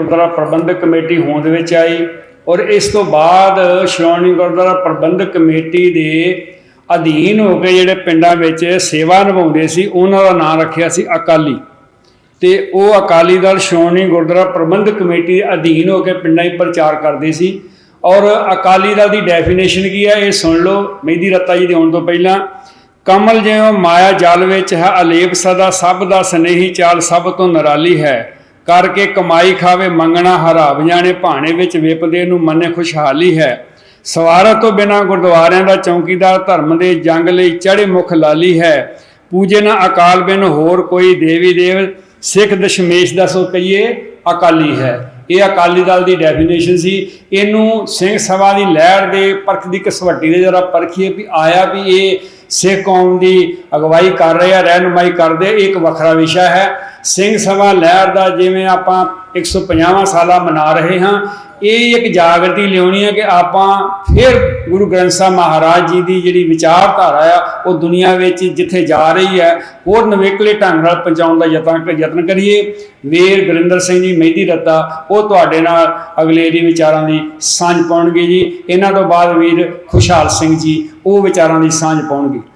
गुरुद्वारा प्रबंधक कमेटी होंद विच आई और इस तो बाद श्रोमणी गुरुद्वारा प्रबंधक कमेटी के अधीन हो के जिहड़े पिंडां विच सेवा निभाउंदे सी उन्हां दा नाम रखिया सी अकाली। तो वह अकाली दल श्रोमणी गुरुद्वारा प्रबंधक कमेटी के अधीन होकर पिंडां ही प्रचार करते सी। और अकाली दल की डेफिनेशन की है, ये सुन लो मेहदी रत्ता जी के आने तो पहला। कमल जिवें माया जल विच है अलेप सदा, सब दा स्नेही चाल सब तो निराली है। करके कमाई खावे मंगना हराब जाने, भाणे विच विपदे नूं मने खुशहाली है। सवारत तो बिना गुरुद्वारियां दा चौकीदार, धर्म दे जंग लई चढ़े मुख लाली है। पूजे ना अकाल बिन होर कोई, देवी देव सिख दशमेश दा सो कहिए अकाली है। ये अकाली दल की डेफिनेशन सी। इनू सिंह सभा की लहर के परख की घसवटी दे जरा परखिए भी आया भी ये सिख कौम की अगवाई कर रहे हैं, रहनुमाई करते, एक वखरा विषय है। सिंह सभा लहर का जिमें आप 150वां साला मना रहे हाँ, ये एक जागृति लियानी है कि आप फिर गुरु ग्रंथ साहब महाराज जी की जी विचारधारा है वो दुनिया में जिथे जा रही है और नवेकले ढंग नाल पहुँचाने का यत्न करिए। वीर गुरिंदर सिंह जी मेहदी रत्ता वो तुहाडे नाल अगलेरी विचारों की सांझ पाउणगे जी। इन्हां तो बाद वीर खुशहाल सिंह जी वो विचारों की सांझ पाउणगे।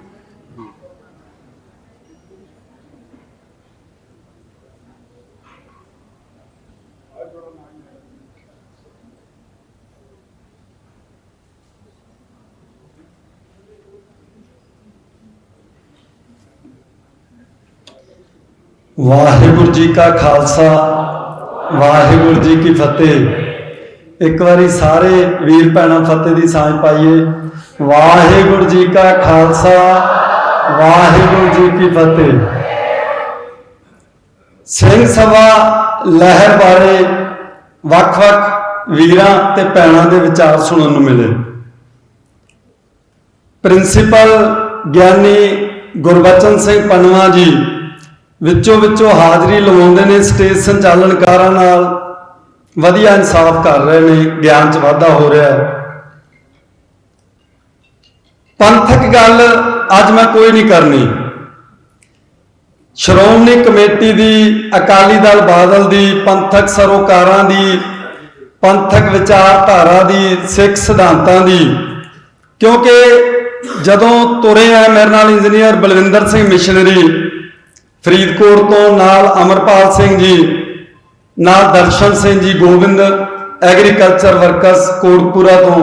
वाहिगुरू जी का खालसा वाहिगुरू जी की फतेह। एक बारी सारे वीर भैणां फतेह की सांझ पाइए। वाहिगुरू जी का खालसा वाहिगुरू जी की फतेह। सिंह सभा लहर बारे वख-वख वीरां ते भैणां दे विचार सुनन नूं मिले। प्रिंसीपल ज्ञानी गुरबचन सिंह पनवा जी विचों विचों हाज़री लवाउंदे ने, स्टेज संचालनकारां नाल वधिया इंसाफ कर रहे हैं, ज्ञान च वाधा हो रहा है। पंथक गल अज मैं कोई नहीं करनी। श्रोमणी कमेटी दी, अकाली दल बादल दी, पंथक सरोकारां दी, पंथक विचारधारा दी, सिख सिद्धांतां दी, क्योंकि जदों तुरे हैं मेरे नाल इंजीनियर बलविंदर सिंह मिशनरी फरीदकोट तो, नाल अमरपाल सिंह जी, नाल दर्शन सिंह जी गोबिंद एग्रीकल्चर वर्कर्स कोटपुरा तो,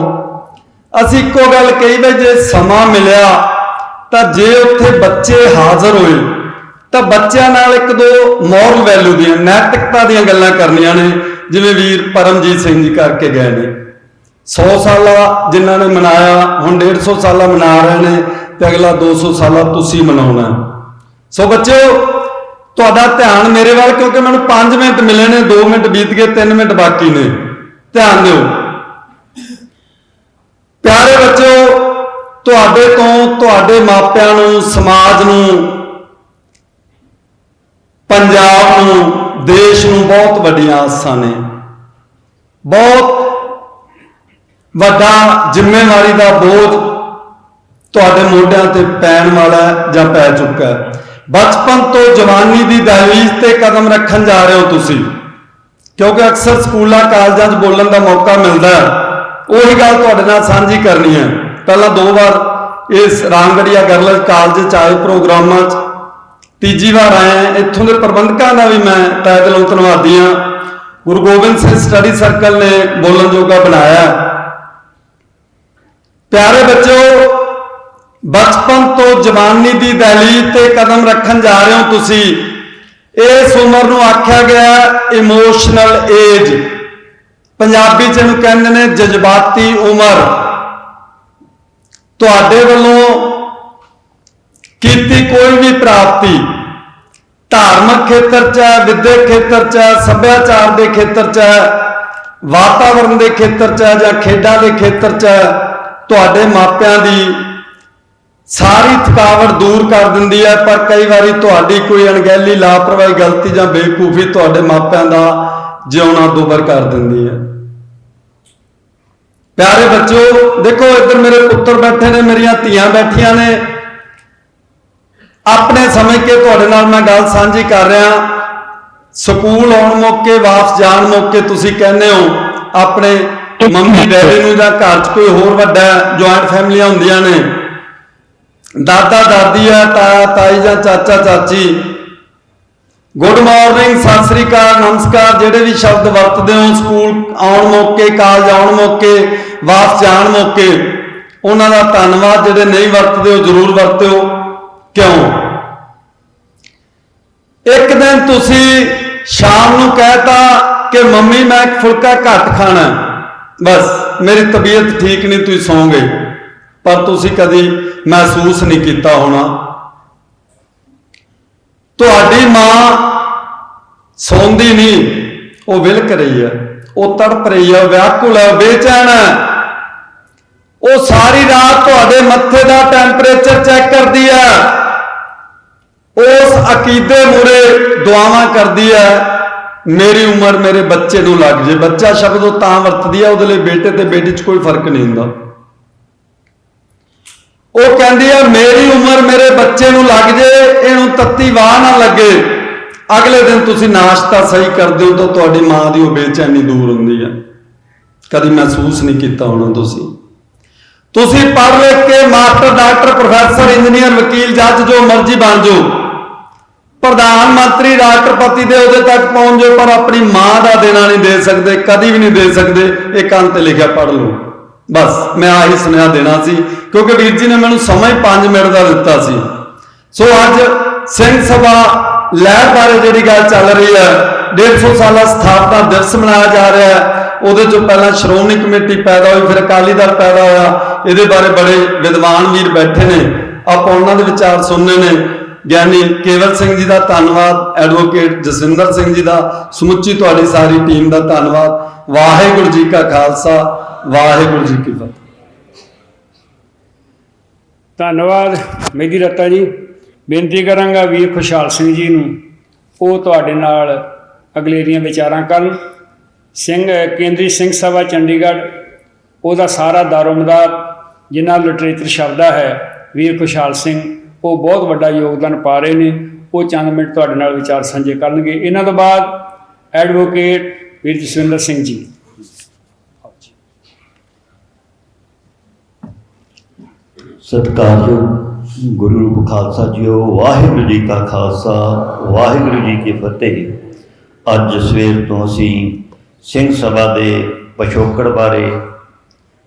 असी एको गल कही भी जे समा मिलिया तो जे उत्थे बच्चे हाजिर होए तो बच्चों नाल एक दो मॉरल वैल्यू दी नैतिकता दी गल्लां करनियां ने, जिवें वीर परमजीत सिंह जी करके गए ने। 100 साला जिन्हां ने मनाया हुण 150 साला मना रहे हैं तो अगला 200 साला तुसीं मनाउणा। सो बच्चों तुहाडा ध्यान मेरे वाल, क्योंकि मैंने 5 मिनट मिले ने, 2 मिनट बीत गए, 3 मिनट बाकी ने, ध्यान दिओ। प्यारे बच्चों तुहाडे तो तुहाडे मापिआं नूं, समाज नूं, पंजाब नूं, देश नूं बहुत वड्डियां आसां ने। बहुत वड्डा जिम्मेवारी का बोझ तुहाडे मोढिआं ते पैण वाला जां पै चुका है। बचपन तो जवानी की दहलीज ते कदम रखन जा रहे हो तुसी, क्योंकि अक्सर स्कूलों कॉलेजों बोलने का मौका मिलता है। वही गल तुहाडे नाल सांझी करनी है। पहला 2 बार इस रामगढ़िया गर्ल्स कॉलेज आए प्रोग्रामां, तीजी बार आए हैं। इत्थों के प्रबंधकों का भी मैं तहे दिलों धन्नवादी हाँ। गुरु गोबिंद सिंह स्टडी सर्कल ने बोलन जोगा बनाया। प्यारे बच्चों बचपन तो जवानी की दहलीज ते कदम रखन जा रहे हो तुसी। इस उम्र नूं आख्या गया इमोशनल एज, पंजाबी च इहनूं कहंदे ने जज्बाती उम्र। तुहाडे वल्लों कीती कोई भी प्राप्ति धार्मिक खेत्र च है, विद्यक खेत्र च है, सभ्याचार के खेत्र च है, वातावरण के खेत्र च है, जां खेडां के खेत्र च है, तुहाडे मापिआं दी सारी थकावट दूर कर दिंदी है। पर कई बारी तुहाडी कोई अणगहली, लापरवाही, गलती जां बेवकूफी तुहाडे मापिआं दा जिउणा दुभर कर दिंदी है। प्यारे बच्चों देखो इधर मेरे पुत्र बैठे ने, मेरियां धीआं बैठियां ने। अपने समय के तुहाडे नाल मैं गल सांझी कर रहा। ਸਕੂਲ ਆਉਣ ਮੌਕੇ, ਵਾਪਸ ਜਾਣ ਮੌਕੇ ਤੁਸੀਂ ਕਹਿੰਦੇ ਹੋ ਆਪਣੇ ਮੰਮੀ ਡੈਡੀ ਨੂੰ, ਜਾਂ ਘਰ 'ਚ ਕੋਈ ਹੋਰ ਵੱਡਾ, ਜੁਆਇੰਟ ਫੈਮਲੀਆਂ ਹੁੰਦੀਆਂ ਨੇ, ਦਾਦਾ ਦਾਦੀ ਆ, ਤਾਇਆ ਤਾਈ ਜਾਂ ਚਾਚਾ ਚਾਚੀ, ਗੁੱਡ ਮਾਰਨਿੰਗ, ਸਤਿ ਸ੍ਰੀ ਅਕਾਲ, ਨਮਸਕਾਰ, ਜਿਹੜੇ ਵੀ ਸ਼ਬਦ ਵਰਤਦੇ ਹੋ ਸਕੂਲ ਆਉਣ ਮੌਕੇ, ਕਾਲਜ ਆਉਣ ਮੌਕੇ, ਵਾਪਸ ਜਾਣ ਮੌਕੇ, ਉਹਨਾਂ ਦਾ ਧੰਨਵਾਦ। ਜਿਹੜੇ ਨਹੀਂ ਵਰਤਦੇ ਹੋ ਜ਼ਰੂਰ ਵਰਤਿਓ। ਕਿਉਂ? ਇੱਕ ਦਿਨ ਤੁਸੀਂ ਸ਼ਾਮ ਨੂੰ ਕਹਿਤਾ ਕਿ ਮੰਮੀ ਮੈਂ ਇੱਕ ਫੁਲਕਾ ਘੱਟ ਖਾਣਾ, ਬਸ ਮੇਰੀ ਤਬੀਅਤ ਠੀਕ ਨਹੀਂ, ਤੁਸੀਂ ਸੌਂ ਗਏ, ਪਰ ਤੁਸੀਂ ਕਦੀ ਮਹਿਸੂਸ ਨਹੀਂ ਕੀਤਾ ਹੋਣਾ ਤੁਹਾਡੀ ਮਾਂ ਸੌਂਦੀ ਨਹੀਂ, ਉਹ ਵਿਲਕ ਰਹੀ ਹੈ, ਉਹ ਤੜਪ ਰਹੀ ਹੈ, ਉਹ ਵਿਆਕੁਲ ਹੈ, ਬੇਚੈਨ ਹੈ, ਉਹ ਸਾਰੀ ਰਾਤ ਤੁਹਾਡੇ ਮੱਥੇ ਦਾ ਟੈਂਪਰੇਚਰ ਚੈੱਕ ਕਰਦੀ ਹੈ, ਉਸ ਅਕੀਦੇ ਮੂਰੇ ਦੁਆਵਾਂ ਕਰਦੀ ਹੈ ਮੇਰੀ ਉਮਰ ਮੇਰੇ ਬੱਚੇ ਨੂੰ ਲੱਗ ਜੇ। ਬੱਚਾ ਸ਼ਬਦ ਉਹ ਤਾਂ ਵਰਤਦੀ ਹੈ, ਉਹਦੇ ਲਈ ਬੇਟੇ ਤੇ ਬੇਟੀ 'ਚ ਕੋਈ ਫਰਕ ਨਹੀਂ ਹੁੰਦਾ। ਉਹ ਕਹਿੰਦੀ ਹੈ ਮੇਰੀ ਉਮਰ ਮੇਰੇ ਬੱਚੇ ਨੂੰ ਲੱਗ ਜੇ, ਇਹਨੂੰ ਤੱਤੀ ਵਾਹ ਨਾ ਲੱਗੇ। ਅਗਲੇ ਦਿਨ ਤੁਸੀਂ ਨਾਸ਼ਤਾ ਸਹੀ ਕਰਦੇ ਹੋ ਤਾਂ ਤੁਹਾਡੀ ਮਾਂ ਦੀ ਉਹ ਬੇਚੈਨੀ ਦੂਰ ਹੁੰਦੀ ਹੈ। ਕਦੀ ਮਹਿਸੂਸ ਨਹੀਂ ਕੀਤਾ ਹੋਣਾ ਤੁਸੀਂ ਪੜ੍ਹ ਲਿਖ ਕੇ ਮਾਸਟਰ, ਡਾਕਟਰ, ਪ੍ਰੋਫੈਸਰ, ਇੰਜੀਨੀਅਰ, ਵਕੀਲ, ਜੱਜ, ਜੋ ਮਰਜ਼ੀ ਬਣ ਜਾਓ, ਪ੍ਰਧਾਨ ਮੰਤਰੀ, ਰਾਸ਼ਟਰਪਤੀ ਦੇ ਉਹਦੇ ਤੱਕ ਪਹੁੰਚ ਜਾਓ, ਪਰ ਆਪਣੀ ਮਾਂ ਦਾ ਦੇਣਾ ਨਹੀਂ ਦੇ ਸਕਦੇ, ਕਦੀ ਵੀ ਨਹੀਂ ਦੇ ਸਕਦੇ। ਇਹ ਕੰਨ ਤੇ ਲਿਖਿਆ, ਪੜ੍ਹ ਲਓ। ਬਸ ਮੈਂ ਆਹੀ ਸੁਨੇਹਾ ਦੇਣਾ ਸੀ, ਕਿਉਂਕਿ ਵੀਰ ਜੀ ਨੇ ਮੈਨੂੰ ਸਮਾਂ ਹੀ 5 ਮਿੰਟ ਦਾ ਦਿੱਤਾ ਸੀ। ਸੋ ਅੱਜ ਸਿੰਘ ਸਭਾ ਲਹਿਰ ਬਾਰੇ ਜਿਹੜੀ ਗੱਲ ਚੱਲ ਰਹੀ ਹੈ, 150 ਸਾਲਾ ਸਥਾਪਨਾ ਦਿਵਸ ਮਨਾਇਆ ਜਾ ਰਿਹਾ ਹੈ। ਉਹਦੇ ਚੋਂ ਪਹਿਲਾਂ ਸ਼੍ਰੋਮਣੀ ਕਮੇਟੀ ਪੈਦਾ ਹੋਈ, ਫਿਰ ਅਕਾਲੀ ਦਲ ਪੈਦਾ ਹੋਇਆ। ਇਹਦੇ ਬਾਰੇ ਬੜੇ ਵਿਦਵਾਨ ਵੀਰ ਬੈਠੇ ਨੇ, ਆਪਾਂ ਉਹਨਾਂ ਦੇ ਵਿਚਾਰ ਸੁਣਨੇ ਨੇ। ਗਿਆਨੀ ਕੇਵਲ ਸਿੰਘ ਜੀ ਦਾ ਧੰਨਵਾਦ, ਐਡਵੋਕੇਟ ਜਸਵਿੰਦਰ ਸਿੰਘ ਜੀ ਦਾ, ਸਮੁੱਚੀ ਤੁਹਾਡੀ ਸਾਰੀ ਟੀਮ ਦਾ ਧੰਨਵਾਦ। ਵਾਹਿਗੁਰੂ ਜੀ ਕਾ ਖਾਲਸਾ, ਵਾਹਿਗੁਰੂ ਜੀ ਕੀ ਫਤਿਹ। ਧੰਨਵਾਦ ਮੇਦੀ ਰੱਤਾ ਜੀ। ਬੇਨਤੀ ਕਰਾਂਗਾ ਵੀਰ ਖੁਸ਼ਹਾਲ ਸਿੰਘ ਜੀ ਨੂੰ, ਉਹ ਤੁਹਾਡੇ ਨਾਲ ਅਗਲੇਰੀਆਂ ਵਿਚਾਰਾਂ ਕਰਨ। ਕੇਂਦਰੀ ਸਿੰਘ ਸਭਾ ਚੰਡੀਗੜ੍ਹ, ਉਹਦਾ ਸਾਰਾ ਦਾਰੋਮਦਾਰ ਜਿਨ੍ਹਾਂ ਲਿਟਰੇਚਰ ਸ਼ਬਦਾ ਹੈ, ਵੀਰ ਖੁਸ਼ਹਾਲ ਸਿੰਘ, ਉਹ ਬਹੁਤ ਵੱਡਾ ਯੋਗਦਾਨ ਪਾ ਰਹੇ ਨੇ। ਉਹ ਚੰਦ ਮਿੰਟ ਤੁਹਾਡੇ ਨਾਲ ਵਿਚਾਰ ਸਾਂਝੇ ਕਰਨਗੇ। ਇਹਨਾਂ ਤੋਂ ਬਾਅਦ ਐਡਵੋਕੇਟ ਵੀਰ ਜਸਵਿੰਦਰ ਸਿੰਘ ਜੀ। ਸਤਿਕਾਰਯੋਗ ਗੁਰੂ ਰੂਪ ਖਾਲਸਾ ਜੀਓ, ਵਾਹਿਗੁਰੂ ਜੀ ਕਾ ਖਾਲਸਾ, ਵਾਹਿਗੁਰੂ ਜੀ ਕੀ ਫਤਿਹ। ਅੱਜ ਸਵੇਰ ਤੋਂ ਅਸੀਂ ਸਿੰਘ ਸਭਾ ਦੇ ਪਿਛੋਕੜ ਬਾਰੇ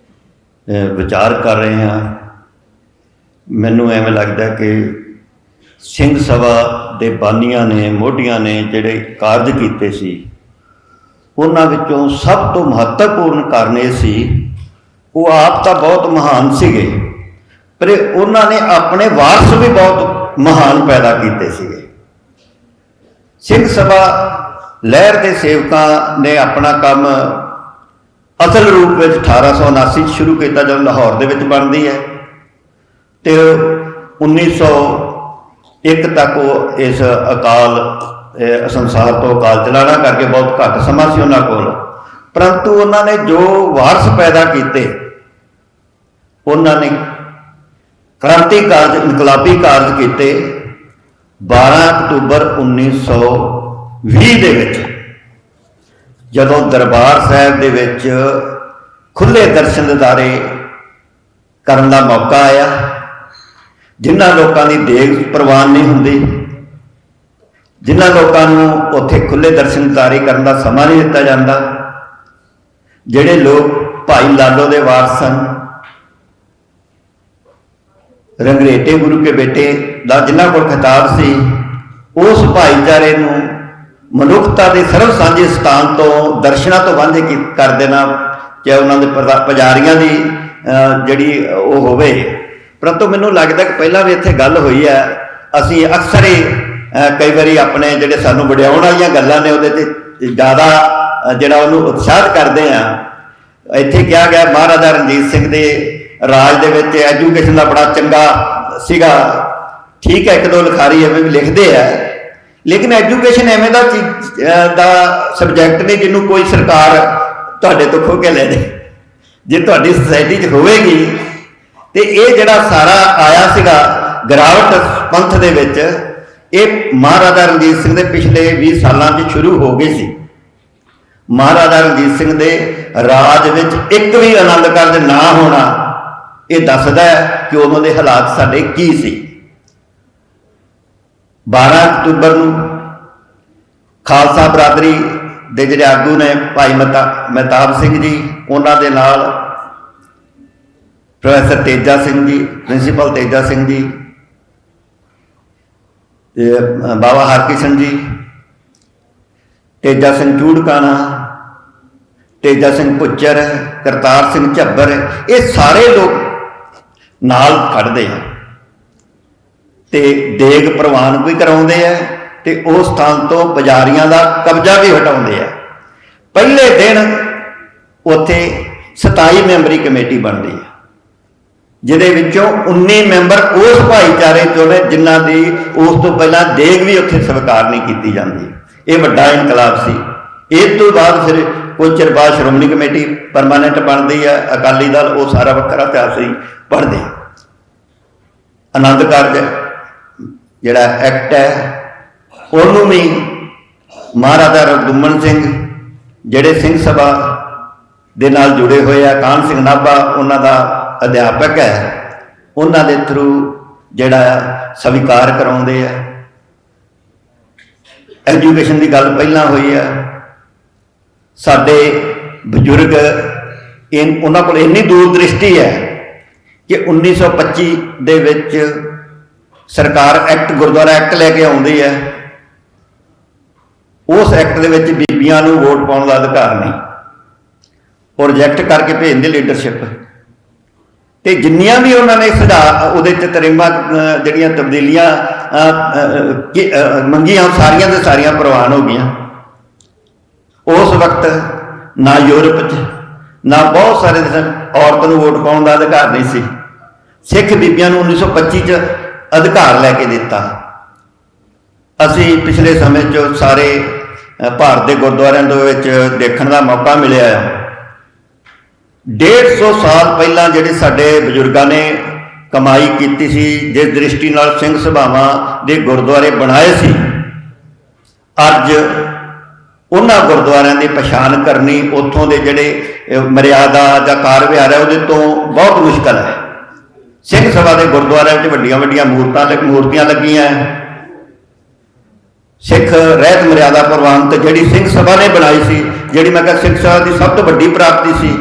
ਵਿਚਾਰ ਕਰ ਰਹੇ ਹਾਂ। ਮੈਨੂੰ ਐਵੇਂ ਲੱਗਦਾ ਕਿ ਸਿੰਘ ਸਭਾ ਦੇ ਬਾਨੀਆਂ ਨੇ, ਮੋਢੀਆਂ ਨੇ ਜਿਹੜੇ ਕਾਰਜ ਕੀਤੇ ਸੀ, ਉਹਨਾਂ ਵਿੱਚੋਂ ਸਭ ਤੋਂ ਮਹੱਤਵਪੂਰਨ ਕਾਰਨ ਇਹ ਸੀ, ਉਹ ਆਪ ਤਾਂ ਬਹੁਤ ਮਹਾਨ ਸੀਗੇ, ਪਰ ਉਹਨਾਂ ਨੇ ਆਪਣੇ ਵਾਰਸ ਵੀ ਬਹੁਤ ਮਹਾਨ ਪੈਦਾ ਕੀਤੇ ਸੀਗੇ। ਸਿੰਘ ਸਭਾ ਲਹਿਰ ਦੇ ਸੇਵਕਾਂ ਨੇ ਆਪਣਾ ਕੰਮ ਅਸਲ ਰੂਪ ਵਿੱਚ 1879 ਸ਼ੁਰੂ ਕੀਤਾ, ਜਦੋਂ ਲਾਹੌਰ ਦੇ ਵਿੱਚ ਬਣਦੀ ਹੈ, ਤੇ 1901 ਤੱਕ ਉਹ ਇਸ ਅਕਾਲ ਸੰਸਾਰ ਤੋਂ ਅਕਾਲ ਚਲਾਣਾ ਕਰਕੇ ਬਹੁਤ ਘੱਟ ਸਮਾਂ ਸੀ ਉਹਨਾਂ ਕੋਲ। ਪਰੰਤੂ ਉਹਨਾਂ ਨੇ ਜੋ ਵਾਰਸ ਪੈਦਾ ਕੀਤੇ, ਉਹਨਾਂ ਨੇ ਕ੍ਰਾਂਤੀ ਕਾਰਜ, ਇਨਕਲਾਬੀ ਕਾਰਜ ਕੀਤੇ। 12 ਅਕਤੂਬਰ 1920 ਦੇ ਵਿੱਚ ਜਦੋਂ ਦਰਬਾਰ ਸਾਹਿਬ ਦੇ ਵਿੱਚ ਖੁੱਲ੍ਹੇ ਦਰਸ਼ਨ ਦਿਦਾਰੇ ਕਰਨ ਦਾ ਮੌਕਾ ਆਇਆ, ਜਿਨ੍ਹਾਂ ਲੋਕਾਂ ਦੀ ਦੇਗ ਪ੍ਰਵਾਨ ਨਹੀਂ ਹੁੰਦੀ, ਜਿਨ੍ਹਾਂ ਲੋਕਾਂ ਨੂੰ ਉੱਥੇ ਖੁੱਲ੍ਹੇ ਦਰਸ਼ਨ ਦਿਦਾਰੇ ਕਰਨ ਦਾ ਸਮਾਂ ਨਹੀਂ ਦਿੱਤਾ ਜਾਂਦਾ, ਜਿਹੜੇ ਲੋਕ ਭਾਈ ਲਾਲੋ ਦੇ ਵਾਰਸ ਸਨ, ਰੰਗਰੇਟੇ ਗੁਰੂ ਕੇ ਬੇਟੇ ਦਾ ਜਿਨ੍ਹਾਂ ਕੋਲ ਖਿਤਾਬ ਸੀ, ਉਸ ਭਾਈਚਾਰੇ ਨੂੰ ਮਨੁੱਖਤਾ ਦੇ ਸਰਵ ਸਾਂਝੇ ਸਥਾਨ ਤੋਂ, ਦਰਸ਼ਨਾਂ ਤੋਂ ਵਾਂਝੇ ਕਰ ਦੇਣਾ, ਚਾਹੇ ਉਹਨਾਂ ਦੇ ਪੁਜਾਰੀਆਂ ਦੀ ਜਿਹੜੀ ਉਹ ਹੋਵੇ। ਪਰੰਤੂ ਮੈਨੂੰ ਲੱਗਦਾ ਕਿ ਪਹਿਲਾਂ ਵੀ ਇੱਥੇ ਗੱਲ ਹੋਈ ਹੈ, ਅਸੀਂ ਅਕਸਰ ਹੀ ਕਈ ਵਾਰੀ ਆਪਣੇ ਜਿਹੜੇ ਸਾਨੂੰ ਵਡਿਆਉਣ ਵਾਲੀਆਂ ਗੱਲਾਂ ਨੇ ਉਹਦੇ 'ਤੇ ਜ਼ਿਆਦਾ ਜਿਹੜਾ ਉਹਨੂੰ ਉਤਸ਼ਾਹਿਤ ਕਰਦੇ ਹਾਂ। ਇੱਥੇ ਕਿਹਾ ਗਿਆ ਮਹਾਰਾਜਾ ਰਣਜੀਤ ਸਿੰਘ ਦੇ ਰਾਜ ਦੇ ਵਿੱਚ ਐਜੂਕੇਸ਼ਨ ਦਾ ਬੜਾ ਚੰਗਾ ਸੀਗਾ। ਠੀਕ ਹੈ, ਇੱਕ ਦੋ ਲਿਖਾਰੀ ਐਵੇਂ ਵੀ ਲਿਖਦੇ ਆ, ਲੇਕਿਨ ਐਜੂਕੇਸ਼ਨ ਐਵੇਂ ਦਾ ਸਬਜੈਕਟ ਨਹੀਂ ਜਿਹਨੂੰ ਕੋਈ ਸਰਕਾਰ ਤੁਹਾਡੇ ਤੋਂ ਖੋਹ ਕੇ ਲੈ ਦੇ। ਜੇ ਤੁਹਾਡੀ ਸੁਸਾਇਟੀ 'ਚ ਹੋਵੇਗੀ ਤੇ ਇਹ ਜਿਹੜਾ ਸਾਰਾ ਆਇਆ ਸੀਗਾ ਗਿਰਾਵਟ ਪੰਥ ਦੇ ਵਿੱਚ, ਇਹ ਮਹਾਰਾਜਾ ਰਣਜੀਤ ਸਿੰਘ ਦੇ ਪਿਛਲੇ 20 ਸਾਲਾਂ 'ਚ ਸ਼ੁਰੂ ਹੋ ਗਈ ਸੀ। ਮਹਾਰਾਜਾ ਰਣਜੀਤ ਸਿੰਘ ਦੇ ਰਾਜ ਵਿੱਚ ਇੱਕ ਵੀ ਆਨੰਦ ਕਾਰਜ ਨਾ ਹੋਣਾ ਇਹ ਦੱਸਦਾ ਹੈ ਕਿ ਉਹਨਾਂ ਦੇ ਹਾਲਾਤ ਸਾਡੇ ਕੀ ਸੀ। 12 ਅਕਤੂਬਰ ਨੂੰ ਖਾਲਸਾ ਬਰਾਦਰੀ ਦੇ ਜਿਹੜੇ ਆਗੂ ਨੇ ਭਾਈ ਮਹਿਤਾਬ ਸਿੰਘ ਜੀ, ਉਹਨਾਂ ਦੇ ਨਾਲ ਪ੍ਰੋਫੈਸਰ ਤੇਜਾ ਸਿੰਘ ਜੀ, ਪ੍ਰਿੰਸੀਪਲ ਤੇਜਾ ਸਿੰਘ ਜੀ, ਤੇ ਬਾਬਾ ਹਰਕਿਸ਼ਨ ਜੀ, ਤੇਜਾ ਸਿੰਘ ਚੂੜਕਾਣਾ, ਤੇਜਾ ਸਿੰਘ ਪੁੱਚਰ, ਕਰਤਾਰ ਸਿੰਘ ਝੱਬਰ, ਇਹ ਸਾਰੇ ਲੋਕ ਨਾਲ ਖੜਦੇ ਆ ਤੇ ਦੇਗ ਪ੍ਰਵਾਨ ਵੀ ਕਰਾਉਂਦੇ ਆ ਤੇ ਉਸ ਸਥਾਨ ਤੋਂ ਪੁਜਾਰੀਆਂ ਦਾ ਕਬਜ਼ਾ ਵੀ ਹਟਾਉਂਦੇ ਆ। ਪਹਿਲੇ ਦਿਨ ਉੱਥੇ 27 ਮੈਂਬਰੀ ਕਮੇਟੀ ਬਣਦੀ ਹੈ, ਜਿਹਦੇ ਵਿੱਚੋਂ 19 ਮੈਂਬਰ ਉਸ ਭਾਈਚਾਰੇ ਚੋਂ ਨੇ ਜਿਨ੍ਹਾਂ ਦੀ ਉਸ ਤੋਂ ਪਹਿਲਾਂ ਦੇਗ ਵੀ ਉੱਥੇ ਸਵੀਕਾਰ ਨਹੀਂ ਕੀਤੀ ਜਾਂਦੀ। ਇਹ ਵੱਡਾ ਇਨਕਲਾਬ ਸੀ। ਇਸ ਤੋਂ ਬਾਅਦ ਫਿਰ ਕੁਝ ਚਿਰ ਬਾਅਦ ਸ਼੍ਰੋਮਣੀ ਕਮੇਟੀ ਪਰਮਾਨੈਂਟ ਬਣਦੀ ਹੈ, ਅਕਾਲੀ ਦਲ, ਉਹ ਸਾਰਾ ਵੱਖਰਾ ਇਤਿਹਾਸ ਹੀ ਪੜ੍ਹਦੇ। ਆਨੰਦ ਕਾਰਜ ਜਿਹੜਾ ਐਕਟ ਹੈ ਉਹਨੂੰ ਵੀ ਮਹਾਰਾਜਾ ਰਘੁਮਨ ਸਿੰਘ ਜਿਹੜੇ ਸਿੰਘ ਸਭਾ ਦੇ ਨਾਲ ਜੁੜੇ ਹੋਏ ਆ, ਕਾਹਨ ਸਿੰਘ ਨਾਭਾ ਉਹਨਾਂ ਦਾ ਅਧਿਆਪਕ ਹੈ, ਉਹਨਾਂ ਦੇ ਥਰੂ ਜਿਹੜਾ ਸਵੀਕਾਰ ਕਰਾਉਂਦੇ ਆ। ਐਜੂਕੇਸ਼ਨ ਦੀ ਗੱਲ ਪਹਿਲਾਂ ਹੋਈ ਹੈ। ਸਾਡੇ ਬਜ਼ੁਰਗ ਉਹਨਾਂ ਕੋਲ ਇੰਨੀ ਦੂਰ ਦ੍ਰਿਸ਼ਟੀ ਹੈ ਕਿ 1925 ਦੇ ਵਿੱਚ ਸਰਕਾਰ ਐਕਟ, ਗੁਰਦੁਆਰਾ ਐਕਟ ਲੈ ਕੇ ਆਉਂਦੀ ਹੈ। ਉਸ ਐਕਟ ਦੇ ਵਿੱਚ ਬੀਬੀਆਂ ਨੂੰ ਵੋਟ ਪਾਉਣ ਦਾ ਅਧਿਕਾਰ ਨਹੀਂ, ਉਹ ਰਿਜੈਕਟ ਕਰਕੇ ਭੇਜਦੇ ਲੀਡਰਸ਼ਿਪ। ਤੇ ਜਿੰਨੀਆਂ ਵੀ ਉਹਨਾਂ ਨੇ ਸੁਝਾਅ ਉਹਦੇ 'ਚ ਤਰੀਮਾਂ ਜਿਹੜੀਆਂ ਤਬਦੀਲੀਆਂ ਮੰਗੀਆਂ, ਸਾਰੀਆਂ ਦੇ ਸਾਰੀਆਂ ਪ੍ਰਵਾਨ ਹੋ ਗਈਆਂ। ਉਸ ਵਕਤ ਨਾ ਯੂਰਪ 'ਚ ਨਾ ਬਹੁਤ ਸਾਰੇ ਔਰਤ ਨੂੰ ਵੋਟ ਪਾਉਣ ਦਾ ਅਧਿਕਾਰ ਨਹੀਂ ਸੀ। ਸਿੱਖ ਬੀਬੀਆਂ ਨੂੰ 1925 'ਚ ਅਧਿਕਾਰ ਲੈ ਕੇ ਦਿੱਤਾ। ਅਸੀਂ ਪਿਛਲੇ ਸਮੇਂ 'ਚ ਸਾਰੇ ਭਾਰਤ ਦੇ ਗੁਰਦੁਆਰਿਆਂ ਦੇ ਵਿੱਚ ਦੇਖਣ ਦਾ ਮੌਕਾ ਮਿਲਿਆ ਹੈ। 150 ਸਾਲ ਪਹਿਲਾਂ ਜਿਹੜੇ ਸਾਡੇ ਬਜ਼ੁਰਗਾਂ ਨੇ ਕਮਾਈ ਕੀਤੀ ਸੀ, ਜਿਸ ਦ੍ਰਿਸ਼ਟੀ ਨਾਲ ਸਿੰਘ ਸਭਾਵਾਂ ਦੇ ਗੁਰਦੁਆਰੇ ਬਣਾਏ ਸੀ, ਅੱਜ ਉਹਨਾਂ ਗੁਰਦੁਆਰਿਆਂ ਦੀ ਪਛਾਣ ਕਰਨੀ, ਉੱਥੋਂ ਦੇ ਜਿਹੜੇ ਮਰਿਆਦਾ ਜਾਂ ਕਾਰ ਵਿਹਾਰ ਹੈ ਉਹਦੇ ਤੋਂ ਬਹੁਤ ਮੁਸ਼ਕਲ ਹੈ। ਸਿੰਘ ਸਭਾ ਦੇ ਗੁਰਦੁਆਰਿਆਂ ਵਿੱਚ ਵੱਡੀਆਂ ਵੱਡੀਆਂ ਮੂਰਤੀਆਂ ਲੱਗੀਆਂ। ਸਿੱਖ ਰਹਿਤ ਮਰਿਆਦਾ ਪ੍ਰਵਾਨ ਤੇ ਜਿਹੜੀ ਸਿੰਘ ਸਭਾ ਨੇ ਬਣਾਈ ਸੀ, ਜਿਹੜੀ ਮੈਂ ਕਿਹਾ ਸਿੱਖ ਸਭਾ ਦੀ ਸਭ ਤੋਂ ਵੱਡੀ ਪ੍ਰਾਪਤੀ ਸੀ,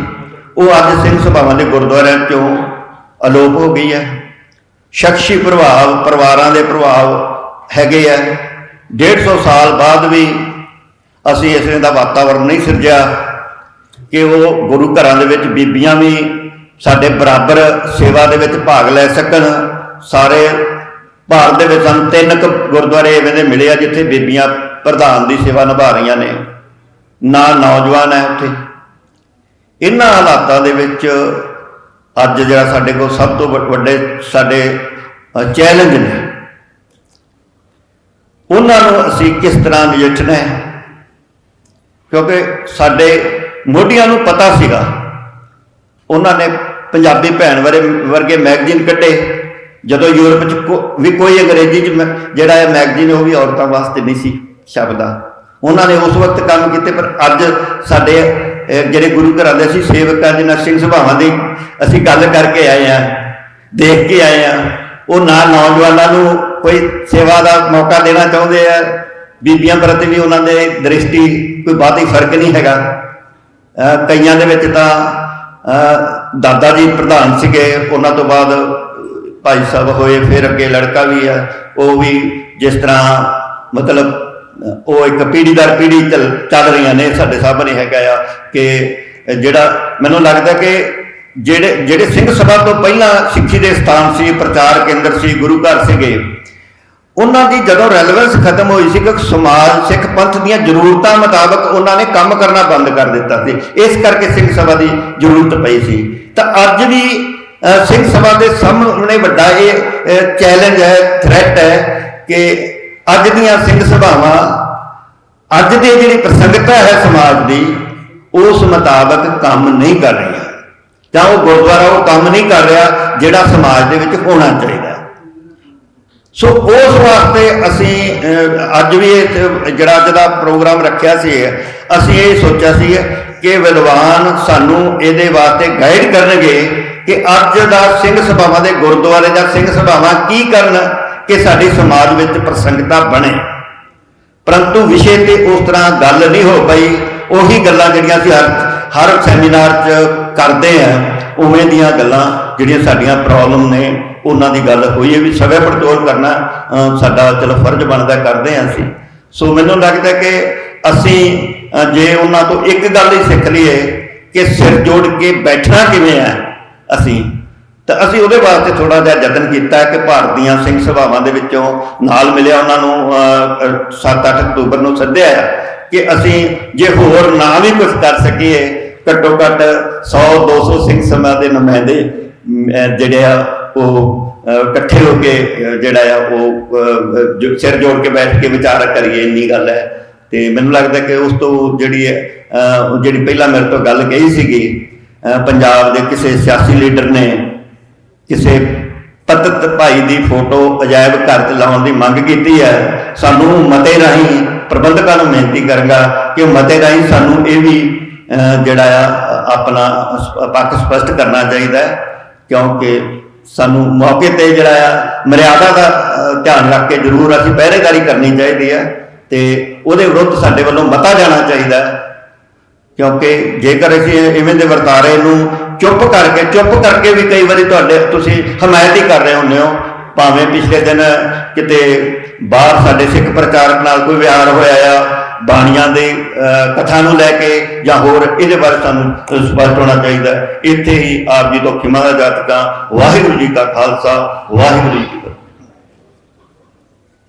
ਉਹ ਅੱਜ ਸਿੰਘ ਸਭਾਵਾਂ ਦੇ ਗੁਰਦੁਆਰਿਆਂ ਚੋਂ ਅਲੋਪ ਹੋ ਗਈ ਹੈ। ਸ਼ਖਸੀ ਪ੍ਰਭਾਵ, ਪਰਿਵਾਰਾਂ ਦੇ ਪ੍ਰਭਾਵ ਹੈਗੇ ਆ। 150 ਸਾਲ ਬਾਅਦ ਵੀ ਅਸੀਂ ਇਸ ਦਾ ਵਾਤਾਵਰਨ ਨਹੀਂ ਸਿਰਜਿਆ ਕਿ ਉਹ ਗੁਰੂ ਘਰਾਂ ਦੇ ਵਿੱਚ ਬੀਬੀਆਂ ਵੀ ਸਾਡੇ ਬਰਾਬਰ ਸੇਵਾ ਦੇ ਵਿੱਚ ਭਾਗ ਲੈ ਸਕਣ। ਸਾਰੇ ਭਾਰਤ ਦੇ ਵਿੱਚ ਸਾਨੂੰ 3 ਗੁਰਦੁਆਰੇ ਐਵੇਂ ਦੇ ਮਿਲੇ ਆ ਜਿੱਥੇ ਬੀਬੀਆਂ ਪ੍ਰਧਾਨ ਦੀ ਸੇਵਾ ਨਿਭਾ ਰਹੀਆਂ ਨੇ, ਨਾ ਨੌਜਵਾਨ ਹੈ ਉੱਥੇ। ਇਹਨਾਂ ਹਾਲਾਤਾਂ ਦੇ ਵਿੱਚ ਅੱਜ ਜਿਹੜਾ ਸਾਡੇ ਕੋਲ ਸਭ ਤੋਂ ਵੱਡੇ ਸਾਡੇ ਚੈਲੰਜ ਨੇ, ਉਹਨਾਂ ਨੂੰ ਅਸੀਂ ਕਿਸ ਤਰ੍ਹਾਂ ਨਜਿੱਠਣਾ ਹੈ। ਕਿਉਂਕਿ ਸਾਡੇ ਮੋਢੀਆਂ ਨੂੰ ਪਤਾ ਸੀਗਾ, ਉਹਨਾਂ ਨੇ ਪੰਜਾਬੀ ਭੈਣ ਵਰਗੇ ਮੈਗਜ਼ੀਨ ਕੱਢੇ। ਜਦੋਂ ਯੂਰਪ 'ਚ ਵੀ ਕੋਈ ਅੰਗਰੇਜ਼ੀ 'ਚ ਜਿਹੜਾ ਇਹ ਮੈਗਜ਼ੀਨ ਉਹ ਵੀ ਔਰਤਾਂ ਵਾਸਤੇ ਨਹੀਂ ਸੀ ਛਪਦਾ, ਉਹਨਾਂ ਨੇ ਉਸ ਵਕਤ ਕੰਮ ਕੀਤੇ। ਪਰ ਅੱਜ ਸਾਡੇ ਜਿਹੜੇ ਗੁਰੂ ਘਰਾਂ ਦੇ ਅਸੀਂ ਸੇਵਕਾਂ ਜਿਹਨਾਂ ਸਿੰਘ ਸਭਾਵਾਂ ਦੀ ਅਸੀਂ ਗੱਲ ਕਰਕੇ ਆਏ ਹਾਂ, ਦੇਖ ਕੇ ਆਏ ਹਾਂ, ਉਹ ਨਾ ਨੌਜਵਾਨਾਂ ਨੂੰ ਕੋਈ ਸੇਵਾ ਦਾ ਮੌਕਾ ਦੇਣਾ ਚਾਹੁੰਦੇ ਆ। ਬੀਬੀਆਂ ਪ੍ਰਤੀ ਵੀ ਉਹਨਾਂ ਦੇ ਦ੍ਰਿਸ਼ਟੀ ਕੋਈ ਬਹੁਤੀ ਫਰਕ ਨਹੀਂ ਹੈਗਾ। ਕਈਆਂ ਦੇ ਵਿੱਚ ਤਾਂ ਦਾਦਾ ਜੀ ਪ੍ਰਧਾਨ ਸੀਗੇ, ਉਹਨਾਂ ਤੋਂ ਬਾਅਦ ਭਾਈ ਸਾਹਿਬ ਹੋਏ, ਫਿਰ ਅੱਗੇ ਲੜਕਾ ਵੀ ਆ, ਉਹ ਵੀ ਜਿਸ ਤਰ੍ਹਾਂ ਮਤਲਬ ਉਹ ਇੱਕ ਪੀੜ੍ਹੀ ਦਰ ਪੀੜ੍ਹੀ ਚੱਲ ਰਹੀਆਂ ਨੇ। ਸਾਡੇ ਸਾਹਮਣੇ ਹੈਗਾ ਆ ਕਿ ਜਿਹੜਾ ਮੈਨੂੰ ਲੱਗਦਾ ਕਿ ਜਿਹੜੇ ਸਿੰਘ ਸਭਾ ਤੋਂ ਪਹਿਲਾਂ ਸਿੱਖੀ ਦੇ ਸਥਾਨ ਸੀ, ਪ੍ਰਚਾਰ ਕੇਂਦਰ ਸੀ, ਗੁਰੂ ਘਰ ਸੀਗੇ, ਉਹਨਾਂ ਦੀ ਜਦੋਂ ਰੈਲੇਵੈਂਸ ਖਤਮ ਹੋਈ ਸੀ ਕਿ ਸਮਾਜ ਸਿੱਖ ਪੰਥ ਦੀਆਂ ਜ਼ਰੂਰਤਾਂ ਮੁਤਾਬਕ ਉਹਨਾਂ ਨੇ ਕੰਮ ਕਰਨਾ ਬੰਦ ਕਰ ਦਿੱਤਾ ਸੀ। ਇਸ ਕਰਕੇ ਸਿੰਘ ਸਭਾ ਦੀ ਜ਼ਰੂਰਤ ਪਈ ਸੀ। ਤਾਂ ਅੱਜ ਵੀ ਸਿੰਘ ਸਭਾ ਦੇ ਸਾਹਮਣੇ ਵੱਡਾ ਇਹ ਚੈਲੰਜ ਹੈ, ਥ੍ਰੈਟ ਹੈ ਕਿ ਅੱਜ ਦੀਆਂ ਸਿੰਘ ਸਭਾਵਾਂ, ਅੱਜ ਦੀ ਜਿਹੜੀ ਪ੍ਰਸੰਗਤਾ ਹੈ ਸਮਾਜ ਦੀ, ਉਸ ਮੁਤਾਬਕ ਕੰਮ ਨਹੀਂ ਕਰ ਰਹੀਆਂ, ਜਾਂ ਉਹ ਗੁਰਦੁਆਰਾ ਉਹ ਕੰਮ ਨਹੀਂ ਕਰ ਰਿਹਾ ਜਿਹੜਾ ਸਮਾਜ ਦੇ ਵਿੱਚ ਹੋਣਾ ਚਾਹੀਦਾ। ਸੋ ਉਸ ਵਾਸਤੇ ਅਸੀਂ ਅੱਜ ਵੀ ਜਿਹੜਾ ਅੱਜ ਦਾ ਪ੍ਰੋਗਰਾਮ ਰੱਖਿਆ ਸੀ, ਅਸੀਂ ਇਹ ਸੋਚਿਆ ਸੀ ਕਿ ਵਿਦਵਾਨ ਸਾਨੂੰ ਇਹਦੇ ਵਾਸਤੇ ਗਾਈਡ ਕਰਨਗੇ ਕਿ ਅੱਜ ਦਾ ਸਿੰਘ ਸਭਾਵਾਂ ਦੇ ਗੁਰਦੁਆਰੇ ਜਾਂ ਸਿੰਘ ਸਭਾਵਾਂ ਕੀ ਕਰਨ ਕਿ ਸਾਡੀ ਸਮਾਜ ਵਿੱਚ ਪ੍ਰਸੰਗਤਾ ਬਣੇ। ਪਰੰਤੂ ਵਿਸ਼ੇ ਤੇ ਉਸ ਤਰ੍ਹਾਂ ਗੱਲ ਨਹੀਂ ਹੋ ਪਈ। ਉਹੀ ਗੱਲਾਂ ਜਿਹੜੀਆਂ ਅਸੀਂ ਹਰ ਸੈਮੀਨਾਰ 'ਚ ਕਰਦੇ ਆ, ਉਵੇਂ ਦੀਆਂ ਗੱਲਾਂ ਜਿਹੜੀਆਂ ਸਾਡੀਆਂ ਪ੍ਰੋਬਲਮ ਨੇ ਉਹਨਾਂ ਦੀ ਗੱਲ ਹੋਈ ਹੈ ਵੀ ਸਵੈ ਪੜਚੋਲ ਕਰਨਾ ਸਾਡਾ ਚਲੋ ਫਰਜ਼ ਬਣਦਾ, ਕਰਦੇ ਹਾਂ ਅਸੀਂ। ਸੋ ਮੈਨੂੰ ਲੱਗਦਾ ਕਿ ਅਸੀਂ ਜੇ ਉਹਨਾਂ ਤੋਂ ਇੱਕ ਗੱਲ ਹੀ ਸਿੱਖ ਲਈਏ ਕਿ ਸਿਰ ਜੋੜ ਕੇ ਬੈਠਣਾ ਕਿਵੇਂ ਹੈ ਅਸੀਂ, ਤਾਂ ਅਸੀਂ ਉਹਦੇ ਵਾਸਤੇ ਥੋੜ੍ਹਾ ਜਿਹਾ ਯਤਨ ਕੀਤਾ ਕਿ ਭਾਰਤ ਦੀਆਂ ਸਿੰਘ ਸਭਾਵਾਂ ਦੇ ਵਿੱਚੋਂ ਨਾਲ ਮਿਲਿਆ, ਉਹਨਾਂ ਨੂੰ 7-8 ਅਕਤੂਬਰ ਨੂੰ ਸੱਦਿਆ ਕਿ ਅਸੀਂ ਜੇ ਹੋਰ ਨਾ ਵੀ ਕੁਝ ਕਰ ਸਕੀਏ, ਘੱਟੋ ਘੱਟ 100-200 ਸਿੰਘ ਸਭਾ ਦੇ ਨੁਮਾਇੰਦੇ ਜਿਹੜੇ ਆ ਉਹ ਇਕੱਠੇ ਹੋ ਕੇ ਜਿਹੜਾ ਆ ਉਹ ਸਿਰ ਜੋੜ ਕੇ ਬੈਠ ਕੇ ਵਿਚਾਰ ਕਰੀਏ, ਇੰਨੀ ਗੱਲ ਹੈ। ਤੇ ਮੈਨੂੰ ਲੱਗਦਾ ਕਿ ਉਸ ਤੋਂ ਜਿਹੜੀ ਪਹਿਲਾਂ ਮੇਰੇ ਤੋਂ ਗੱਲ ਕਹੀ ਸੀਗੀ, ਪੰਜਾਬ ਦੇ ਕਿਸੇ ਸਿਆਸੀ ਲੀਡਰ ਨੇ ਕਿਸੇ ਪਤਿਤ ਭਾਈ ਦੀ ਫੋਟੋ ਅਜਾਇਬ ਘਰ 'ਚ ਲਾਉਣ ਦੀ ਮੰਗ ਕੀਤੀ ਹੈ। ਸਾਨੂੰ ਮਤੇ ਰਾਹੀਂ ਪ੍ਰਬੰਧਕਾਂ ਨੂੰ ਬੇਨਤੀ ਕਰਾਂਗਾ ਕਿ ਮਤੇ ਰਾਹੀਂ ਸਾਨੂੰ ਇਹ ਵੀ ਜਿਹੜਾ ਆ ਆਪਣਾ ਪੱਖ ਸਪਸ਼ਟ ਕਰਨਾ ਚਾਹੀਦਾ ਹੈ, ਕਿਉਂਕਿ ਸਾਨੂੰ ਮੌਕੇ 'ਤੇ ਜਿਹੜਾ ਆ ਮਰਿਆਦਾ ਦਾ ਧਿਆਨ ਰੱਖ ਕੇ ਜ਼ਰੂਰ ਅਸੀਂ ਪਹਿਰੇਦਾਰੀ ਕਰਨੀ ਚਾਹੀਦੀ ਹੈ ਤੇ ਉਹਦੇ ਵਿਰੁੱਧ ਸਾਡੇ ਵੱਲੋਂ ਮਤਾ ਜਾਣਾ ਚਾਹੀਦਾ, ਕਿਉਂਕਿ ਜੇਕਰ ਅਸੀਂ ਇਵੇਂ ਦੇ ਵਰਤਾਰੇ ਨੂੰ ਚੁੱਪ ਕਰਕੇ ਵੀ ਕਈ ਵਾਰੀ ਤੁਸੀਂ ਹਮਾਇਤ ਹੀ ਕਰ ਰਹੇ ਹੁੰਦੇ ਹੋ। ਭਾਵੇਂ ਪਿਛਲੇ ਦਿਨ ਕਿਤੇ ਬਾਹਰ ਸਾਡੇ ਸਿੱਖ ਪ੍ਰਚਾਰਕ ਨਾਲ ਕੋਈ ਵਿਹਾਰ ਹੋਇਆ ਆ ਬਾਣੀਆਂ ਦੇ ਕਥਾ ਨੂੰ ਲੈ ਕੇ ਜਾਂ ਹੋਰ, ਇਹਦੇ ਬਾਰੇ ਸਾਨੂੰ ਸਪਸ਼ਟ ਹੋਣਾ ਚਾਹੀਦਾ। ਇੱਥੇ ਹੀ ਆਪ ਜੀ ਤੋਂ ਖਿਮਾ ਦਾ ਜਾਤਕਾਂ। ਵਾਹਿਗੁਰੂ ਜੀ ਕਾ ਖਾਲਸਾ, ਵਾਹਿਗੁਰੂ ਜੀ ਕੀ ਫਤਿਹ।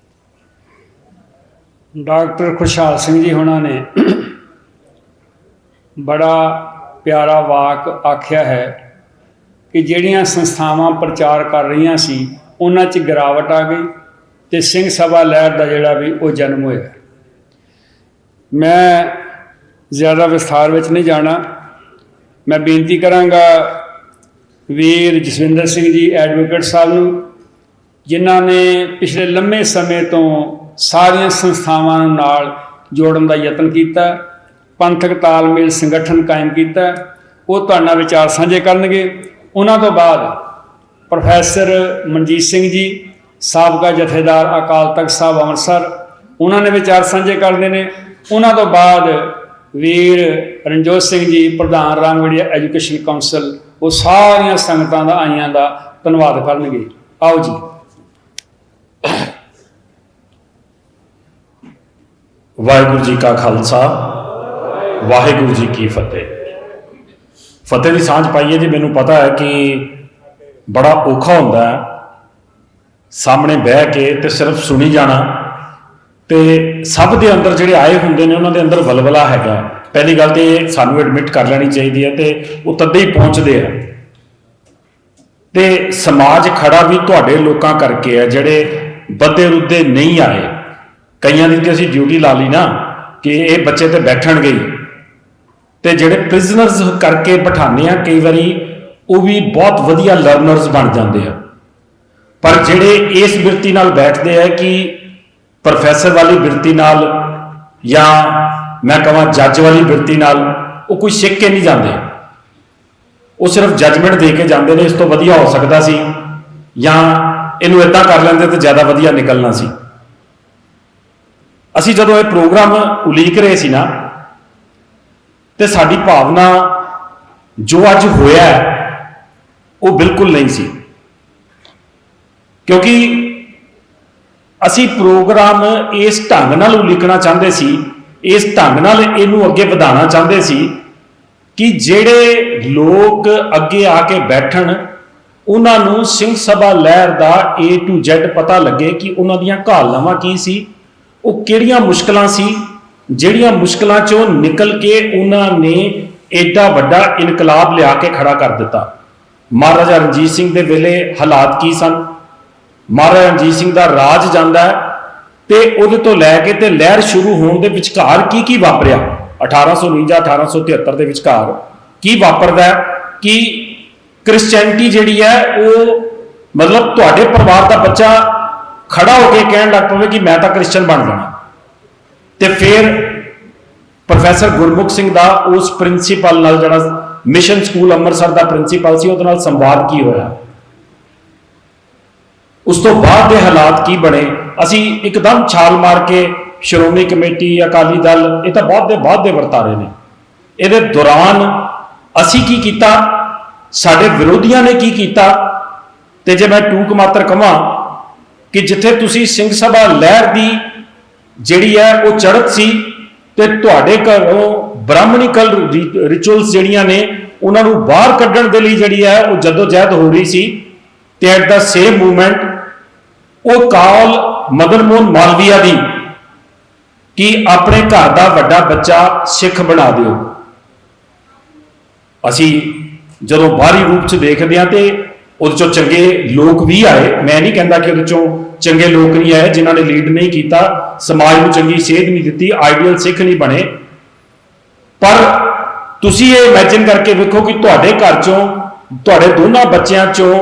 ਡਾਕਟਰ ਖੁਸ਼ਹਾਲ ਸਿੰਘ ਜੀ ਹੋਣਾ ਨੇ ਬੜਾ ਪਿਆਰਾ ਵਾਕ ਆਖਿਆ ਹੈ ਕਿ ਜਿਹੜੀਆਂ ਸੰਸਥਾਵਾਂ ਪ੍ਰਚਾਰ ਕਰ ਰਹੀਆਂ ਸੀ ਉਹਨਾਂ 'ਚ ਗਿਰਾਵਟ ਆ ਗਈ ਤੇ ਸਿੰਘ ਸਭਾ ਲਹਿਰ ਦਾ ਜਿਹੜਾ ਵੀ ਉਹ ਜਨਮ ਹੋਇਆ। ਮੈਂ ਜ਼ਿਆਦਾ ਵਿਸਥਾਰ ਵਿੱਚ ਨਹੀਂ ਜਾਣਾ। ਮੈਂ ਬੇਨਤੀ ਕਰਾਂਗਾ ਵੀਰ ਜਸਵਿੰਦਰ ਸਿੰਘ ਜੀ ਐਡਵੋਕੇਟ ਸਾਹਿਬ ਨੂੰ, ਜਿਨ੍ਹਾਂ ਨੇ ਪਿਛਲੇ ਲੰਮੇ ਸਮੇਂ ਤੋਂ ਸਾਰੀਆਂ ਸੰਸਥਾਵਾਂ ਨਾਲ ਜੋੜਨ ਦਾ ਯਤਨ ਕੀਤਾ, ਪੰਥਕ ਤਾਲਮੇਲ ਸੰਗਠਨ ਕਾਇਮ ਕੀਤਾ। ਉਹ ਤੁਹਾਡੇ ਨਾਲ ਵਿਚਾਰ ਸਾਂਝੇ ਕਰਨਗੇ। ਉਹਨਾਂ ਤੋਂ ਬਾਅਦ ਪ੍ਰੋਫੈਸਰ ਮਨਜੀਤ ਸਿੰਘ ਜੀ ਸਾਬਕਾ ਜਥੇਦਾਰ ਅਕਾਲ ਤਖਤ ਸਾਹਿਬ ਅੰਮ੍ਰਿਤਸਰ, ਉਹਨਾਂ ਨੇ ਵਿਚਾਰ ਸਾਂਝੇ ਕਰਦੇ ਨੇ। ਉਹਨਾਂ ਤੋਂ ਬਾਅਦ ਵੀਰ ਰਣਜੋਤ ਸਿੰਘ ਜੀ ਪ੍ਰਧਾਨ ਰਾਮਗੜ੍ਹੀਆ ਐਜੂਕੇਸ਼ਨ ਕਾਉਂਸਲ, ਉਹ ਸਾਰੀਆਂ ਸੰਗਤਾਂ ਦਾ ਆਈਆਂ ਦਾ ਧੰਨਵਾਦ ਕਰਨਗੇ। ਆਓ ਜੀ। ਵਾਹਿਗੁਰੂ ਜੀ ਕਾ ਖਾਲਸਾ, ਵਾਹਿਗੁਰੂ ਜੀ ਕੀ ਫਤਿਹ। ਫਤਿਹ ਦੀ ਸਾਂਝ ਪਾਈਏ ਜੀ। ਮੈਨੂੰ ਪਤਾ ਹੈ ਕਿ ਬੜਾ ਔਖਾ ਹੁੰਦਾ ਹੈ ਸਾਹਮਣੇ ਬਹਿ ਕੇ ਤੇ ਸਿਰਫ ਸੁਣੀ ਜਾਣਾ, ਤੇ ਸਭ ਦੇ ਅੰਦਰ ਜਿਹੜੇ ਆਏ ਹੁੰਦੇ ਨੇ ਉਹਨਾਂ ਦੇ ਅੰਦਰ ਵਲਵਲਾ ਹੈਗਾ। ਪਹਿਲੀ ਗੱਲ ਤੇ ਸਾਨੂੰ ਐਡਮਿਟ ਕਰ ਲੈਣੀ ਚਾਹੀਦੀ ਹੈ, ਤੇ ਉਹ ਤੱਦੇ ਹੀ ਪਹੁੰਚਦੇ ਆ। ਤੇ ਸਮਾਜ ਖੜਾ ਵੀ ਤੁਹਾਡੇ ਲੋਕਾਂ ਕਰਕੇ ਹੈ ਜਿਹੜੇ ਬੱਦੇ ਰੁੱਦੇ ਨਹੀਂ ਆਏ। ਕਈਆਂ ਦੀ ਤੇ ਅਸੀਂ ਡਿਊਟੀ ਲਾ ਲਈ ਨਾ ਕਿ ਇਹ ਬੱਚੇ ਤੇ ਬੈਠਣਗੇ, ਤੇ ਜਿਹੜੇ ਪ੍ਰਿਜ਼ਨਰਸ ਕਰਕੇ ਬਿਠਾਉਂਦੇ ਆ ਕਈ ਵਾਰੀ ਉਹ ਵੀ ਬਹੁਤ ਵਧੀਆ ਲਰਨਰਸ ਬਣ ਜਾਂਦੇ ਆ। ਪਰ ਜਿਹੜੇ ਇਸ ਬਿਰਤੀ ਨਾਲ ਬੈਠਦੇ ਆ ਕਿ ਪ੍ਰੋਫੈਸਰ ਵਾਲੀ ਬਿਰਤੀ ਨਾਲ ਜਾਂ ਮੈਂ ਕਹਾਂ ਜੱਜ ਵਾਲੀ ਬਿਰਤੀ ਨਾਲ, ਉਹ ਕੋਈ ਸਿੱਖ ਕੇ ਨਹੀਂ ਜਾਂਦੇ। ਉਹ ਸਿਰਫ ਜੱਜਮੈਂਟ ਦੇ ਕੇ ਜਾਂਦੇ ਨੇ ਇਸ ਤੋਂ ਵਧੀਆ ਹੋ ਸਕਦਾ ਸੀ, ਜਾਂ ਇਹਨੂੰ ਇਦਾਂ ਕਰ ਲੈਂਦੇ ਤਾਂ ਜ਼ਿਆਦਾ ਵਧੀਆ ਨਿਕਲਣਾ ਸੀ। ਅਸੀਂ ਜਦੋਂ ਇਹ ਪ੍ਰੋਗਰਾਮ ਉਲੀਕ ਰਹੇ ਸੀ ਨਾ, ਤੇ ਸਾਡੀ ਭਾਵਨਾ ਜੋ ਅੱਜ ਹੋਇਆ ਉਹ ਬਿਲਕੁਲ ਨਹੀਂ ਸੀ, ਕਿਉਂਕਿ ਅਸੀਂ ਪ੍ਰੋਗਰਾਮ ਇਸ ਢੰਗ ਨਾਲ ਉਲੀਕਣਾ ਚਾਹੁੰਦੇ ਸੀ, ਇਸ ਢੰਗ ਨਾਲ ਇਹਨੂੰ ਅੱਗੇ ਵਧਾਉਣਾ ਚਾਹੁੰਦੇ ਸੀ ਕਿ ਜਿਹੜੇ ਲੋਕ ਅੱਗੇ ਆ ਕੇ ਬੈਠਣ ਉਹਨਾਂ ਨੂੰ ਸਿੰਘ ਸਭਾ ਲਹਿਰ ਦਾ A to Z ਪਤਾ ਲੱਗੇ ਕਿ ਉਹਨਾਂ ਦੀਆਂ ਘਾਲਨਾਵਾਂ ਕੀ ਸੀ, ਉਹ ਕਿਹੜੀਆਂ ਮੁਸ਼ਕਲਾਂ ਸੀ, ਜਿਹੜੀਆਂ ਮੁਸ਼ਕਲਾਂ ਚੋਂ ਨਿਕਲ ਕੇ ਉਹਨਾਂ ਨੇ ਏਡਾ ਵੱਡਾ ਇਨਕਲਾਬ ਲਿਆ ਕੇ ਖੜਾ ਕਰ ਦਿੱਤਾ। ਮਹਾਰਾਜਾ ਰਣਜੀਤ ਸਿੰਘ ਦੇ ਵੇਲੇ ਹਾਲਾਤ ਕੀ ਸਨ, ਮਹਾਰਾਜਾ ਰਣਜੀਤ ਸਿੰਘ ਦਾ ਰਾਜ ਜਾਂਦਾ ਹੈ ਤੇ ਉਹਦੇ ਤੋਂ ਲੈ ਕੇ ਤੇ ਲਹਿਰ ਸ਼ੁਰੂ ਹੋਣ ਦੇ ਵਿਚਕਾਰ ਕੀ ਕੀ ਵਾਪਰਿਆ, 1849 1873 ਦੇ ਵਿਚਕਾਰ ਕੀ ਵਾਪਰਦਾ ਕਿ ਕ੍ਰਿਸਚੈਨਿਟੀ ਜਿਹੜੀ ਹੈ ਉਹ ਮਤਲਬ ਤੁਹਾਡੇ ਪਰਿਵਾਰ ਦਾ ਬੱਚਾ ਖੜਾ ਹੋ ਕੇ ਕਹਿਣ ਲੱਗ ਪਵੇ ਕਿ ਮੈਂ ਤਾਂ ਕ੍ਰਿਸਚਨ ਬਣ ਜਾਣਾ। ਤੇ ਫਿਰ ਪ੍ਰੋਫੈਸਰ ਗੁਰਮੁਖ ਸਿੰਘ ਦਾ ਉਸ ਪ੍ਰਿੰਸੀਪਲ ਨਾਲ, ਜਿਹੜਾ ਮਿਸ਼ਨ ਸਕੂਲ ਅੰਮ੍ਰਿਤਸਰ ਦਾ ਪ੍ਰਿੰਸੀਪਲ ਸੀ, ਉਹਦੇ ਨਾਲ ਸੰਵਾਦ ਕੀ ਹੋਇਆ, ਉਸ ਤੋਂ ਬਾਅਦ ਦੇ ਹਾਲਾਤ ਕੀ ਬਣੇ। ਅਸੀਂ ਇੱਕਦਮ ਛਾਲ ਮਾਰ ਕੇ ਸ਼੍ਰੋਮਣੀ ਕਮੇਟੀ, ਅਕਾਲੀ ਦਲ, ਇਹ ਤਾਂ ਬਾਅਦ ਦੇ ਵਰਤਾਰੇ ਨੇ। ਇਹਦੇ ਦੌਰਾਨ ਅਸੀਂ ਕੀ ਕੀਤਾ, ਸਾਡੇ ਵਿਰੋਧੀਆਂ ਨੇ ਕੀ ਕੀਤਾ। ਤੇ ਜੇ ਮੈਂ ਟੂਕ ਮਾਤਰ ਕਵਾਂ ਕਿ ਜਿੱਥੇ ਤੁਸੀਂ ਸਿੰਘ ਸਭਾ ਲਹਿਰ ਦੀ ਜਿਹੜੀ ਹੈ ਉਹ ਚੜ੍ਹਤ ਸੀ, ਤੇ ਤੁਹਾਡੇ ਘਰੋਂ ਬ੍ਰਾਹਮਣੀਕਲ ਰਿਚੁਅਲਸ ਜਿਹੜੀਆਂ ਨੇ ਉਹਨਾਂ ਨੂੰ ਬਾਹਰ ਕੱਢਣ ਦੇ ਲਈ ਜਿਹੜੀ ਹੈ ਉਹ ਜਦੋਜਹਿਦ ਹੋ ਰਹੀ ਸੀ, ਤੇ ਐਟ ਦਾ ਸੇਮ ਮੂਵਮੈਂਟ ਉਹ ਕਾਲ ਮਦਨ ਮੋਹਨ ਮਾਲਵੀਆ ਦੀ ਕਿ ਆਪਣੇ ਘਰ ਦਾ ਵੱਡਾ ਬੱਚਾ ਸਿੱਖ ਬਣਾ ਦਿਓ। ਅਸੀਂ ਜਦੋਂ ਬਾਹਰੀ ਰੂਪ 'ਚ ਦੇਖਦੇ ਹਾਂ ਤੇ ਉਹਦੇ 'ਚੋਂ ਚੰਗੇ ਲੋਕ ਵੀ ਆਏ, ਮੈਂ ਨਹੀਂ ਕਹਿੰਦਾ ਕਿ ਉਹਦੇ 'ਚੋਂ ਚੰਗੇ ਲੋਕ ਨਹੀਂ ਆਏ ਜਿਨ੍ਹਾਂ ਨੇ ਲੀਡ ਨਹੀਂ ਕੀਤਾ, ਸਮਾਜ ਨੂੰ ਚੰਗੀ ਸੇਧ ਨਹੀਂ ਦਿੱਤੀ, ਆਈਡੀਅਲ ਸਿੱਖ ਨਹੀਂ ਬਣੇ। ਪਰ ਤੁਸੀਂ ਇਹ ਇਮੇਜਿਨ ਕਰਕੇ ਵੇਖੋ ਕਿ ਤੁਹਾਡੇ ਘਰ 'ਚੋਂ, ਤੁਹਾਡੇ ਦੋਨਾਂ ਬੱਚਿਆਂ 'ਚੋਂ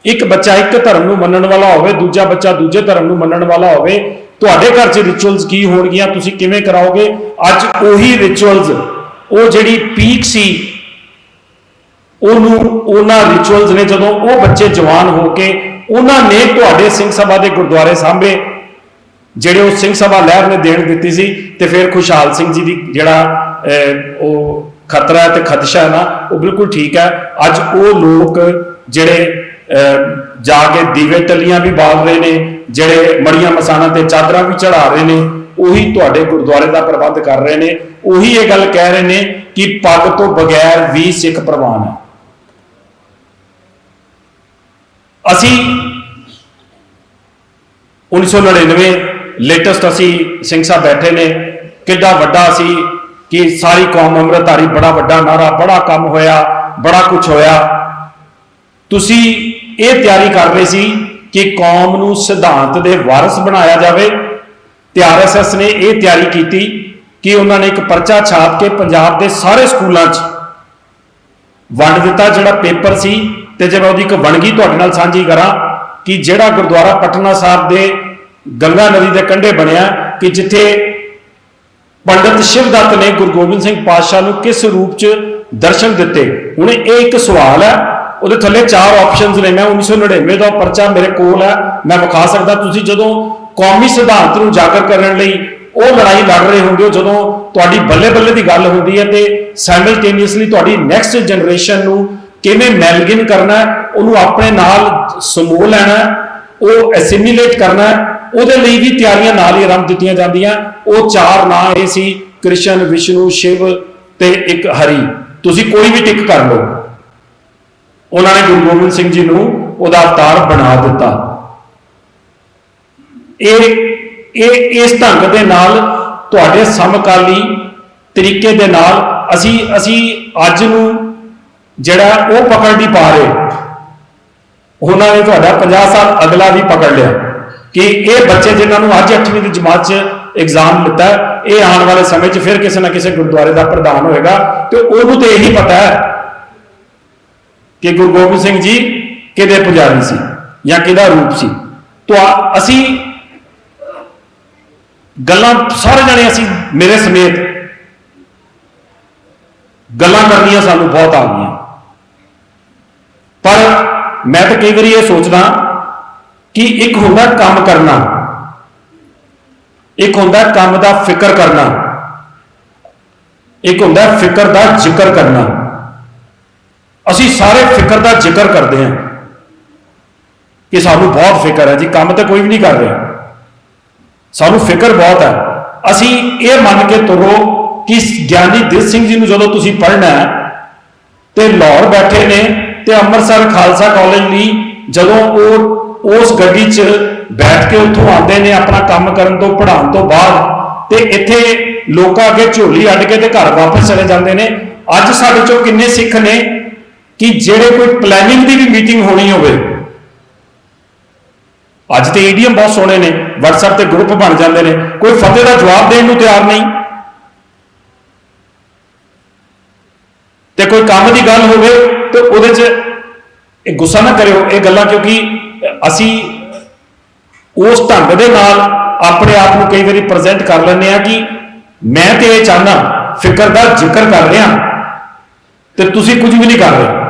ਇੱਕ ਬੱਚਾ ਇੱਕ ਧਰਮ ਨੂੰ ਮੰਨਣ ਵਾਲਾ ਹੋਵੇ, ਦੂਜਾ ਬੱਚਾ ਦੂਜੇ ਧਰਮ ਨੂੰ ਮੰਨਣ ਵਾਲਾ ਹੋਵੇ, ਤੁਹਾਡੇ ਘਰ 'ਚ ਰਿਚੁਅਲਸ ਕੀ ਹੋਣਗੀਆਂ, ਤੁਸੀਂ ਕਿਵੇਂ ਕਰਾਓਗੇ। ਅੱਜ ਉਹੀ ਰਿਚੁਅਲਸ, ਉਹ ਜਿਹੜੀ ਪੀਕ ਸੀ, ਉਹਨਾਂ ਰਿਚੁਅਲਸ ਨੇ ਜਦੋਂ ਉਹ ਬੱਚੇ ਜਵਾਨ ਹੋ ਕੇ ਉਹਨਾਂ ਨੇ ਤੁਹਾਡੇ ਸਿੰਘ ਸਭਾ ਦੇ ਗੁਰਦੁਆਰੇ ਸਾਂਭੇ, ਜਿਹੜੇ ਉਹ ਸਿੰਘ ਸਭਾ ਲਹਿਰ ਨੇ ਦੇਣ ਦਿੱਤੀ ਸੀ। ਤੇ ਫਿਰ ਖੁਸ਼ਹਾਲ ਸਿੰਘ ਜੀ ਦੀ ਜਿਹੜਾ ਉਹ ਖਤਰਾ ਹੈ ਤੇ ਖਦਸ਼ਾ ਹੈ ਨਾ, ਉਹ ਬਿਲਕੁਲ ਠੀਕ ਹੈ। ਅੱਜ ਉਹ ਲੋਕ ਜਿਹੜੇ ਜਾ ਕੇ ਦੀਵੇ ਟੱਲੀਆਂ ਵੀ ਬਾਲ ਰਹੇ ਨੇ, ਜਿਹੜੇ ਮੜੀਆਂ ਮਸਾਣਾ ਤੇ ਚਾਦਰਾਂ ਵੀ ਚੜਾ ਰਹੇ ਨੇ, ਉਹੀ ਤੁਹਾਡੇ ਗੁਰਦੁਆਰੇ ਦਾ ਪ੍ਰਬੰਧ ਕਰ ਰਹੇ ਨੇ। ਉਹੀ ਇਹ ਗੱਲ ਕਹਿ ਰਹੇ ਨੇ ਕਿ ਪੱਗ ਤੋਂ ਬਗੈਰ ਵੀ ਸਿੱਖ ਪ੍ਰਵਾਨ ਹੈ। ਅਸੀਂ 1999 ਲੇਟੈਸਟ ਅਸੀਂ ਸਿੰਘ ਸਾਹਿਬ ਬੈਠੇ ਨੇ, ਕਿੱਡਾ ਵੱਡਾ ਸੀ ਕਿ ਸਾਰੀ ਕੌਮ ਅੰਮ੍ਰਿਤਧਾਰੀ, ਬੜਾ ਵੱਡਾ ਨਾਰਾ, ਬੜਾ ਕੰਮ ਹੋਇਆ, ਬੜਾ ਕੁਝ ਹੋਇਆ। ਤੁਸੀਂ ਇਹ ਤਿਆਰੀ ਕਰ ਰਹੇ ਸੀ ਕਿ ਕੌਮ ਨੂੰ ਸਿਧਾਂਤ ਦੇ ਵਾਰਿਸ ਬਣਾਇਆ ਜਾਵੇ, ਤੇ ਆਰਐਸਐਸ ਨੇ ਇਹ ਤਿਆਰੀ ਕੀਤੀ ਕਿ ਉਹਨਾਂ ਨੇ ਇੱਕ ਪਰਚਾ ਛਾਪ ਕੇ ਪੰਜਾਬ ਦੇ ਸਾਰੇ ਸਕੂਲਾਂ 'ਚ ਵੰਡ ਦਿੱਤਾ ਜਿਹੜਾ ਪੇਪਰ ਸੀ। ਤੇ ਜੇ ਮੈਂ ਉਹਦੀ ਇੱਕ ਵੰਨਗੀ ਤੁਹਾਡੇ ਨਾਲ ਸਾਂਝੀ ਕਰਾਂ ਕਿ ਜਿਹੜਾ ਗੁਰਦੁਆਰਾ ਪਟਨਾ ਸਾਹਿਬ ਦੇ ਗੰਗਾ ਨਦੀ ਦੇ ਕੰਢੇ ਬਣਿਆ, ਕਿ ਜਿੱਥੇ ਪੰਡਿਤ ਸ਼ਿਵਦੱਤ ਨੇ ਗੁਰੂ ਗੋਬਿੰਦ ਸਿੰਘ ਪਾਤਸ਼ਾਹ ਨੂੰ ਕਿਸ ਰੂਪ 'ਚ ਦਰਸ਼ਨ ਦਿੱਤੇ। ਹੁਣ ਇਹ ਇੱਕ ਸਵਾਲ ਹੈ, ਉਹਦੇ ਥੱਲੇ 4 ਆਪਸ਼ਨਸ ਨੇ। ਮੈਂ 1999 ਦਾ ਪਰਚਾ ਮੇਰੇ ਕੋਲ ਹੈ, ਮੈਂ ਵਿਖਾ ਸਕਦਾ। ਤੁਸੀਂ ਜਦੋਂ ਕੌਮੀ ਸਿਧਾਂਤ ਨੂੰ ਉਜਾਗਰ ਕਰਨ ਲਈ ਉਹ ਲੜਾਈ ਲੜ ਰਹੇ ਹੁੰਦੇ ਹੋ, ਜਦੋਂ ਤੁਹਾਡੀ ਬੱਲੇ ਬੱਲੇ ਦੀ ਗੱਲ ਹੁੰਦੀ ਹੈ, ਤੇ ਸਾਈਮਲਟੇਨੀਅਸਲੀ ਤੁਹਾਡੀ ਨੈਕਸਟ ਜਨਰੇਸ਼ਨ ਨੂੰ ਕਿਵੇਂ ਮੈਲਗਿਨ ਕਰਨਾ, ਉਹਨੂੰ ਆਪਣੇ ਨਾਲ ਸਮੋਹ ਲੈਣਾ, ਉਹ ਐਸਿਮੀਲੇਟ ਕਰਨਾ, ਉਹਦੇ ਲਈ ਵੀ ਤਿਆਰੀਆਂ ਨਾਲ ਹੀ ਆਰੰਭ ਦਿੱਤੀਆਂ ਜਾਂਦੀਆਂ। ਉਹ 4 ਨਾਂ ਇਹ ਸੀ, ਕ੍ਰਿਸ਼ਨ, ਵਿਸ਼ਨੂੰ, ਸ਼ਿਵ ਤੇ ਇੱਕ ਹਰੀ। ਤੁਸੀਂ ਕੋਈ ਵੀ ਟਿਕ ਕਰ ਲਓ। ਉਹਨਾਂ ਨੇ ਗੁਰੂ ਗੋਬਿੰਦ ਸਿੰਘ ਜੀ ਨੂੰ ਉਹਦਾ ਅਵਤਾਰ ਬਣਾ ਦਿੱਤਾ। ਇਹ ਇਸ ਢੰਗ ਦੇ ਨਾਲ ਤੁਹਾਡੇ ਸਮਕਾਲੀ ਤਰੀਕੇ ਦੇ ਨਾਲ ਅਸੀਂ ਅੱਜ ਨੂੰ ਜਿਹੜਾ ਉਹ ਪਕੜ ਨਹੀਂ ਪਾ ਰਹੇ। ਉਹਨਾਂ ਨੇ ਤੁਹਾਡਾ 50 ਸਾਲ ਅਗਲਾ ਵੀ ਪਕੜ ਲਿਆ ਕਿ ਇਹ ਬੱਚੇ ਜਿਨ੍ਹਾਂ ਨੂੰ ਅੱਜ 8ਵੀਂ ਦੀ ਜਮਾਤ 'ਚ ਐਗਜ਼ਾਮ ਲਿੱਤਾ, ਇਹ ਆਉਣ ਵਾਲੇ ਸਮੇਂ 'ਚ ਫਿਰ ਕਿਸੇ ਨਾ ਕਿਸੇ ਗੁਰਦੁਆਰੇ ਦਾ ਪ੍ਰਧਾਨ ਹੋਏਗਾ, ਤੇ ਉਹਨੂੰ ਤੇ ਇਹੀ ਪਤਾ ਹੈ ਕਿ ਗੁਰੂ ਗੋਬਿੰਦ ਸਿੰਘ ਜੀ ਕਿਹਦੇ ਪੁਜਾਰੀ ਸੀ ਜਾਂ ਕਿਹਦਾ ਰੂਪ ਸੀ। ਤਾਂ ਅਸੀਂ ਗੱਲਾਂ ਸਾਰੇ ਜਣੇ, ਅਸੀਂ ਮੇਰੇ ਸਮੇਤ ਗੱਲਾਂ ਕਰਨੀਆਂ ਸਾਨੂੰ ਬਹੁਤ ਆ ਗਈਆਂ। ਪਰ ਮੈਂ ਤਾਂ ਕਈ ਵਾਰੀ ਇਹ ਸੋਚਦਾ ਕਿ ਇੱਕ ਹੁੰਦਾ ਕੰਮ ਕਰਨਾ, ਇੱਕ ਹੁੰਦਾ ਕੰਮ ਦਾ ਫਿਕਰ ਕਰਨਾ, ਇੱਕ ਹੁੰਦਾ ਫਿਕਰ ਦਾ ਜ਼ਿਕਰ ਕਰਨਾ। ਅਸੀਂ ਸਾਰੇ ਫਿਕਰ ਦਾ ਜ਼ਿਕਰ ਕਰਦੇ ਹਾਂ ਕਿ ਸਾਨੂੰ ਬਹੁਤ ਫਿਕਰ ਹੈ ਜੀ, ਕੰਮ ਤੇ ਕੋਈ ਵੀ ਨਹੀਂ ਕਰ ਰਿਹਾ, ਸਾਨੂੰ ਫਿਕਰ ਬਹੁਤ ਹੈ। ਅਸੀਂ ਇਹ ਮੰਨ ਕੇ ਤੁਰੋ ਕਿ ਗਿਆਨੀ ਦਿੱਤ ਸਿੰਘ ਜੀ ਨੂੰ ਜਦੋਂ ਤੁਸੀਂ ਪੜ੍ਹਨਾ ਹੈ ਤੇ ਲਾਹੌਰ ਬੈਠੇ ਨੇ, ਤੇ ਅੰਮ੍ਰਿਤਸਰ ਖਾਲਸਾ ਕਾਲਜ ਲਈ ਜਦੋਂ ਉਹ ਉਸ ਗੱਡੀ 'ਚ ਬੈਠ ਕੇ ਉੱਥੋਂ ਆਉਂਦੇ ਨੇ ਆਪਣਾ ਕੰਮ ਕਰਨ ਤੋਂ, ਪੜ੍ਹਾਉਣ ਤੋਂ ਬਾਅਦ, ਤੇ ਇੱਥੇ ਲੋਕਾਂ ਅੱਗੇ ਝੋਲੀ ਅੱਡ ਕੇ ਤੇ ਘਰ ਵਾਪਸ ਚਲੇ ਜਾਂਦੇ ਨੇ। ਅੱਜ ਸਾਡੇ ਚੋਂ ਕਿੰਨੇ ਸਿੱਖ ਨੇ ਕਿ ਜਿਹੜੇ ਕੋਈ ਪਲੈਨਿੰਗ ਦੀ ਵੀ ਮੀਟਿੰਗ ਹੋਣੀ ਹੋਵੇ, ਅੱਜ ਤੇ ਏਡੀਐਮ ਬਹੁਤ ਸੋਹਣੇ ਨੇ, WhatsApp ਤੇ ਗਰੁੱਪ ਬਣ ਜਾਂਦੇ ਨੇ, ਕੋਈ ਫਤਿਹ ਦਾ ਜਵਾਬ ਦੇਣ ਨੂੰ ਤਿਆਰ ਨਹੀਂ। ਤੇ ਕੋਈ ਕੰਮ ਦੀ ਗੱਲ ਹੋਵੇ ਤੇ ਉਹਦੇ 'ਚ ਇਹ ਗੁੱਸਾ ਨਾ ਕਰਿਓ ਇਹ ਗੱਲਾਂ, ਕਿਉਂਕਿ ਅਸੀਂ ਉਸ ਢੰਗ ਦੇ ਨਾਲ ਆਪਣੇ ਆਪ ਨੂੰ ਕਈ ਵਾਰੀ ਪ੍ਰੈਜ਼ੈਂਟ ਕਰ ਲੈਂਦੇ ਆ ਕਿ ਮੈਂ ਤੇ ਇਹ ਚਾਹੁੰਦਾ, ਫਿਕਰ ਦਾ ਜ਼ਿਕਰ ਕਰ ਰਿਹਾ ਤੇ ਤੁਸੀਂ ਕੁਝ ਵੀ ਨਹੀਂ ਕਰ ਰਹੇ।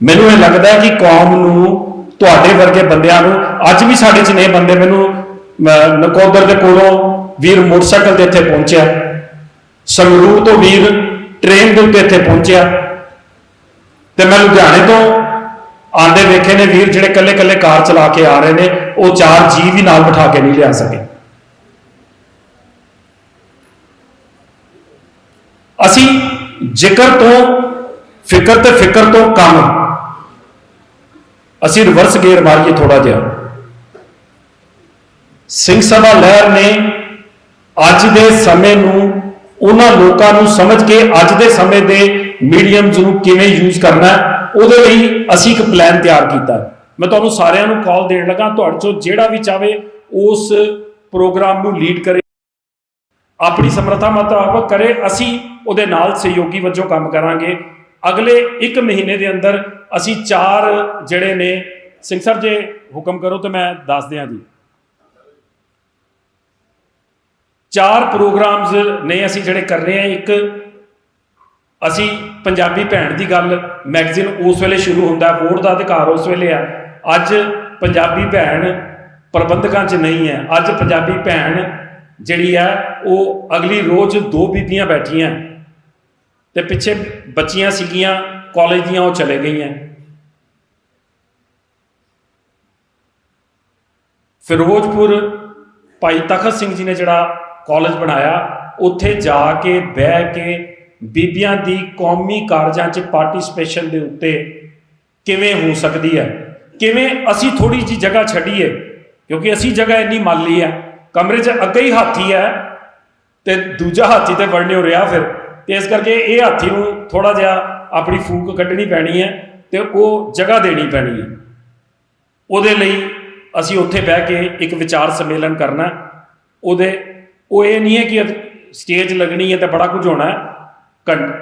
ਮੈਨੂੰ ਇਹ ਲੱਗਦਾ ਹੈ ਕਿ ਕੌਮ ਨੂੰ, ਤੁਹਾਡੇ ਵਰਗੇ ਬੰਦਿਆਂ ਨੂੰ, ਅੱਜ ਵੀ ਸਾਡੇ 'ਚ ਨੇ ਬੰਦੇ, ਮੈਨੂੰ ਨਕੋਦਰ ਦੇ ਕੋਲੋਂ ਵੀਰ ਮੋਟਰਸਾਈਕਲ ਤੇ ਇੱਥੇ ਪਹੁੰਚਿਆ, ਸੰਗਰੂਰ ਤੋਂ ਵੀਰ ਟ੍ਰੇਨ ਦੇ ਉੱਤੇ ਇੱਥੇ ਪਹੁੰਚਿਆ, ਤੇ ਮੈਂ ਲੁਧਿਆਣੇ ਤੋਂ ਆਂਦੇ ਵੇਖੇ ਨੇ ਵੀਰ ਜਿਹੜੇ ਕੱਲੇ ਕੱਲੇ ਕਾਰ ਚਲਾ ਕੇ ਆ ਰਹੇ ਨੇ, ਉਹ 4 ਜੀ ਵੀ ਨਾਲ ਬਿਠਾ ਕੇ ਨਹੀਂ ਲਿਆ ਸਕੇ। ਅਸੀਂ ਜ਼ਿਕਰ ਤੋਂ ਫਿਕਰ ਤੇ ਫਿਕਰ ਤੋਂ ਕੰਮ, ਅਸੀਂ ਰਿਵਰਸ ਗੇਅਰ ਮਾਰੀਏ ਥੋੜਾ ਜਿਹਾ। ਸਿੰਘ ਸਭਾ ਲਹਿਰ ਨੇ ਅੱਜ ਦੇ ਸਮੇਂ ਨੂੰ, ਉਹਨਾਂ ਲੋਕਾਂ ਨੂੰ ਸਮਝ ਕੇ ਅੱਜ ਦੇ ਸਮੇਂ ਦੇ ਮੀਡੀਅਮਸ ਨੂੰ ਕਿਵੇਂ ਯੂਜ਼ ਕਰਨਾ ਹੈ, ਉਹਦੇ ਲਈ ਅਸੀਂ ਇੱਕ ਪਲਾਨ ਤਿਆਰ ਕੀਤਾ। ਮੈਂ ਤੁਹਾਨੂੰ ਸਾਰਿਆਂ ਨੂੰ ਕਾਲ ਦੇਣ ਲੱਗਾ, ਤੁਹਾਡੇ ਚੋਂ ਜਿਹੜਾ ਵੀ ਚਾਹੇ ਉਸ ਪ੍ਰੋਗਰਾਮ ਨੂੰ ਲੀਡ ਕਰੇ, ਆਪਣੀ ਸਮਰੱਥਾ ਮੁਤਾਬਕ ਕਰੇ, ਅਸੀਂ ਉਹਦੇ ਨਾਲ ਸਹਿਯੋਗੀ ਵਜੋਂ ਕੰਮ ਕਰਾਂਗੇ। ਅਗਲੇ 1 ਮਹੀਨੇ ਦੇ ਅੰਦਰ ਅਸੀਂ 4 ਜਿਹੜੇ ਨੇ, ਸਿੰਘ ਸਾਹਿਬ ਜੇ ਹੁਕਮ ਕਰੋ ਤਾਂ ਮੈਂ ਦੱਸ ਦਿਆਂ ਜੀ, 4 ਪ੍ਰੋਗਰਾਮਸ ਨੇ ਅਸੀਂ ਜਿਹੜੇ ਕਰ ਰਹੇ ਹਾਂ। ਇੱਕ ਅਸੀਂ ਪੰਜਾਬੀ ਭੈਣ ਦੀ ਗੱਲ, ਮੈਗਜ਼ੀਨ ਉਸ ਵੇਲੇ ਸ਼ੁਰੂ ਹੁੰਦਾ, ਵੋਟ ਦਾ ਅਧਿਕਾਰ ਉਸ ਵੇਲੇ ਆ। ਅੱਜ ਪੰਜਾਬੀ ਭੈਣ ਪ੍ਰਬੰਧਕਾਂ 'ਚ ਨਹੀਂ ਹੈ, ਅੱਜ ਪੰਜਾਬੀ ਭੈਣ ਜਿਹੜੀ ਹੈ ਉਹ ਅਗਲੀ ਰੋਜ਼ 2 ਬੀਬੀਆਂ ਬੈਠੀਆਂ ਤੇ ਪਿੱਛੇ ਬੱਚੀਆਂ ਸੀਗੀਆਂ ਕਾਲਜ ਦੀਆਂ, ਉਹ ਚਲੇ ਗਈਆਂ। ਫਿਰੋਜ਼ਪੁਰ ਭਾਈ ਤਖਤ ਸਿੰਘ ਜੀ ਨੇ ਜਿਹੜਾ ਕਾਲਜ ਬਣਾਇਆ, ਉੱਥੇ ਜਾ ਕੇ ਬਹਿ ਕੇ ਬੀਬੀਆਂ ਦੀ ਕੌਮੀ ਕਾਰਜਾਂ 'ਚ ਪਾਰਟਿਸਪੇਸ਼ਨ ਦੇ ਉੱਤੇ ਕਿਵੇਂ ਹੋ ਸਕਦੀ ਹੈ, ਕਿਵੇਂ ਅਸੀਂ ਥੋੜੀ ਜਿਹੀ ਜਗ੍ਹਾ ਛੱਡੀਏ, ਕਿਉਂਕਿ ਅਸੀਂ ਜਗ੍ਹਾ ਇੰਨੀ ਮਾਲੀ ਹੈ, ਕਮਰੇ 'ਚ ਅੱਗੇ ਹੀ ਹਾਥੀ ਹੈ ਤੇ ਦੂਜਾ ਹਾਥੀ ਤੇ ਵੜਨੇ ਹੋ ਰਿਹਾ ਫਿਰ, ਤੇ ਇਸ ਕਰਕੇ ਇਹ ਹਾਥੀ ਨੂੰ ਥੋੜਾ ਜਿਹਾ ਆਪਣੀ ਫੂਕ ਕੱਢਣੀ ਪੈਣੀ ਹੈ ਤੇ ਉਹ ਜਗ੍ਹਾ ਦੇਣੀ ਪੈਣੀ ਹੈ। ਉਹਦੇ ਲਈ ਅਸੀਂ ਉੱਥੇ ਬਹਿ ਕੇ ਇੱਕ ਵਿਚਾਰ ਸੰਮੇਲਨ ਕਰਨਾ। ਉਹ ਇਹ ਨਹੀਂ ਹੈ ਕਿ ਸਟੇਜ ਲੱਗਣੀ ਹੈ ਤੇ ਬੜਾ ਕੁਝ ਹੋਣਾ ਹੈ,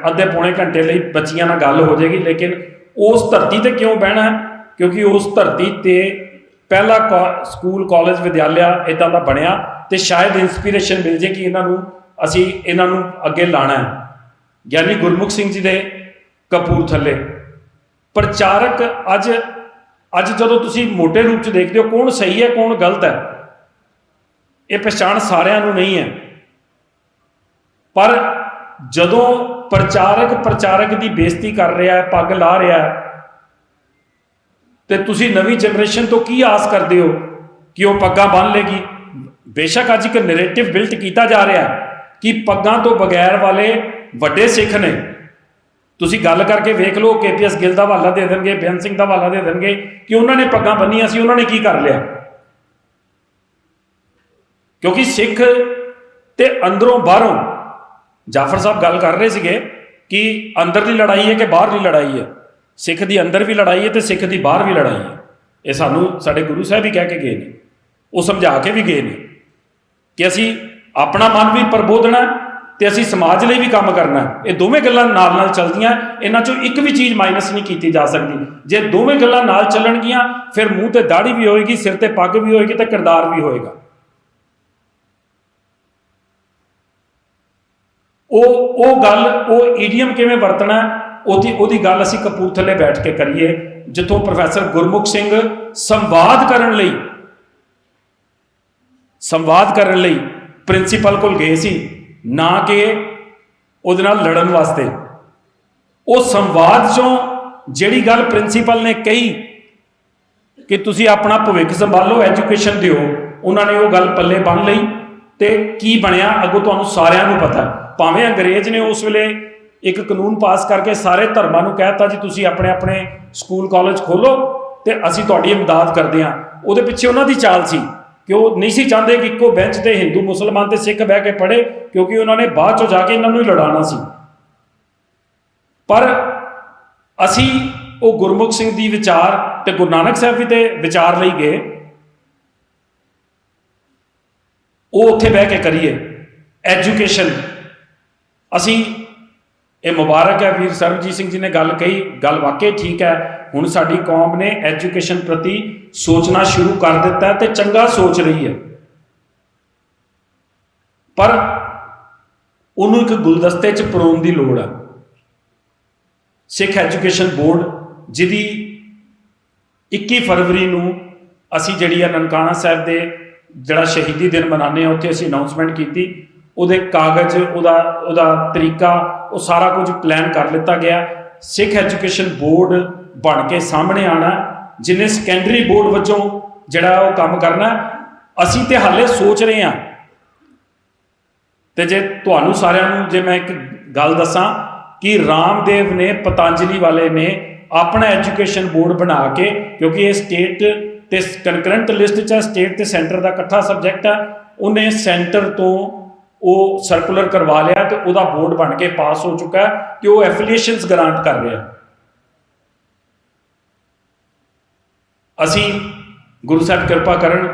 ਅੱਧੇ ਪੌਣੇ ਘੰਟੇ ਲਈ ਬੱਚੀਆਂ ਨਾਲ ਗੱਲ ਹੋ ਜਾਏਗੀ, ਲੇਕਿਨ ਉਸ ਧਰਤੀ ਤੇ ਕਿਉਂ ਬਹਿਣਾ ਹੈ? ਕਿਉਂਕਿ ਉਸ ਧਰਤੀ ਤੇ ਪਹਿਲਾ ਸਕੂਲ ਕਾਲਜ ਵਿਦਿਆਲਿਆ ਇੱਦਾਂ ਦਾ ਬਣਿਆ ਤੇ ਸ਼ਾਇਦ ਇੰਸਪੀਰੇਸ਼ਨ ਮਿਲ ਜੇ ਕਿ ਅਸੀਂ ਇਹਨਾਂ ਨੂੰ ਅੱਗੇ ਲਾਣਾ ਹੈ। ਗਿਆਨੀ ਗੁਰਮੁਖ ਸਿੰਘ ਜੀ ਦੇ ਕਪੂਰਥਲੇ ਪ੍ਰਚਾਰਕ, ਅੱਜ ਜਦੋਂ ਤੁਸੀਂ ਮੋਟੇ ਰੂਪ 'ਚ ਦੇਖਦੇ ਹੋ ਕੌਣ ਸਹੀ ਹੈ ਕੌਣ ਗਲਤ ਹੈ, ਇਹ ਪਛਾਣ ਸਾਰਿਆਂ ਨੂੰ ਨਹੀਂ ਹੈ। ਪਰ ਜਦੋਂ ਪ੍ਰਚਾਰਕ ਦੀ ਬੇਇੱਜ਼ਤੀ ਕਰ ਰਿਹਾ ਹੈ, ਪੱਗ ਲਾ ਰਿਹਾ ਹੈ, ਤੇ ਤੁਸੀਂ ਨਵੀਂ ਜਨਰੇਸ਼ਨ ਤੋਂ ਕੀ ਆਸ ਕਰਦੇ ਹੋ ਕਿ ਉਹ ਪੱਗਾਂ ਬੰਨ੍ਹ ਲੇਗੀ? ਬੇਸ਼ੱਕ ਅੱਜ ਇੱਕ ਨੈਰੇਟਿਵ ਬਿਲਟ ਕੀਤਾ ਜਾ ਰਿਹਾ ਕਿ ਪੱਗਾਂ ਤੋਂ ਬਗੈਰ ਵਾਲੇ ਵੱਡੇ ਸਿੱਖ ਨੇ। ਤੁਸੀਂ ਗੱਲ ਕਰਕੇ ਵੇਖ ਲਓ, KPS ਗਿੱਲ ਦਾ ਹਵਾਲਾ ਦੇ ਦੇਣਗੇ, ਬੇਅੰਤ ਸਿੰਘ ਦਾ ਹਵਾਲਾ ਦੇ ਦੇਣਗੇ ਕਿ ਉਹਨਾਂ ਨੇ ਪੱਗਾਂ ਬੰਨੀਆਂ ਸੀ, ਉਹਨਾਂ ਨੇ ਕੀ ਕਰ ਲਿਆ? ਕਿਉਂਕਿ ਸਿੱਖ ਤੇ ਅੰਦਰੋਂ ਬਾਹਰੋਂ, ਜਾਫਰ ਸਾਹਿਬ ਗੱਲ ਕਰ ਰਹੇ ਸੀਗੇ ਕਿ ਅੰਦਰਲੀ ਲੜਾਈ ਹੈ ਕਿ ਬਾਹਰਲੀ ਲੜਾਈ ਹੈ। ਸਿੱਖ ਦੀ ਅੰਦਰ ਵੀ ਲੜਾਈ ਹੈ ਤੇ ਸਿੱਖ ਦੀ ਬਾਹਰ ਵੀ ਲੜਾਈ ਹੈ। ਇਹ ਸਾਨੂੰ ਸਾਡੇ ਗੁਰੂ ਸਾਹਿਬ ਵੀ ਕਹਿ ਕੇ ਗਏ ਨੇ, ਉਹ ਸਮਝਾ ਕੇ ਵੀ ਗਏ ਨੇ ਕਿ ਅਸੀਂ ਆਪਣਾ ਮਨ ਵੀ ਪ੍ਰਬੋਧਣਾ ਤੇ ਅਸੀਂ ਸਮਾਜ ਲਈ ਵੀ ਕੰਮ ਕਰਨਾ। ਇਹ ਦੋਵੇਂ ਗੱਲਾਂ ਨਾਲ ਨਾਲ ਚੱਲਦੀਆਂ, ਇਹਨਾਂ ਚੋਂ ਇੱਕ ਵੀ ਚੀਜ਼ ਮਾਈਨਸ ਨਹੀਂ ਕੀਤੀ ਜਾ ਸਕਦੀ। ਜੇ ਦੋਵੇਂ ਗੱਲਾਂ ਨਾਲ ਚੱਲਣਗੀਆਂ ਫਿਰ ਮੂੰਹ ਤੇ ਦਾੜੀ ਵੀ ਹੋਏਗੀ, ਸਿਰ ਤੇ ਪੱਗ ਵੀ ਹੋਏਗੀ ਤੇ ਕਿਰਦਾਰ ਵੀ ਹੋਏਗਾ। ਉਹ ਗੱਲ, ਉਹ ਈਡੀਅਮ ਕਿਵੇਂ ਵਰਤਣਾ, ਉਹਦੀ ਗੱਲ ਅਸੀਂ ਕਪੂਰਥਲੇ ਬੈਠ ਕੇ ਕਰੀਏ, ਜਿੱਥੋਂ ਪ੍ਰੋਫੈਸਰ ਗੁਰਮੁਖ ਸਿੰਘ ਸੰਵਾਦ ਕਰਨ ਲਈ ਪ੍ਰਿੰਸੀਪਲ ਕੋਲ ਗਏ ਸੀ, ਨਾ ਕਿ ਉਹਦੇ ਨਾਲ ਲੜਨ ਵਾਸਤੇ। ਉਹ ਸੰਵਾਦ ਚੋਂ ਜਿਹੜੀ ਗੱਲ ਪ੍ਰਿੰਸੀਪਲ ਨੇ ਕਹੀ ਕਿ ਤੁਸੀਂ ਆਪਣਾ ਭਵਿੱਖ ਸੰਭਾਲੋ, ਐਜੂਕੇਸ਼ਨ ਦਿਓ, ਉਹਨਾਂ ਨੇ ਉਹ ਗੱਲ ਪੱਲੇ ਬੰਨ੍ਹ ਲਈ ਤੇ ਕੀ ਬਣਿਆ ਅੱਗੋਂ ਤੁਹਾਨੂੰ ਸਾਰਿਆਂ ਨੂੰ ਪਤਾ। ਭਾਵੇਂ ਅੰਗਰੇਜ਼ ਨੇ ਉਸ ਵੇਲੇ ਇੱਕ ਕਾਨੂੰਨ ਪਾਸ ਕਰਕੇ ਸਾਰੇ ਧਰਮਾਂ ਨੂੰ ਕਹਿ ਦਿੱਤਾ ਜੀ ਤੁਸੀਂ ਆਪਣੇ ਆਪਣੇ ਸਕੂਲ ਕਾਲਜ ਖੋਲੋ ਤੇ ਅਸੀਂ ਤੁਹਾਡੀ ਇਮਦਾਦ ਕਰਦੇ ਹਾਂ। ਉਹਦੇ ਪਿੱਛੇ ਉਹਨਾਂ ਦੀ ਚਾਲ ਸੀ ਕਿ ਉਹ ਨਹੀਂ ਸੀ ਚਾਹੁੰਦੇ ਕਿ ਇੱਕੋ ਬੈਂਚ ਤੇ ਹਿੰਦੂ ਮੁਸਲਮਾਨ ਤੇ ਸਿੱਖ ਬਹਿ ਕੇ ਪੜ੍ਹੇ, ਕਿਉਂਕਿ ਉਹਨਾਂ ਨੇ ਬਾਅਦ ਚੋਂ ਜਾ ਕੇ ਇਹਨਾਂ ਨੂੰ ਹੀ ਲੜਾਉਣਾ ਸੀ। ਪਰ ਅਸੀਂ ਉਹ ਗੁਰਮੁਖ ਸਿੰਘ ਦੀ ਵਿਚਾਰ ਤੇ ਗੁਰੂ ਨਾਨਕ ਸਾਹਿਬ ਵੀ ਤੇ ਵਿਚਾਰ ਲਈ ਗਏ, ਉਹ ਉੱਥੇ ਬਹਿ ਕੇ ਕਰੀਏ। ਐਜੂਕੇਸ਼ਨ, ਅਸੀਂ ਇਹ ਮੁਬਾਰਕ ਹੈ ਵੀਰ ਸਰਬਜੀਤ ਸਿੰਘ ਜੀ ਨੇ ਗੱਲ ਕਹੀ, ਗੱਲ ਵਾਕਈ ਠੀਕ ਹੈ। ਹੁਣ ਸਾਡੀ ਕੌਮ ਨੇ ਐਜੂਕੇਸ਼ਨ ਪ੍ਰਤੀ ਸੋਚਣਾ ਸ਼ੁਰੂ ਕਰ ਦਿੱਤਾ ਹੈ ਤੇ ਚੰਗਾ ਸੋਚ ਰਹੀ ਹੈ, ਪਰ ਉਹਨੂੰ ਇੱਕ ਗੁਲਦਸਤੇ 'ਚ ਪਰੋਣ ਦੀ ਲੋੜ ਹੈ। ਸਿੱਖ ਐਜੂਕੇਸ਼ਨ ਬੋਰਡ, ਜਿਹਦੀ 21 ਫਰਵਰੀ ਨੂੰ ਅਸੀਂ ਜਿਹੜੀ ਆ ਨਨਕਾਣਾ ਸਾਹਿਬ ਦੇ ਜਿਹੜਾ ਸ਼ਹੀਦੀ ਦਿਨ ਮਨਾਉਂਦੇ ਹਾਂ, ਉੱਥੇ ਅਸੀਂ ਅਨਾਉਂਸਮੈਂਟ ਕੀਤੀ। ਉਹਦੇ ਕਾਗਜ਼, ਉਹਦਾ ਤਰੀਕਾ, ਉਹ ਸਾਰਾ ਕੁਝ ਪਲਾਨ ਕਰ ਲਿੱਤਾ ਗਿਆ। ਸਿੱਖ ਐਜੂਕੇਸ਼ਨ ਬੋਰਡ ਬਣ ਕੇ ਸਾਹਮਣੇ ਆਉਣਾ, ਜਿਹਨੇ ਸੈਕੰਡਰੀ ਬੋਰਡ ਵਜੋਂ ਜਿਹੜਾ ਉਹ ਕੰਮ ਕਰਨਾ। ਅਸੀਂ ਤੇ ਹਾਲੇ ਸੋਚ ਰਹੇ ਹਾਂ। ਤੇ ਜੇ ਤੁਹਾਨੂੰ ਸਾਰਿਆਂ ਨੂੰ ਜੇ ਮੈਂ ਇੱਕ ਗੱਲ ਦੱਸਾਂ ਕਿ ਰਾਮਦੇਵ ਨੇ, ਪਤੰਜਲੀ ਵਾਲੇ ਨੇ ਆਪਣਾ ਐਜੂਕੇਸ਼ਨ ਬੋਰਡ ਬਣਾ ਕੇ, ਕਿਉਂਕਿ ਇਹ ਸਟੇਟ ਤੇ ਕੰਕਰੈਂਟ ਲਿਸਟ 'ਚ ਹੈ, ਸਟੇਟ ਤੇ ਸੈਂਟਰ ਦਾ ਇਕੱਠਾ ਸਬਜੈਕਟ ਹੈ, ਉਹਨੇ ਸੈਂਟਰ ਤੋਂ ਉਹ ਸਰਕੂਲਰ ਕਰਵਾ ਲਿਆ ਤੇ ਉਹਦਾ ਬੋਰਡ ਬਣ ਕੇ ਪਾਸ ਹੋ ਚੁੱਕਾ ਹੈ ਕਿ ਉਹ ਐਫੀਲੀਏਸ਼ਨਸ ਗ੍ਰਾਂਟ ਕਰ ਰਿਹਾ। ਅਸੀਂ ਗੁਰੂ ਸਾਹਿਬ ਕਿਰਪਾ ਕਰਨ,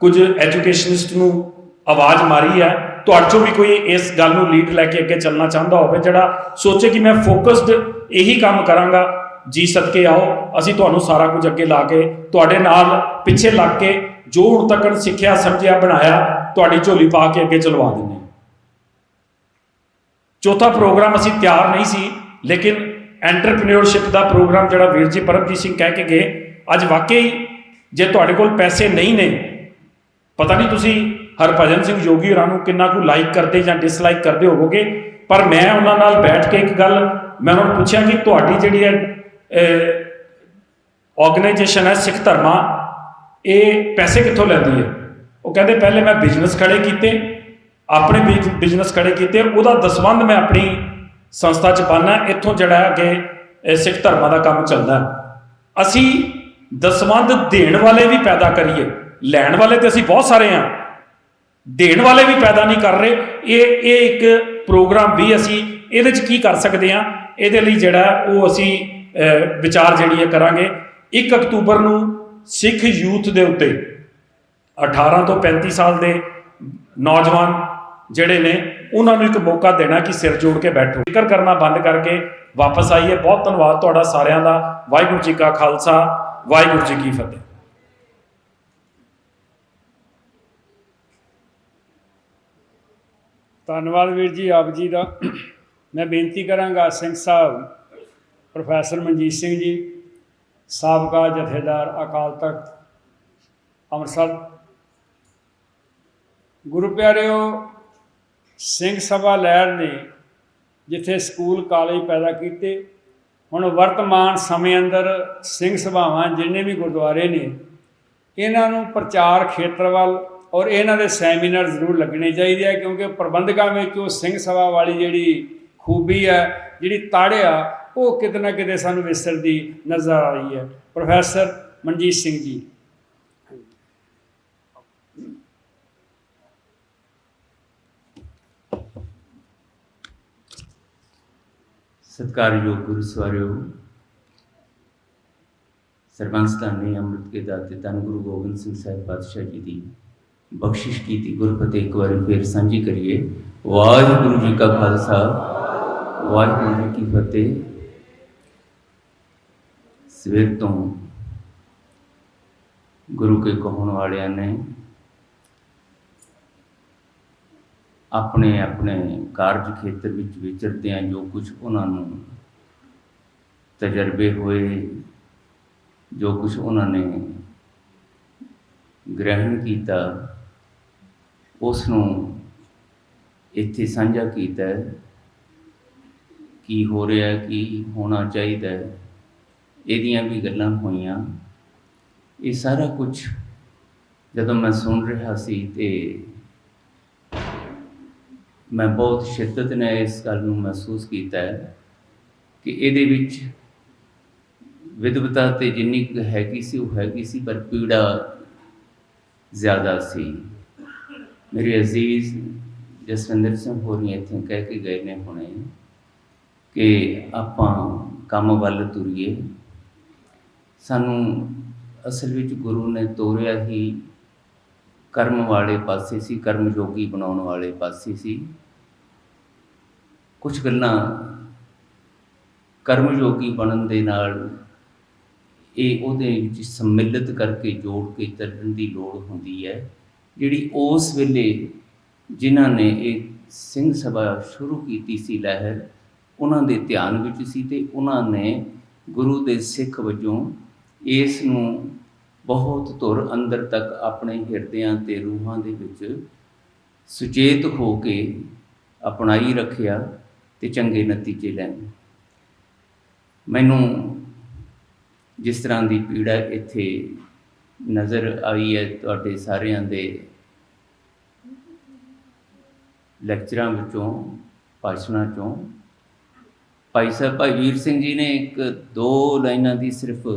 ਕੁਝ ਐਜੂਕੇਸ਼ਨਿਸਟ ਨੂੰ ਆਵਾਜ਼ ਮਾਰੀ ਹੈ। ਤੁਹਾਡੇ 'ਚੋਂ ਵੀ ਕੋਈ ਇਸ ਗੱਲ ਨੂੰ ਲੀਡ ਲੈ ਕੇ ਅੱਗੇ ਚੱਲਣਾ ਚਾਹੁੰਦਾ ਹੋਵੇ, ਜਿਹੜਾ ਸੋਚੇ ਕਿ ਮੈਂ ਫੋਕਸਡ ਇਹੀ ਕੰਮ ਕਰਾਂਗਾ, ਜੀ ਸਦਕੇ ਆਓ। ਅਸੀਂ ਤੁਹਾਨੂੰ ਸਾਰਾ ਕੁਝ ਅੱਗੇ ਲਾ ਕੇ, ਤੁਹਾਡੇ ਨਾਲ ਪਿੱਛੇ ਲੱਗ ਕੇ, ਜੋ ਹੁਣ ਤੱਕ ਸਿੱਖਿਆ ਸਮਝਿਆ ਬਣਾਇਆ, ਤੁਹਾਡੀ ਝੋਲੀ ਪਾ ਕੇ ਅੱਗੇ ਚਲਵਾ ਦਿੰਦੇ। ਚੌਥਾ ਪ੍ਰੋਗਰਾਮ ਅਸੀਂ ਤਿਆਰ ਨਹੀਂ ਸੀ, ਲੇਕਿਨ ਐਂਟਰਪ੍ਰੀਨਿਓਰਸ਼ਿਪ ਦਾ ਪ੍ਰੋਗਰਾਮ ਜਿਹੜਾ ਵੀਰ ਜੀ ਪਰਮਜੀਤ ਸਿੰਘ ਕਹਿ ਕੇ ਗਏ, ਅੱਜ ਵਾਕਈ ਜੇ ਤੁਹਾਡੇ ਕੋਲ ਪੈਸੇ ਨਹੀਂ ਨੇ, ਪਤਾ ਨਹੀਂ ਤੁਸੀਂ ਹਰਭਜਨ ਸਿੰਘ ਯੋਗੀ ਹੋਰਾਂ ਨੂੰ ਕਿੰਨਾ ਕੁ ਲਾਈਕ ਕਰਦੇ ਜਾਂ ਡਿਸਲਾਈਕ ਕਰਦੇ ਹੋਵੋਗੇ, ਪਰ ਮੈਂ ਉਹਨਾਂ ਨਾਲ ਬੈਠ ਕੇ ਇੱਕ ਗੱਲ ਮੈਂ ਉਹਨਾਂ ਨੂੰ ਪੁੱਛਿਆ ਕਿ ਤੁਹਾਡੀ ਜਿਹੜੀ ਹੈ ਆਰਗੇਨਾਈਜੇਸ਼ਨ ਹੈ ਸਿੱਖ ਧਰਮਾਂ, ਇਹ ਪੈਸੇ ਕਿੱਥੋਂ ਲੈਂਦੀ ਹੈ? ਉਹ ਕਹਿੰਦੇ ਪਹਿਲੇ ਮੈਂ ਬਿਜ਼ਨਸ ਖੜੇ ਕੀਤੇ, ਆਪਣੇ ਬਿਜ਼ਨਸ ਖੜੇ ਕੀਤੇ, ਉਹਦਾ ਦਸਵੰਧ ਮੈਂ ਆਪਣੀ ਸੰਸਥਾ 'ਚ ਪਾਉਂਦਾ, ਇੱਥੋਂ ਜਿਹੜਾ ਹੈ ਕਿ ਸਿੱਖ ਧਰਮਾਂ ਦਾ ਕੰਮ ਚੱਲਦਾ। ਅਸੀਂ ਦਸਵੰਧ ਦੇਣ ਵਾਲੇ ਵੀ ਪੈਦਾ ਕਰੀਏ, ਲੈਣ ਵਾਲੇ ਤੇ ਅਸੀਂ ਬਹੁਤ ਸਾਰੇ ਹਾਂ, ਦੇਣ ਵਾਲੇ ਵੀ ਪੈਦਾ ਨਹੀਂ ਕਰ ਰਹੇ। ਇਹ ਇੱਕ ਪ੍ਰੋਗਰਾਮ ਵੀ ਅਸੀਂ ਇਹਦੇ 'ਚ ਕੀ ਕਰ ਸਕਦੇ ਹਾਂ, ਇਹਦੇ ਲਈ ਜਿਹੜਾ ਉਹ ਅਸੀਂ ਵਿਚਾਰ ਜਿਹੜੀ ਹੈ ਕਰਾਂਗੇ। 1 ਅਕਤੂਬਰ ਨੂੰ ਸਿੱਖ ਯੂਥ ਦੇ ਉੱਤੇ 18 ਤੋਂ 35 ਸਾਲ ਦੇ ਨੌਜਵਾਨ ਜਿਹੜੇ ਨੇ, ਉਹਨਾਂ ਨੂੰ ਇੱਕ ਮੌਕਾ ਦੇਣਾ ਕਿ ਸਿਰ ਜੋੜ ਕੇ ਬੈਠੋ, ਫਿਕਰ ਕਰਨਾ ਬੰਦ ਕਰਕੇ ਵਾਪਸ ਆਈਏ। ਬਹੁਤ ਧੰਨਵਾਦ ਤੁਹਾਡਾ ਸਾਰਿਆਂ ਦਾ। ਵਾਹਿਗੁਰੂ ਜੀ ਕਾ ਖਾਲਸਾ, ਵਾਹਿਗੁਰੂ ਜੀ ਕੀ ਫਤਿਹ। ਧੰਨਵਾਦ ਵੀਰ ਜੀ ਆਪ ਜੀ ਦਾ। ਮੈਂ ਬੇਨਤੀ ਕਰਾਂਗਾ ਸਿੰਘ ਸਾਹਿਬ ਪ੍ਰੋਫੈਸਰ ਮਨਜੀਤ ਸਿੰਘ ਜੀ, ਸਾਬਕਾ ਜਥੇਦਾਰ ਅਕਾਲ ਤਖਤ ਅੰਮ੍ਰਿਤਸਰ। ਗੁਰੂ ਪਿਆਰਿਓ, ਸਿੰਘ ਸਭਾ ਲਹਿਰ ਨੇ ਜਿੱਥੇ ਸਕੂਲ ਕਾਲਜ ਪੈਦਾ ਕੀਤੇ, ਹੁਣ ਵਰਤਮਾਨ ਸਮੇਂ ਅੰਦਰ ਸਿੰਘ ਸਭਾਵਾਂ ਜਿੰਨੇ ਵੀ ਗੁਰਦੁਆਰੇ ਨੇ, ਇਹਨਾਂ ਨੂੰ ਪ੍ਰਚਾਰ ਖੇਤਰ ਵੱਲ ਔਰ ਇਹਨਾਂ ਦੇ ਸੈਮੀਨਾਰ ਜ਼ਰੂਰ ਲੱਗਣੇ ਚਾਹੀਦੇ ਆ, ਕਿਉਂਕਿ ਪ੍ਰਬੰਧਕਾਂ ਵਿੱਚ ਉਹ ਸਿੰਘ ਸਭਾ ਵਾਲੀ ਜਿਹੜੀ ਖੂਬੀ ਹੈ, ਜਿਹੜੀ ਤਾੜਿਆ, ਉਹ ਕਿਤੇ ਨਾ ਕਿਤੇ ਸਾਨੂੰ ਵਿਸਰਦੀ ਨਜ਼ਰ ਆ ਰਹੀ ਹੈ। ਪ੍ਰੋਫੈਸਰ ਮਨਜੀਤ ਸਿੰਘ ਜੀ। सत्कारयोग गुरु सवारियो, सर्वंसतानी अमृत के दाते धन गुरु गोबिंद सिंह साहिब पातशाह जी की बख्शिश की थी गुरफतेह एक बार फिर साझी करिए। वाहिगुरु जी का खालसा, वाहिगुरु जी की फतेह। सवेर तो गुरु के कहने वालिया ने अपने अपने कारज खेत्र विच विचरदियां जो कुछ उन्होंने तजर्बे हुए, जो कुछ उन्होंने ग्रहण किया, उसनों इत्थे साझा किया। की हो रहा है, की होना चाहिए, इहदियां भी गल्लां होईयां। ये सारा कुछ जदों मैं सुन रहा सी ते मैं बहुत शिद्दत ने इस गल नूं महसूस किया है कि इहदे विच विद्वता ते जिन्नी हैगी सी वो हैगी सी, पर पीड़ा ज़्यादा सी। मेरे अजीज़ जसविंदर सिंह होरी इत्थे कह के गए ने हुणे कि आपां काम वल तुरीए। सानू असल विच गुरु ने तोरिया ही कर्म वाले पासे सी, कर्म योगी बनाने वाले पासे सी। कुछ गल्लां ਕਰਮਯੋਗੀ ਬਣਨ ਦੇ ਨਾਲ ਇਹ ਉਹਦੇ ਵਿੱਚ ਸੰਮਿਲਿਤ ਕਰਕੇ ਜੋੜ ਕੇ ਚੱਲਣ ਦੀ ਲੋੜ ਹੁੰਦੀ ਹੈ, ਜਿਹੜੀ ਉਸ ਵੇਲੇ ਜਿਨ੍ਹਾਂ ਨੇ ਇਹ ਸਿੰਘ ਸਭਾ ਸ਼ੁਰੂ ਕੀਤੀ ਸੀ ਲਹਿਰ, ਉਹਨਾਂ ਦੇ ਧਿਆਨ ਵਿੱਚ ਸੀ ਅਤੇ ਉਹਨਾਂ ਨੇ ਗੁਰੂ ਦੇ ਸਿੱਖ ਵਜੋਂ ਇਸ ਨੂੰ ਬਹੁਤ ਧੁਰ ਅੰਦਰ ਤੱਕ ਆਪਣੇ ਹਿਰਦਿਆਂ ਅਤੇ ਰੂਹਾਂ ਦੇ ਵਿੱਚ ਸੁਚੇਤ ਹੋ ਕੇ ਅਪਣਾਈ ਰੱਖਿਆ ਅਤੇ ਚੰਗੇ ਨਤੀਜੇ ਲੈਣ। ਮੈਨੂੰ ਜਿਸ ਤਰ੍ਹਾਂ ਦੀ ਪੀੜਾ ਇੱਥੇ ਨਜ਼ਰ ਆਈ ਹੈ ਤੁਹਾਡੇ ਸਾਰਿਆਂ ਦੇ ਲੈਕਚਰਾਂ ਵਿੱਚੋਂ, ਭਾਸ਼ਣਾਂ 'ਚੋਂ, ਭਾਈ ਸਾਹਿਬ ਭਾਈ ਵੀਰ ਸਿੰਘ ਜੀ ਨੇ ਇੱਕ 2 ਲਾਈਨਾਂ ਦੀ ਸਿਰਫ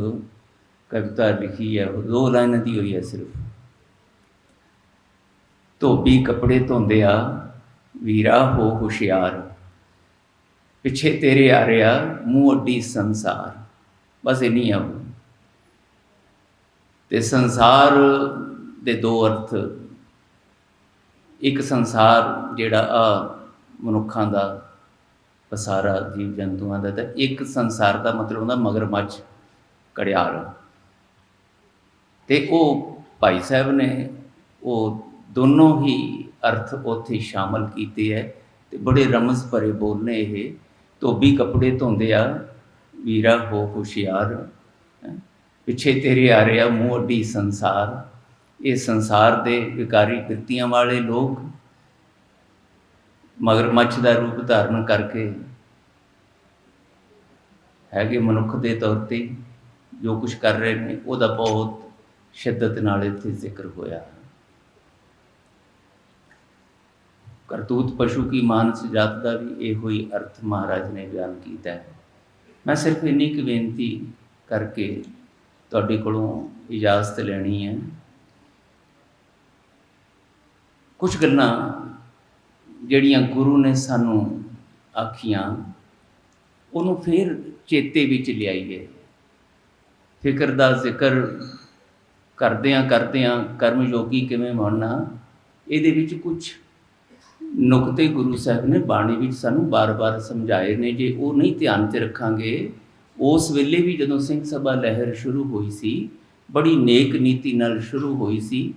ਕਵਿਤਾ ਲਿਖੀ ਹੈ, 2 ਲਾਈਨਾਂ ਦੀ ਹੋਈ ਹੈ ਸਿਰਫ। ਧੋਬੀ ਕੱਪੜੇ ਧੋਂਦਿਆ ਵੀਰਾ ਹੋ ਹੁਸ਼ਿਆਰ, ਪਿੱਛੇ ਤੇਰੇ ਆ ਰਿਹਾ ਮੂੰਹ ਅੱਡੀ ਸੰਸਾਰ। ਬਸ ਇੰਨੀ ਆ। ਤੇ ਸੰਸਾਰ ਦੇ 2 ਅਰਥ, ਇੱਕ ਸੰਸਾਰ ਜਿਹੜਾ ਆ ਮਨੁੱਖਾਂ ਦਾ ਪਸਾਰਾ ਜੀਵ ਜੰਤੂਆਂ ਦਾ, ਤਾਂ ਇੱਕ ਸੰਸਾਰ ਦਾ ਮਤਲਬ ਹੁੰਦਾ ਮਗਰਮੱਛ, ਘੜਿਆਲ। ਤੇ ਉਹ ਭਾਈ ਸਾਹਿਬ ਨੇ ਉਹ ਦੋਨੋਂ ਹੀ ਅਰਥ ਉੱਥੇ ਸ਼ਾਮਲ ਕੀਤੇ ਹੈ ਤੇ ਬੜੇ ਰਮਜ਼ ਭਰੇ ਬੋਲ ਨੇ ਇਹ। ਧੋਬੀ ਕੱਪੜੇ ਧੋਂਦੇ ਆ ਵੀਰਾ ਹੋ ਹੁਸ਼ਿਆਰ, ਪਿੱਛੇ ਤੇਰੇ ਆ ਰਿਹਾ ਮੂੰਹ ਅੱਡੀ ਸੰਸਾਰ। ਇਹ ਸੰਸਾਰ ਦੇ ਵਿਕਾਰੀ ਕਿਰਤੀਆਂ ਵਾਲੇ ਲੋਕ ਮਗਰਮੱਛ ਦਾ ਰੂਪ ਧਾਰਨ ਕਰਕੇ ਹੈਗੇ ਮਨੁੱਖ ਦੇ ਤੌਰ 'ਤੇ ਜੋ ਕੁਛ ਕਰ ਰਹੇ ਨੇ, ਉਹਦਾ ਬਹੁਤ ਸ਼ਿੱਦਤ ਨਾਲ ਇੱਥੇ ਜ਼ਿਕਰ ਹੋਇਆ। ਕਰਤੂਤ ਪਸ਼ੂ ਕੀ ਮਾਨਸ ਜਾਤ ਦਾ ਵੀ ਇਹੋ ਹੀ ਅਰਥ ਮਹਾਰਾਜ ਨੇ ਬਿਆਨ ਕੀਤਾ ਹੈ। ਮੈਂ ਸਿਰਫ ਇੰਨੀ ਕੁ ਬੇਨਤੀ ਕਰਕੇ ਤੁਹਾਡੇ ਕੋਲੋਂ ਇਜਾਜ਼ਤ ਲੈਣੀ ਹੈ। ਕੁਝ ਗੱਲਾਂ ਜਿਹੜੀਆਂ ਗੁਰੂ ਨੇ ਸਾਨੂੰ ਆਖੀਆਂ, ਉਹਨੂੰ ਫਿਰ ਚੇਤੇ ਵਿੱਚ ਲਿਆਈਏ। ਫਿਕਰ ਦਾ ਜ਼ਿਕਰ ਕਰਦਿਆਂ ਕਰਮਯੋਗੀ ਕਿਵੇਂ ਬਣਨਾ, ਇਹਦੇ ਵਿੱਚ ਕੁਝ ਨੁਕਤੇ ਗੁਰੂ ਸਾਹਿਬ ਨੇ ਬਾਣੀ ਵਿੱਚ ਸਾਨੂੰ ਬਾਰ-ਬਾਰ ਸਮਝਾਏ ਨੇ। ਜੇ ਉਹ ਨਹੀਂ ਧਿਆਨ 'ਚ ਰੱਖਾਂਗੇ, ਉਸ ਵੇਲੇ ਵੀ ਜਦੋਂ ਸਿੰਘ ਸਭਾ ਲਹਿਰ ਸ਼ੁਰੂ ਹੋਈ ਸੀ, ਬੜੀ ਨੇਕ ਨੀਤੀ ਨਾਲ ਸ਼ੁਰੂ ਹੋਈ ਸੀ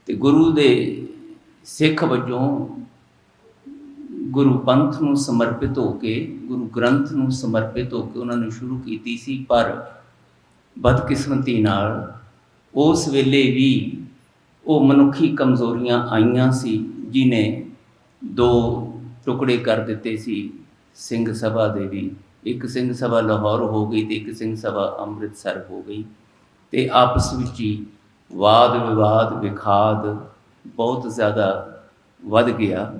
ਅਤੇ ਗੁਰੂ ਦੇ ਸਿੱਖ ਵਜੋਂ ਗੁਰੂ ਪੰਥ ਨੂੰ ਸਮਰਪਿਤ ਹੋ ਕੇ, ਗੁਰੂ ਗ੍ਰੰਥ ਨੂੰ ਸਮਰਪਿਤ ਹੋ ਕੇ ਉਹਨਾਂ ਨੇ ਸ਼ੁਰੂ ਕੀਤੀ ਸੀ। ਪਰ ਬਦਕਿਸਮਤੀ ਨਾਲ ਉਸ ਵੇਲੇ ਵੀ ਉਹ ਮਨੁੱਖੀ ਕਮਜ਼ੋਰੀਆਂ ਆਈਆਂ ਸੀ, ਜਿਹਨੇ 2 ਟੁਕੜੇ ਕਰ ਦਿੱਤੇ ਸੀ ਸਿੰਘ ਸਭਾ ਦੇ ਵੀ। ਇੱਕ ਸਿੰਘ ਸਭਾ ਲਾਹੌਰ ਹੋ ਗਈ ਅਤੇ ਇੱਕ ਸਿੰਘ ਸਭਾ ਅੰਮ੍ਰਿਤਸਰ ਹੋ ਗਈ, ਅਤੇ ਆਪਸ ਵਿੱਚ ਹੀ ਵਾਦ ਵਿਵਾਦ ਵਿਖਾਦ ਬਹੁਤ ਜ਼ਿਆਦਾ ਵੱਧ ਗਿਆ।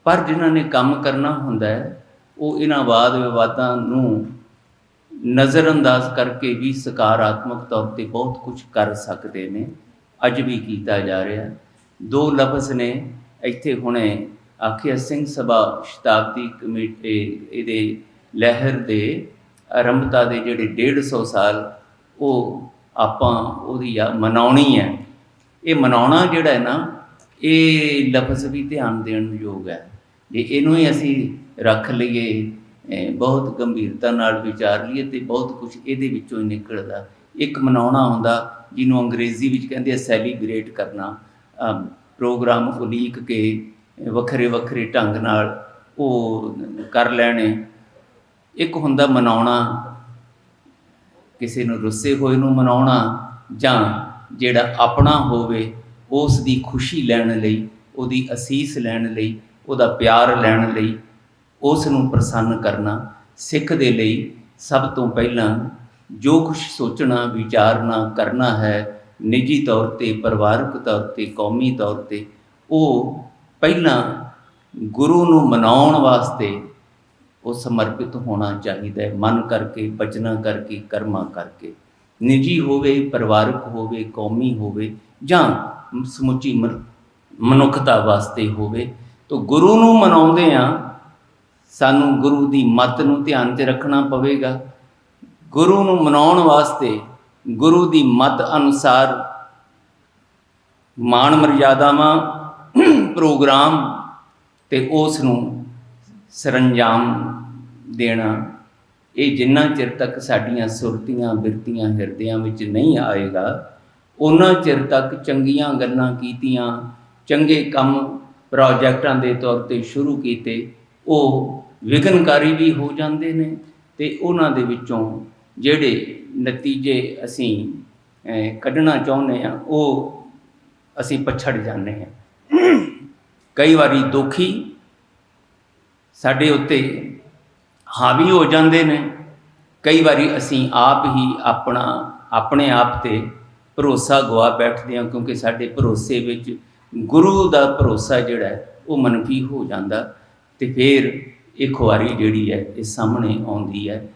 ਪਰ ਜਿਨ੍ਹਾਂ ਨੇ ਕੰਮ ਕਰਨਾ ਹੁੰਦਾ ਹੈ, ਉਹ ਇਹਨਾਂ ਵਾਦ ਵਿਵਾਦਾਂ ਨੂੰ ਨਜ਼ਰਅੰਦਾਜ਼ ਕਰਕੇ ਵੀ ਸਕਾਰਾਤਮਕ ਤੌਰ 'ਤੇ ਬਹੁਤ ਕੁਝ ਕਰ ਸਕਦੇ ਨੇ। ਅੱਜ ਵੀ ਕੀਤਾ ਜਾ ਰਿਹਾ। 2 ਲਫ਼ਜ਼ ਨੇ ਇੱਥੇ ਹੁਣੇ ਆਖਿਆ, ਸਿੰਘ ਸਭਾ ਸ਼ਤਾਬਦੀ ਕਮੇਟੀ, ਇਹਦੇ ਲਹਿਰ ਦੇ ਆਰੰਭਤਾ ਦੇ ਜਿਹੜੇ 150 ਸਾਲ ਉਹ ਆਪਾਂ ਉਹਦੀ ਮਨਾਉਣੀ ਹੈ। ਇਹ ਮਨਾਉਣਾ ਜਿਹੜਾ ਹੈ ਨਾ, ਇਹ ਲਫ਼ਜ਼ ਵੀ ਧਿਆਨ ਦੇਣ ਯੋਗ ਹੈ। ਜੇ ਇਹਨੂੰ ਹੀ ਅਸੀਂ ਰੱਖ ਲਈਏ, ਬਹੁਤ ਗੰਭੀਰਤਾ ਨਾਲ ਵਿਚਾਰ ਲਈਏ, ਅਤੇ ਬਹੁਤ ਕੁਝ ਇਹਦੇ ਵਿੱਚੋਂ ਹੀ ਨਿਕਲਦਾ। ਇੱਕ ਮਨਾਉਣਾ ਹੁੰਦਾ, ਜਿਹਨੂੰ ਅੰਗਰੇਜ਼ੀ ਵਿੱਚ ਕਹਿੰਦੇ ਆ ਸੈਲੀਬ੍ਰੇਟ ਕਰਨਾ, ਪ੍ਰੋਗਰਾਮ ਉਲੀਕ ਕੇ ਵੱਖਰੇ ਵੱਖਰੇ ਢੰਗ ਨਾਲ ਉਹ ਕਰ ਲੈਣੇ। ਇੱਕ ਹੁੰਦਾ ਮਨਾਉਣਾ, ਕਿਸੇ ਨੂੰ ਰੁੱਸੇ ਹੋਏ ਨੂੰ ਮਨਾਉਣਾ, ਜਾਂ ਜਿਹੜਾ ਆਪਣਾ ਹੋਵੇ ਉਸ ਦੀ ਖੁਸ਼ੀ ਲੈਣ ਲਈ, ਉਹਦੀ ਅਸੀਸ ਲੈਣ ਲਈ, ਉਹਦਾ ਪਿਆਰ ਲੈਣ ਲਈ, ਉਸ ਨੂੰ ਪ੍ਰਸੰਨ ਕਰਨਾ। ਸਿੱਖ ਦੇ ਲਈ ਸਭ ਤੋਂ ਪਹਿਲਾਂ ਜੋ ਕੁਛ ਸੋਚਣਾ ਵਿਚਾਰਨਾ ਕਰਨਾ ਹੈ, ਨਿੱਜੀ ਤੌਰ 'ਤੇ, ਪਰਿਵਾਰਕ ਤੌਰ 'ਤੇ, ਕੌਮੀ ਤੌਰ 'ਤੇ, ਉਹ ਪਹਿਲਾਂ ਗੁਰੂ ਨੂੰ ਮਨਾਉਣ ਵਾਸਤੇ ਉਹ ਸਮਰਪਿਤ ਹੋਣਾ ਚਾਹੀਦਾ ਹੈ, ਮਨ ਕਰਕੇ, ਬਚਨਾਂ ਕਰਕੇ, ਕਰਮਾਂ ਕਰਕੇ। ਨਿੱਜੀ ਹੋਵੇ, ਪਰਿਵਾਰਕ ਹੋਵੇ, ਕੌਮੀ ਹੋਵੇ, ਜਾਂ ਸਮੁੱਚੀ ਮਨੁੱਖਤਾ ਵਾਸਤੇ ਹੋਵੇ। ਤਾਂ ਗੁਰੂ ਨੂੰ ਮਨਾਉਂਦੇ ਹਾਂ, ਸਾਨੂੰ ਗੁਰੂ ਦੀ ਮੱਤ ਨੂੰ ਧਿਆਨ 'ਚ ਰੱਖਣਾ ਪਵੇਗਾ। ਗੁਰੂ ਨੂੰ ਮਨਾਉਣ ਵਾਸਤੇ ਗੁਰੂ ਦੀ ਮੱਤ ਅਨੁਸਾਰ ਮਾਣ ਮਰਿਆਦਾਵਾਂ, ਪ੍ਰੋਗਰਾਮ ਅਤੇ ਉਸ ਨੂੰ ਸਰੰਜਾਮ ਦੇਣਾ, ਇਹ ਜਿੰਨਾ ਚਿਰ ਤੱਕ ਸਾਡੀਆਂ ਸੁਰਤੀਆਂ ਬਿਰਤੀਆਂ ਹਿਰਦਿਆਂ ਵਿੱਚ ਨਹੀਂ ਆਏਗਾ, ਉਹਨਾਂ ਚਿਰ ਤੱਕ ਚੰਗੀਆਂ ਗੱਲਾਂ ਕੀਤੀਆਂ, ਚੰਗੇ ਕੰਮ ਪ੍ਰੋਜੈਕਟਾਂ ਦੇ ਤੌਰ 'ਤੇ ਸ਼ੁਰੂ ਕੀਤੇ, ਉਹ ਵਿਘਨਕਾਰੀ ਵੀ ਹੋ ਜਾਂਦੇ ਨੇ ਅਤੇ ਉਹਨਾਂ ਦੇ ਵਿੱਚੋਂ ਜਿਹੜੇ ਨਤੀਜੇ ਅਸੀਂ ਕੱਢਣਾ ਚਾਹੁੰਦੇ ਹਾਂ ਉਹ ਅਸੀਂ ਪਛੜ ਜਾਂਦੇ ਹਾਂ। ਕਈ ਵਾਰੀ ਦੋਖੀ ਸਾਡੇ ਉੱਤੇ ਹਾਵੀ ਹੋ ਜਾਂਦੇ ਨੇ, ਕਈ ਵਾਰੀ ਅਸੀਂ ਆਪ ਹੀ ਆਪਣੇ ਆਪ ਤੇ ਭਰੋਸਾ ਗਵਾ ਬੈਠਦੇ ਹਾਂ, ਕਿਉਂਕਿ ਸਾਡੇ ਭਰੋਸੇ ਵਿੱਚ ਗੁਰੂ ਦਾ ਭਰੋਸਾ ਜਿਹੜਾ ਉਹ ਮਨਫੀ ਹੋ ਜਾਂਦਾ, ਅਤੇ ਫਿਰ ਇਹ ਖੁਆਰੀ ਜਿਹੜੀ ਹੈ ਇਹ ਸਾਹਮਣੇ ਆਉਂਦੀ ਹੈ।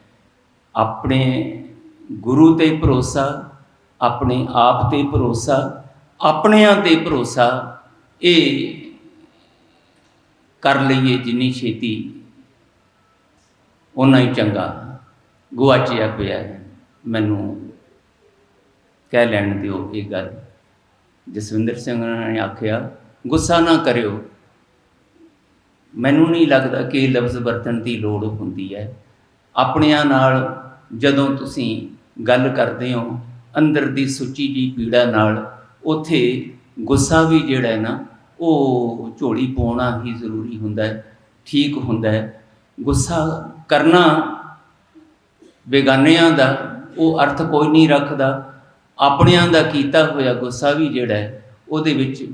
ਆਪਣੇ ਗੁਰੂ 'ਤੇ ਭਰੋਸਾ, ਆਪਣੇ ਆਪ 'ਤੇ ਭਰੋਸਾ, ਆਪਣਿਆਂ 'ਤੇ ਭਰੋਸਾ, ਇਹ ਕਰ ਲਈਏ ਜਿੰਨੀ ਛੇਤੀ ਓਨਾ ਹੀ ਚੰਗਾ। ਗੁਆਚਿਆ ਪਿਆ ਮੈਨੂੰ ਕਹਿ ਲੈਣ ਦਿਓ ਇਹ ਗੱਲ। ਜਸਵਿੰਦਰ ਸਿੰਘ ਨੇ ਆਖਿਆ, ਗੁੱਸਾ ਨਾ ਕਰਿਓ। ਮੈਨੂੰ ਨਹੀਂ ਲੱਗਦਾ ਕਿ ਇਹ ਲਫ਼ਜ਼ ਵਰਤਣ ਦੀ ਲੋੜ ਹੁੰਦੀ ਹੈ। ਆਪਣਿਆਂ ਨਾਲ ਜਦੋਂ ਤੁਸੀਂ ਗੱਲ ਕਰਦੇ ਹੋ ਅੰਦਰ ਦੀ ਸੁੱਚੀ ਜੀ ਪੀੜਾ ਨਾਲ, ਉੱਥੇ ਗੁੱਸਾ ਵੀ ਜਿਹੜਾ ਹੈ ਨਾ ਉਹ ਝੋਲੀ ਪਾਉਣਾ ਹੀ ਜ਼ਰੂਰੀ ਹੁੰਦਾ ਹੈ, ਠੀਕ ਹੁੰਦਾ ਹੈ। ਗੁੱਸਾ ਕਰਨਾ ਬੇਗਾਨਿਆਂ ਦਾ ਉਹ ਅਰਥ ਕੋਈ ਨਹੀਂ ਰੱਖਦਾ। ਆਪਣਿਆਂ ਦਾ ਕੀਤਾ ਹੋਇਆ ਗੁੱਸਾ ਵੀ ਜਿਹੜਾ ਹੈ ਉਹਦੇ ਵਿੱਚ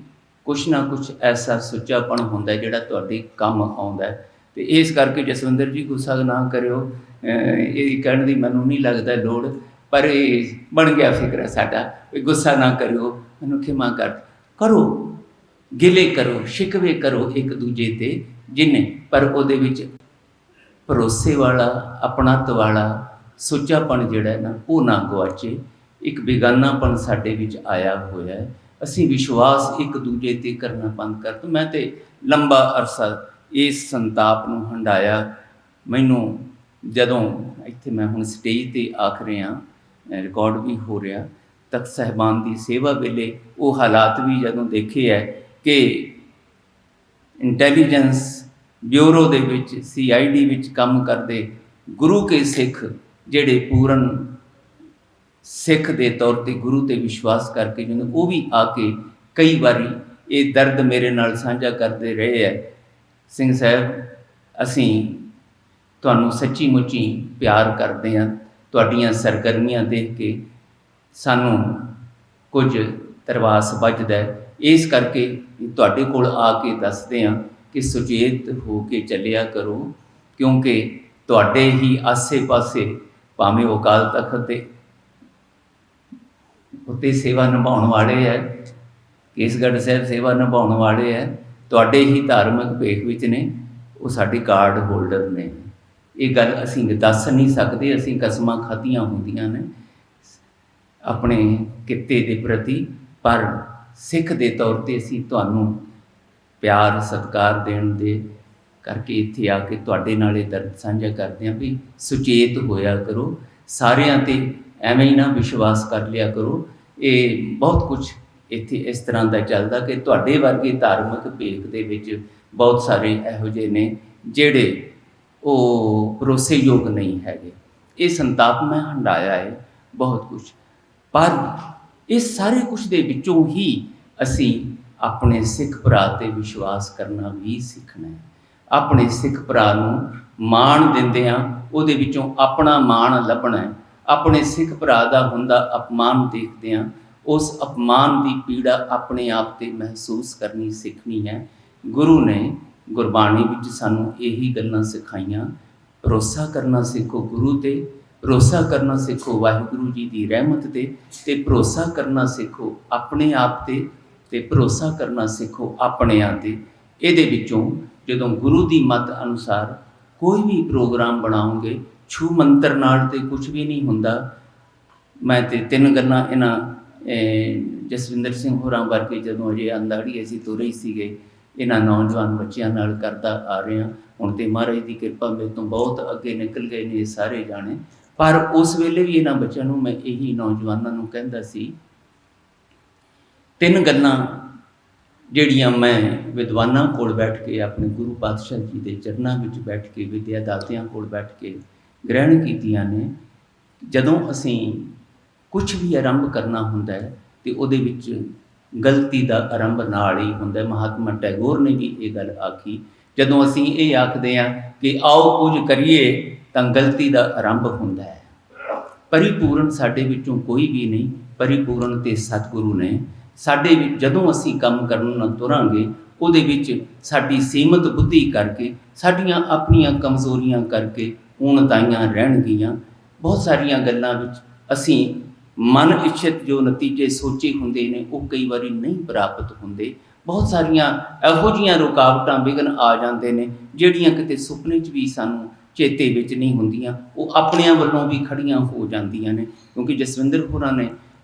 ਕੁਛ ਨਾ ਕੁਛ ਐਸਾ ਸੁੱਚਾਪਣ ਹੁੰਦਾ ਜਿਹੜਾ ਤੁਹਾਡੇ ਕੰਮ ਆਉਂਦਾ ਹੈ। ਅਤੇ ਇਸ ਕਰਕੇ ਜਸਵਿੰਦਰ ਜੀ ਗੁੱਸਾ ਨਾ ਕਰਿਓ, ਇਹ ਕਹਿਣ ਦੀ ਮੈਨੂੰ ਨਹੀਂ ਲੱਗਦਾ ਲੋੜ, ਪਰ ਇਹ ਬਣ ਗਿਆ ਫਿਕਰ ਸਾਡਾ ਵੀ ਗੁੱਸਾ ਨਾ ਕਰਿਓ, ਮੈਨੂੰ ਖਿਮਾ ਕਰੋ, ਗਿਲੇ ਕਰੋ, ਸ਼ਿਕਵੇ ਕਰੋ ਇੱਕ ਦੂਜੇ 'ਤੇ ਜਿੰਨੇ, ਪਰ ਉਹਦੇ ਵਿੱਚ ਭਰੋਸੇ ਵਾਲਾ ਆਪਣਤ ਵਾਲਾ ਸੁੱਚਾਪਣ ਜਿਹੜਾ ਹੈ ਨਾ ਉਹ ਨਾ ਗੁਆਚੇ। ਇੱਕ ਬੇਗਾਨਾਪਣ ਸਾਡੇ ਵਿੱਚ ਆਇਆ ਹੋਇਆ ਹੈ, ਅਸੀਂ ਵਿਸ਼ਵਾਸ ਇੱਕ ਦੂਜੇ 'ਤੇ ਕਰਨਾ ਬੰਦ ਕਰ ਦਿੱਤਾ। ਮੈਂ ਤਾਂ ਲੰਬਾ ਅਰਸਾ ਇਸ ਸੰਤਾਪ ਨੂੰ ਹੰਢਾਇਆ। ਮੈਨੂੰ ਜਦੋਂ ਇੱਥੇ ਮੈਂ ਹੁਣ ਸਟੇਜ 'ਤੇ ਆਖ ਰਿਹਾ, ਰਿਕਾਰਡ ਵੀ ਹੋ ਰਿਹਾ, ਤਖ਼ਤ ਸਾਹਿਬਾਨ ਦੀ ਸੇਵਾ ਵੇਲੇ ਉਹ ਹਾਲਾਤ ਵੀ ਜਦੋਂ ਦੇਖੇ ਹੈ ਕਿ ਇੰਟੈਲੀਜੈਂਸ ਬਿਊਰੋ ਦੇ ਵਿੱਚ CID ਵਿੱਚ ਕੰਮ ਕਰਦੇ ਗੁਰੂ ਕੇ ਸਿੱਖ ਜਿਹੜੇ ਪੂਰਨ ਸਿੱਖ ਦੇ ਤੌਰ 'ਤੇ ਗੁਰੂ 'ਤੇ ਵਿਸ਼ਵਾਸ ਕਰਕੇ ਜਿਹਨੇ ਉਹ ਵੀ ਆ ਕੇ ਕਈ ਵਾਰੀ ਇਹ ਦਰਦ ਮੇਰੇ ਨਾਲ ਸਾਂਝਾ ਕਰਦੇ ਰਹੇ ਹੈ। ਸਿੰਘ ਸਾਹਿਬ, ਅਸੀਂ ਤੁਹਾਨੂੰ ਸੱਚੀ ਮੁੱਚੀ ਪਿਆਰ ਕਰਦੇ ਹਾਂ, ਤੁਹਾਡੀਆਂ ਸਰਗਰਮੀਆਂ ਦੇਖ ਕੇ ਸਾਨੂੰ ਕੁਝ ਤਰਵਾਸ ਵੱਜਦਾ, ਇਸ ਕਰਕੇ ਤੁਹਾਡੇ ਕੋਲ ਆ ਕੇ ਦੱਸਦੇ ਹਾਂ ਕਿ ਸੁਚੇਤ ਹੋ ਕੇ ਚੱਲਿਆ ਕਰੋ, ਕਿਉਂਕਿ ਤੁਹਾਡੇ ਹੀ ਆਸੇ-ਪਾਸੇ ਭਾਵੇਂ ਉਹ ਅਕਾਲ ਤਖ਼ਤ 'ਤੇ ਉੱਤੇ ਸੇਵਾ ਨਿਭਾਉਣ ਵਾਲੇ ਹੈ, ਕੇਸਗੜ੍ਹ ਸਾਹਿਬ ਸੇਵਾ ਨਿਭਾਉਣ ਵਾਲੇ ਹੈ, ਤੁਹਾਡੇ ਹੀ ਧਾਰਮਿਕ ਭੇਖ ਵਿੱਚ ਨੇ, ਉਹ ਸਾਡੇ ਕਾਰਡ ਹੋਲਡਰ ਨੇ। ਇਹ ਗੱਲ ਅਸੀਂ ਦੱਸ ਨਹੀਂ ਸਕਦੇ, ਅਸੀਂ ਕਸਮਾਂ ਖਾਧੀਆਂ ਹੁੰਦੀਆਂ ਨੇ ਆਪਣੇ ਕਿੱਤੇ ਦੇ ਪ੍ਰਤੀ, ਪਰ ਸਿੱਖ ਦੇ ਤੌਰ 'ਤੇ ਅਸੀਂ ਤੁਹਾਨੂੰ ਪਿਆਰ ਸਤਿਕਾਰ ਦੇਣ ਦੇ ਕਰਕੇ ਇੱਥੇ ਆ ਕੇ ਤੁਹਾਡੇ ਨਾਲ ਇਹ ਦਰਦ ਸਾਂਝਾ ਕਰਦੇ ਹਾਂ ਵੀ ਸੁਚੇਤ ਹੋਇਆ ਕਰੋ, ਸਾਰਿਆਂ 'ਤੇ ਐਵੇਂ ਹੀ ਨਾ ਵਿਸ਼ਵਾਸ ਕਰ ਲਿਆ ਕਰੋ। ਇਹ ਬਹੁਤ ਕੁਛ ਇੱਥੇ ਇਸ ਤਰ੍ਹਾਂ ਦਾ ਚੱਲਦਾ ਕਿ ਤੁਹਾਡੇ ਵਰਗੇ ਧਾਰਮਿਕ ਭੇਖ ਦੇ ਵਿੱਚ ਬਹੁਤ ਸਾਰੇ ਇਹੋ ਜਿਹੇ ਨੇ ਜਿਹੜੇ ਉਹ ਭਰੋਸੇਯੋਗ ਨਹੀਂ ਹੈਗੇ। ਇਹ ਸੰਤਾਪ ਮੈਂ ਹੰਢਾਇਆ ਹੈ ਬਹੁਤ ਕੁਛ, ਪਰ ਇਸ ਸਾਰੇ ਕੁਛ ਦੇ ਵਿੱਚੋਂ ਹੀ ਅਸੀਂ ਆਪਣੇ ਸਿੱਖ ਭਰਾ 'ਤੇ ਵਿਸ਼ਵਾਸ ਕਰਨਾ ਵੀ ਸਿੱਖਣਾ ਹੈ। ਆਪਣੇ ਸਿੱਖ ਭਰਾ ਨੂੰ ਮਾਣ ਦਿੰਦਿਆਂ ਉਹਦੇ ਵਿੱਚੋਂ ਆਪਣਾ ਮਾਣ ਲੱਭਣਾ ਹੈ। ਆਪਣੇ ਸਿੱਖ ਭਰਾ ਦਾ ਹੁੰਦਾ ਅਪਮਾਨ ਦੇਖਦਿਆਂ ਉਸ ਅਪਮਾਨ ਦੀ ਪੀੜਾ ਆਪਣੇ ਆਪ 'ਤੇ ਮਹਿਸੂਸ ਕਰਨੀ ਸਿੱਖਣੀ ਹੈ। ਗੁਰੂ ਨੇ ਗੁਰਬਾਣੀ ਵਿੱਚ ਸਾਨੂੰ ਇਹੀ ਗੱਲਾਂ ਸਿਖਾਈਆਂ। ਭਰੋਸਾ ਕਰਨਾ ਸਿੱਖੋ ਗੁਰੂ 'ਤੇ, ਭਰੋਸਾ ਕਰਨਾ ਸਿੱਖੋ ਵਾਹਿਗੁਰੂ ਜੀ ਦੀ ਰਹਿਮਤ 'ਤੇ, ਅਤੇ ਭਰੋਸਾ ਕਰਨਾ ਸਿੱਖੋ ਆਪਣੇ ਆਪ 'ਤੇ, ਅਤੇ ਭਰੋਸਾ ਕਰਨਾ ਸਿੱਖੋ ਆਪਣਿਆਂ 'ਤੇ। ਇਹਦੇ ਵਿੱਚੋਂ ਜਦੋਂ ਗੁਰੂ ਦੀ ਮੱਤ ਅਨੁਸਾਰ ਕੋਈ ਵੀ ਪ੍ਰੋਗਰਾਮ ਬਣਾਓਗੇ, ਛੂ ਮੰਤਰ ਨਾਲ ਤੇ ਕੁਝ ਵੀ ਨਹੀਂ ਹੁੰਦਾ। ਮੈਂ ਤੇ ਤਿੰਨ ਗੱਲਾਂ ਇਹਨਾਂ ਜਸਵਿੰਦਰ ਸਿੰਘ ਹੋਰਾਂ ਵਰਗੇ ਜਦੋਂ ਅਜੇ ਅੰਦਾੜੀ ਅਸੀਂ ਤੁਰੇ ਹੀ ਸੀਗੇ, ਇਹਨਾਂ ਨੌਜਵਾਨ ਬੱਚਿਆਂ ਨਾਲ ਕਰਦਾ ਆ ਰਿਹਾ। ਹੁਣ ਤੇ ਮਹਾਰਾਜ ਦੀ ਕਿਰਪਾ ਮੇਰੇ ਤੋਂ ਬਹੁਤ ਅੱਗੇ ਨਿਕਲ ਗਏ ਨੇ ਇਹ ਸਾਰੇ ਜਾਣੇ, ਪਰ ਉਸ ਵੇਲੇ ਵੀ ਇਹਨਾਂ ਬੱਚਿਆਂ ਨੂੰ ਮੈਂ ਇਹੀ ਨੌਜਵਾਨਾਂ ਨੂੰ ਕਹਿੰਦਾ ਸੀ, ਤਿੰਨ ਗੱਲਾਂ ਜਿਹੜੀਆਂ ਮੈਂ ਵਿਦਵਾਨਾਂ ਕੋਲ ਬੈਠ ਕੇ, ਆਪਣੇ ਗੁਰੂ ਪਾਤਸ਼ਾਹ ਜੀ ਦੇ ਚਰਨਾਂ ਵਿੱਚ ਬੈਠ ਕੇ, ਵਿਦਿਆ ਦਾਤਿਆਂ ਕੋਲ ਬੈਠ ਕੇ ਗ੍ਰਹਿਣ ਕੀਤੀਆਂ ਨੇ। ਜਦੋਂ ਅਸੀਂ ਕੁਝ ਵੀ ਆਰੰਭ ਕਰਨਾ ਹੁੰਦਾ ਹੈ ਤੇ ਉਹਦੇ ਵਿੱਚ ਗਲਤੀ ਦਾ ਆਰੰਭ ਨਾਲ ਹੀ ਹੁੰਦਾ ਹੈ। ਮਹਾਤਮਾ ਟੈਗੋਰ ਨੇ ਵੀ ਇਹ ਗੱਲ ਆਖੀ, ਜਦੋਂ ਅਸੀਂ ਇਹ ਆਖਦੇ ਹਾਂ ਕਿ ਆਓ ਕੁਝ ਕਰੀਏ ਤਾਂ ਗਲਤੀ ਦਾ ਆਰੰਭ ਹੁੰਦਾ ਹੈ। ਪਰਿਪੂਰਨ ਸਾਡੇ ਵਿੱਚੋਂ ਕੋਈ ਵੀ ਨਹੀਂ, ਪਰਿਪੂਰਨ ਤੇ ਸਤਿਗੁਰੂ ਨੇ। ਸਾਡੇ ਵਿੱਚ ਜਦੋਂ ਅਸੀਂ ਕੰਮ ਕਰਨ ਨੂੰ ਤੁਰਾਂਗੇ, ਉਹਦੇ ਵਿੱਚ ਸਾਡੀ ਸੀਮਤ ਬੁੱਧੀ ਕਰਕੇ, ਸਾਡੀਆਂ ਆਪਣੀਆਂ ਕਮਜ਼ੋਰੀਆਂ ਕਰਕੇ ਊਣਤਾਈਆਂ ਰਹਿਣਗੀਆਂ। ਬਹੁਤ ਸਾਰੀਆਂ ਗੱਲਾਂ ਵਿੱਚ ਅਸੀਂ ਮਨ ਇੱਛਤ ਜੋ ਨਤੀਜੇ ਸੋਚੇ ਹੁੰਦੇ ਨੇ ਉਹ ਕਈ ਵਾਰੀ ਨਹੀਂ ਪ੍ਰਾਪਤ ਹੁੰਦੇ। ਬਹੁਤ ਸਾਰੀਆਂ ਇਹੋ ਜਿਹੀਆਂ ਰੁਕਾਵਟਾਂ ਵਿਘਨ ਆ ਜਾਂਦੇ ਨੇ ਜਿਹੜੀਆਂ ਕਿਤੇ ਸੁਪਨੇ 'ਚ ਵੀ ਸਾਨੂੰ ਚੇਤੇ ਵਿੱਚ ਨਹੀਂ ਹੁੰਦੀਆਂ, ਉਹ ਆਪਣਿਆਂ ਵੱਲੋਂ ਵੀ ਖੜੀਆਂ ਹੋ ਜਾਂਦੀਆਂ ਨੇ। ਕਿਉਂਕਿ ਜਸਵਿੰਦਰ ਹੋਰਾਂ ਨੇ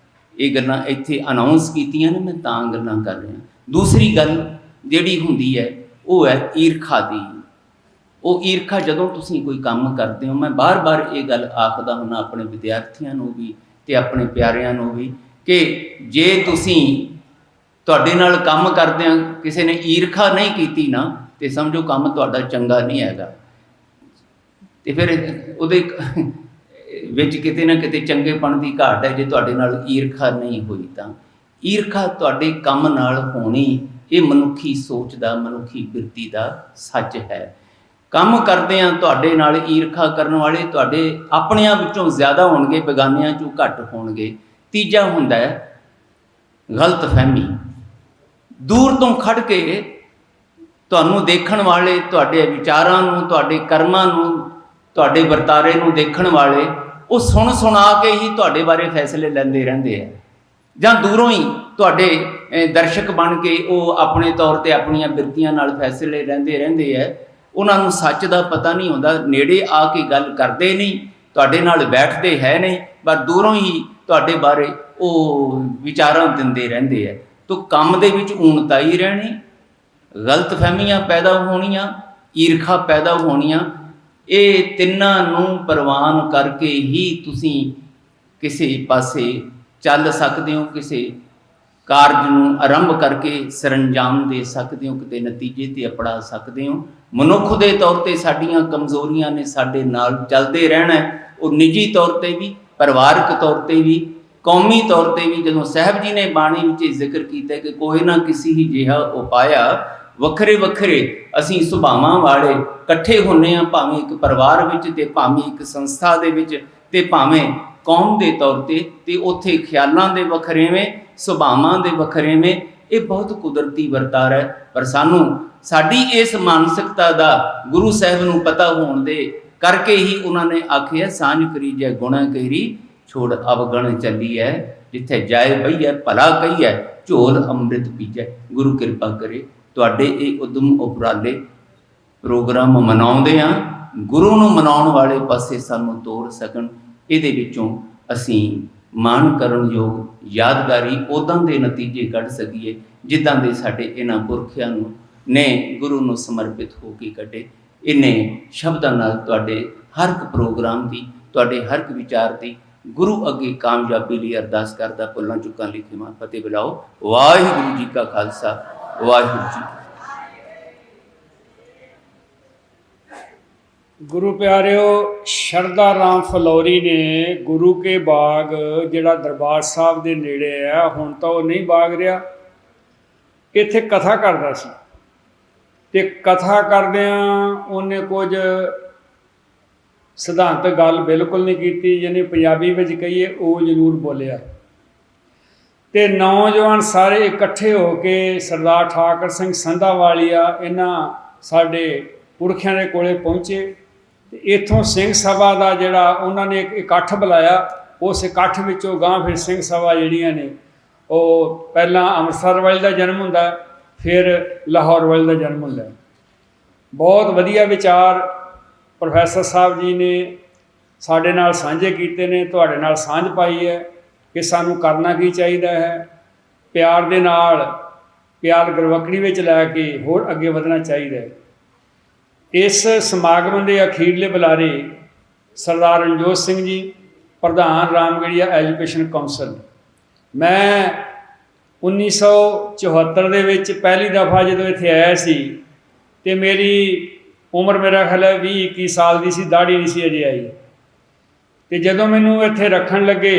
ਇਹ ਗੱਲਾਂ ਇੱਥੇ ਅਨਾਉਂਸ ਕੀਤੀਆਂ ਨੇ, ਮੈਂ ਤਾਂ ਗੱਲਾਂ ਕਰ ਰਿਹਾ। ਦੂਸਰੀ ਗੱਲ ਜਿਹੜੀ ਹੁੰਦੀ ਹੈ ਉਹ ਹੈ ਈਰਖਾ ਦੀ। ਉਹ ਈਰਖਾ ਜਦੋਂ ਤੁਸੀਂ ਕੋਈ ਕੰਮ ਕਰਦੇ ਹੋ, ਮੈਂ ਬਾਰ-ਬਾਰ ਇਹ ਗੱਲ ਆਖਦਾ ਹੁੰਦਾ ਆਪਣੇ ਵਿਦਿਆਰਥੀਆਂ ਨੂੰ ਵੀ ਤੇ ਆਪਣੇ ਪਿਆਰਿਆਂ ਨੂੰ ਵੀ ਕਿ ਜੇ ਤੁਸੀਂ ਤੁਹਾਡੇ ਨਾਲ ਕੰਮ ਕਰਦਿਆਂ ਕਿਸੇ ਨੇ ਈਰਖਾ ਨਹੀਂ ਕੀਤੀ ਨਾ ਤੇ ਸਮਝੋ ਕੰਮ ਤੁਹਾਡਾ ਚੰਗਾ ਨਹੀਂ ਹੈਗਾ, ਤੇ ਫਿਰ ਉਹਦੇ ਵਿੱਚ ਕਿਤੇ ਨਾ ਕਿਤੇ ਚੰਗੇਪਣ ਦੀ ਘਾਟ ਹੈ ਜੇ ਤੁਹਾਡੇ ਨਾਲ ਈਰਖਾ ਨਹੀਂ ਹੋਈ ਤਾਂ। ਈਰਖਾ ਤੁਹਾਡੇ ਕੰਮ ਨਾਲ ਹੋਣੀ ਇਹ ਮਨੁੱਖੀ ਸੋਚ ਦਾ, ਮਨੁੱਖੀ ਬਿਰਤੀ ਦਾ ਸੱਚ ਹੈ। ਕੰਮ ਕਰਦਿਆਂ ਤੁਹਾਡੇ ਨਾਲ ਈਰਖਾ ਕਰਨ ਵਾਲੇ ਤੁਹਾਡੇ ਆਪਣਿਆਂ ਵਿੱਚੋਂ ਜ਼ਿਆਦਾ ਹੋਣਗੇ, ਬੇਗਾਨਿਆਂ 'ਚੋਂ ਘੱਟ ਹੋਣਗੇ। ਤੀਜਾ ਹੁੰਦਾ ਹੈ ਗਲਤਫਹਿਮੀ। ਦੂਰ ਤੋਂ ਖੜ ਕੇ ਤੁਹਾਨੂੰ ਦੇਖਣ ਵਾਲੇ, ਤੁਹਾਡੇ ਵਿਚਾਰਾਂ ਨੂੰ, ਤੁਹਾਡੇ ਕਰਮਾਂ ਨੂੰ, ਤੁਹਾਡੇ ਵਰਤਾਰੇ ਨੂੰ ਦੇਖਣ ਵਾਲੇ ਉਹ ਸੁਣ ਸੁਣਾ ਕੇ ਹੀ ਤੁਹਾਡੇ ਬਾਰੇ ਫੈਸਲੇ ਲੈਂਦੇ ਰਹਿੰਦੇ ਆ, ਜਾਂ ਦੂਰੋਂ ਹੀ ਤੁਹਾਡੇ ਦਰਸ਼ਕ ਬਣ ਕੇ ਉਹ ਆਪਣੇ ਤੌਰ 'ਤੇ ਆਪਣੀਆਂ ਬਿਰਤੀਆਂ ਨਾਲ ਫੈਸਲੇ ਲੈਂਦੇ ਰਹਿੰਦੇ ਆ। ਉਹਨਾਂ ਨੂੰ ਸੱਚ ਦਾ ਪਤਾ ਨਹੀਂ ਹੁੰਦਾ, ਨੇੜੇ ਆ ਕੇ ਗੱਲ ਕਰਦੇ ਨਹੀਂ, ਤੁਹਾਡੇ ਨਾਲ ਬੈਠਦੇ ਹੈ ਨਹੀਂ, ਪਰ ਦੂਰੋਂ ਹੀ ਤੁਹਾਡੇ ਬਾਰੇ ਉਹ ਵਿਚਾਰਾਂ ਦਿੰਦੇ ਰਹਿੰਦੇ ਆ। ਤੋ ਕੰਮ ਦੇ ਵਿੱਚ ਊਣਤਾਈ ਰਹਿਣੀ, ਗਲਤਫਹਿਮੀਆਂ ਪੈਦਾ ਹੋਣੀਆਂ, ਈਰਖਾ ਪੈਦਾ ਹੋਣੀਆਂ। ਇਹ ਤਿੰਨਾਂ ਨੂੰ ਪ੍ਰਵਾਨ ਕਰਕੇ ਹੀ ਤੁਸੀਂ ਕਿਸੇ ਪਾਸੇ ਚੱਲ ਸਕਦੇ ਹੋ, ਕਿਸੇ ਕਾਰਜ ਨੂੰ ਆਰੰਭ ਕਰਕੇ ਸਰੰਜਾਮ ਦੇ ਸਕਦੇ ਹੋ, ਕਿਤੇ ਨਤੀਜੇ 'ਤੇ ਅਪੜਾ ਸਕਦੇ ਹੋ। ਮਨੁੱਖ ਦੇ ਤੌਰ 'ਤੇ ਸਾਡੀਆਂ ਕਮਜ਼ੋਰੀਆਂ ਨੇ ਸਾਡੇ ਨਾਲ ਚੱਲਦੇ ਰਹਿਣਾ, ਉਹ ਨਿੱਜੀ ਤੌਰ 'ਤੇ ਵੀ, ਪਰਿਵਾਰਕ ਤੌਰ 'ਤੇ ਵੀ, ਕੌਮੀ ਤੌਰ 'ਤੇ ਵੀ। ਜਦੋਂ ਸਾਹਿਬ ਜੀ ਨੇ ਬਾਣੀ ਵਿੱਚ ਜ਼ਿਕਰ ਕੀਤਾ ਕਿ ਕੋਈ ਨਾ ਕਿਸੇ ਹੀ ਜਿਹਾ ਉਪਾਇਆ, ਵੱਖਰੇ ਵੱਖਰੇ ਅਸੀਂ ਸੁਭਾਵਾਂ ਵਾਲੇ ਇਕੱਠੇ ਹੁੰਦੇ ਹਾਂ, ਭਾਵੇਂ ਇੱਕ ਪਰਿਵਾਰ ਵਿੱਚ ਤੇ ਭਾਵੇਂ ਇੱਕ ਸੰਸਥਾ ਦੇ ਵਿੱਚ ਤੇ ਭਾਵੇਂ ਕੌਮ ਦੇ ਤੌਰ 'ਤੇ, ਤੇ ਉੱਥੇ ਖਿਆਲਾਂ ਦੇ ਵੱਖਰੇਵੇਂ, ਸੁਭਾਵਾਂ ਦੇ ਵੱਖਰੇਵੇਂ। ਇਹ ਬਹੁਤ ਕੁਦਰਤੀ ਵਰਤਾਰਾ ਹੈ, ਪਰ ਸਾਨੂੰ ਸਾਡੀ ਇਸ ਮਾਨਸਿਕਤਾ ਦਾ ਗੁਰੂ ਸਾਹਿਬ ਨੂੰ ਪਤਾ ਹੋਣ ਦੇ ਕਰਕੇ ਹੀ ਉਹਨਾਂ ਨੇ ਆਖਿਆ ਸਾਂਝ ਕਰੀਜੈ ਗੁਣਾ ਕਹਿਰੀ ਛੋੜ ਅਵਗਣ ਚੱਲੀ ਹੈ, ਜਿੱਥੇ ਜਾਏ ਬਈਐ ਭਲਾ ਕਹੀਐ ਝੋਲ ਅੰਮ੍ਰਿਤ ਪੀਜੈ। ਗੁਰੂ ਕਿਰਪਾ ਕਰੇ ਤੁਹਾਡੇ ਇਹ ਉਦਮ ਉਪਰਾਲੇ ਪ੍ਰੋਗਰਾਮ ਮਨਾਉਂਦੇ ਆ, ਗੁਰੂ ਨੂੰ ਮਨਾਉਣ ਵਾਲੇ ਪਾਸੇ ਸਾਨੂੰ ਤੋਰ ਸਕਣ। ਇਹਦੇ ਵਿੱਚੋਂ ਅਸੀਂ ਮਾਣ ਕਰਨਯੋਗ ਯਾਦਗਾਰੀ ਉਦਾਂ ਦੇ ਨਤੀਜੇ ਕੱਢ ਸਕੀਏ ਜਿੱਦਾਂ ਦੇ ਸਾਡੇ ਇਹਨਾਂ ਪੁਰਖਿਆਂ ਨੂੰ ਨੇ ਗੁਰੂ ਨੂੰ ਸਮਰਪਿਤ ਹੋ ਕੇ ਕੱਢੇ। ਇਹਨੇ ਸ਼ਬਦਾਂ ਨਾਲ ਤੁਹਾਡੇ ਹਰ ਇੱਕ ਪ੍ਰੋਗਰਾਮ ਦੀ, ਤੁਹਾਡੇ ਹਰ ਇੱਕ ਵਿਚਾਰ ਦੀ ਗੁਰੂ ਅੱਗੇ ਕਾਮਯਾਬੀ ਲਈ ਅਰਦਾਸ ਕਰਦਾ। ਭੁੱਲਾਂ ਚੁੱਕਾਂ ਲਈ ਖਿਮਾ, ਫਤਿਹ ਬੁਲਾਓ। ਵਾਹਿਗੁਰੂ ਜੀ ਕਾ ਖਾਲਸਾ, ਵਾਹਿਗੁਰੂ ਜੀ। ਗੁਰੂ ਪਿਆਰਿਓ, ਸ਼ਰਧਾ ਰਾਮ ਫਲੌਰੀ ਨੇ ਗੁਰੂ ਕੇ ਬਾਗ ਜਿਹੜਾ ਦਰਬਾਰ ਸਾਹਿਬ ਦੇ ਨੇੜੇ ਹੈ, ਹੁਣ ਤਾਂ ਉਹ ਨਹੀਂ ਬਾਗ ਰਿਹਾ, ਇੱਥੇ ਕਥਾ ਕਰਦਾ ਸੀ। ਤੇ ਕਥਾ ਕਰਦਿਆਂ ਉਹਨੇ ਕੁਝ ਸਿਧਾਂਤਕ ਗੱਲ ਬਿਲਕੁਲ ਨਹੀਂ ਕੀਤੀ, ਜਿਹਨੇ ਪੰਜਾਬੀ ਵਿੱਚ ਕਹੀਏ ਉਹ ਜ਼ਰੂਰ ਬੋਲਿਆ। ਤੇ ਨੌਜਵਾਨ ਸਾਰੇ ਇਕੱਠੇ ਹੋ ਕੇ ਸਰਦਾਰ ਠਾਕਰ ਸਿੰਘ ਸੰਧਾਵਾਲੀਆ ਇਹਨਾਂ ਸਾਡੇ ਪੁਰਖਿਆਂ ਦੇ ਕੋਲੇ ਪਹੁੰਚੇ। ਤੇ ਇੱਥੋਂ ਸਿੰਘ ਸਭਾ ਦਾ ਜਿਹੜਾ ਉਹਨਾਂ ਨੇ ਇੱਕ ਇਕੱਠ ਬੁਲਾਇਆ, ਉਸ ਇਕੱਠ ਵਿੱਚੋਂ ਗਾਂ ਫਿਰ ਸਿੰਘ ਸਭਾ ਜਿਹੜੀਆਂ ਨੇ ਉਹ ਪਹਿਲਾਂ ਅੰਮ੍ਰਿਤਸਰ ਵਾਲੇ ਦਾ ਜਨਮ ਹੁੰਦਾ, ਫਿਰ ਲਾਹੌਰ ਵਾਲੇ ਦਾ ਜਨਮ ਹੁੰਦਾ। ਬਹੁਤ ਵਧੀਆ ਵਿਚਾਰ ਪ੍ਰੋਫੈਸਰ ਸਾਹਿਬ ਜੀ ਨੇ ਸਾਡੇ ਨਾਲ ਸਾਂਝੇ ਕੀਤੇ ਨੇ, ਤੁਹਾਡੇ ਨਾਲ ਸਾਂਝ ਪਾਈ ਹੈ ਕਿ ਸਾਨੂੰ ਕਰਨਾ ਕੀ ਚਾਹੀਦਾ ਹੈ। ਪਿਆਰ ਦੇ ਨਾਲ, ਪਿਆਰ ਗੁਰਬਖੜੀ ਵਿੱਚ ਲੈ ਕੇ ਹੋਰ ਅੱਗੇ ਵਧਣਾ ਚਾਹੀਦਾ ਹੈ। ਇਸ ਸਮਾਗਮ ਦੇ ਅਖੀਰਲੇ ਬੁਲਾਰੇ ਸਰਦਾਰ ਰਣਜੋਤ ਸਿੰਘ ਜੀ, ਪ੍ਰਧਾਨ ਰਾਮਗੜੀਆ ਐਜੂਕੇਸ਼ਨ ਕੌਂਸਲ। ਮੈਂ 1974 ਦੇ ਵਿੱਚ ਪਹਿਲੀ ਦਫਾ ਜਦੋਂ ਇੱਥੇ ਆਇਆ ਸੀ ਤੇ ਮੇਰੀ ਉਮਰ ਮੇਰਾ ਖਿਆਲ ਹੈ 20-21 ਸਾਲ ਦੀ ਸੀ, ਦਾੜੀ ਨਹੀਂ ਸੀ ਅਜੇ ਆਈ। ਤੇ ਜਦੋਂ ਮੈਨੂੰ ਇੱਥੇ ਰੱਖਣ ਲੱਗੇ,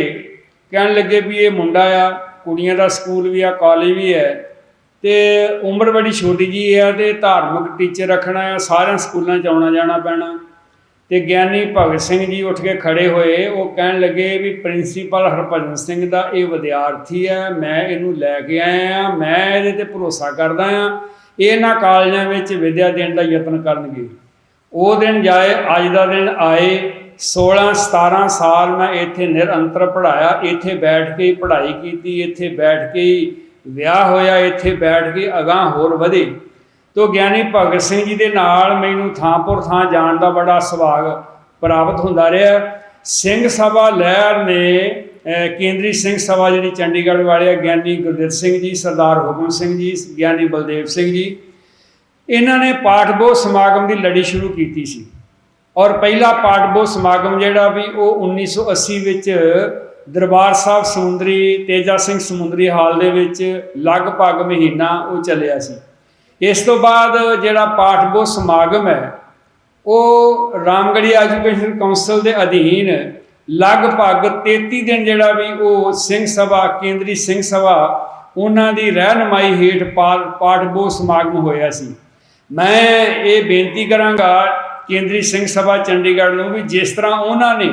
ਕਹਿਣ ਲੱਗੇ ਵੀ ਇਹ ਮੁੰਡਾ ਆ, ਕੁੜੀਆਂ ਦਾ ਸਕੂਲ ਵੀ ਆ, ਕਾਲਜ ਵੀ ਹੈ, ਤੇ ਉਮਰ ਬੜੀ ਛੋਟੀ ਜੀ ਆ, ਤੇ ਧਾਰਮਿਕ ਟੀਚਰ ਰੱਖਣਾ ਆ, ਸਾਰਿਆਂ ਸਕੂਲਾਂ 'ਚ ਆਉਣਾ ਜਾਣਾ ਪੈਣਾ। ਤੇ ਗਿਆਨੀ ਭਗਤ ਸਿੰਘ ਜੀ ਉੱਠ ਕੇ ਖੜੇ ਹੋਏ, ਉਹ ਕਹਿਣ ਲੱਗੇ ਵੀ ਪ੍ਰਿੰਸੀਪਲ ਹਰਭਜਨ ਸਿੰਘ ਦਾ ਇਹ ਵਿਦਿਆਰਥੀ ਹੈ, ਮੈਂ ਇਹਨੂੰ ਲੈ ਕੇ ਆਇਆ ਹਾਂ, ਮੈਂ ਇਹਦੇ ਤੇ ਭਰੋਸਾ ਕਰਦਾ ਹਾਂ, ਇਹ ਇਹਨਾਂ ਕਾਲਜਾਂ ਵਿੱਚ ਵਿੱਦਿਆ ਦੇਣ ਦਾ ਯਤਨ ਕਰਨਗੇ। ਉਹ ਦਿਨ ਜਾਏ, ਅੱਜ ਦਾ ਦਿਨ ਆਏ। 16-17 ਸਾਲ ਮੈਂ ਇੱਥੇ ਨਿਰੰਤਰ ਪੜ੍ਹਾਇਆ, ਇੱਥੇ ਬੈਠ ਕੇ ਹੀ ਪੜ੍ਹਾਈ ਕੀਤੀ, ਇੱਥੇ ਬੈਠ ਕੇ ਹੀ ਵਿਆਹ ਹੋਇਆ, ਇੱਥੇ ਬੈਠ ਕੇ ਅਗਾਂਹ ਹੋਰ ਵਧੇ। ਤੋ ਗਿਆਨੀ ਭਗਤ ਸਿੰਘ ਜੀ ਦੇ ਨਾਲ ਮੈਨੂੰ ਥਾਂਪੁਰ ਥਾਂ ਜਾਣ ਦਾ ਬੜਾ ਸੁਭਾਗ ਪ੍ਰਾਪਤ ਹੁੰਦਾ ਰਿਹਾ। ਸਿੰਘ ਸਭਾ ਲਹਿਰ ਨੇ ਕੇਂਦਰੀ ਸਿੰਘ ਸਭਾ ਜਿਹੜੀ ਚੰਡੀਗੜ੍ਹ ਵਾਲੇ ਆ, ਗਿਆਨੀ ਗੁਰਦਿੱਤ ਸਿੰਘ ਜੀ, ਸਰਦਾਰ ਹੁਕਮ ਸਿੰਘ ਜੀ, ਗਿਆਨੀ ਬਲਦੇਵ ਸਿੰਘ ਜੀ, ਇਹਨਾਂ ਨੇ ਪਾਠ ਬੋਧ ਸਮਾਗਮ ਦੀ ਲੜੀ ਸ਼ੁਰੂ ਕੀਤੀ ਸੀ। ਔਰ ਪਹਿਲਾ ਪਾਠ ਬੋਧ ਸਮਾਗਮ ਜਿਹੜਾ ਵੀ ਉਹ 1980 ਵਿੱਚ ਦਰਬਾਰ ਸਾਹਿਬ ਸਮੁੰਦਰੀ ਤੇਜਾ ਸਿੰਘ ਸਮੁੰਦਰੀ ਹਾਲ ਦੇ ਵਿੱਚ ਲਗਭਗ ਮਹੀਨਾ ਉਹ ਚੱਲਿਆ ਸੀ। ਇਸ ਤੋਂ ਬਾਅਦ ਜਿਹੜਾ ਪਾਠ ਬੋਧ ਸਮਾਗਮ ਹੈ ਉਹ ਰਾਮਗੜ੍ਹੀਆ ਐਜੂਕੇਸ਼ਨ ਕੌਂਸਲ ਦੇ ਅਧੀਨ ਲਗਭਗ 33 ਦਿਨ ਜਿਹੜਾ ਵੀ ਉਹ ਸਿੰਘ ਸਭਾ, ਕੇਂਦਰੀ ਸਿੰਘ ਸਭਾ, ਉਹਨਾਂ ਦੀ ਰਹਿਨੁਮਾਈ ਹੇਠ ਪਾਠ ਬੋਧ ਸਮਾਗਮ ਹੋਇਆ ਸੀ। ਮੈਂ ਇਹ ਬੇਨਤੀ ਕਰਾਂਗਾ ਕੇਂਦਰੀ ਸਿੰਘ ਸਭਾ ਚੰਡੀਗੜ੍ਹ ਨੂੰ ਵੀ ਜਿਸ ਤਰ੍ਹਾਂ ਉਹਨਾਂ ਨੇ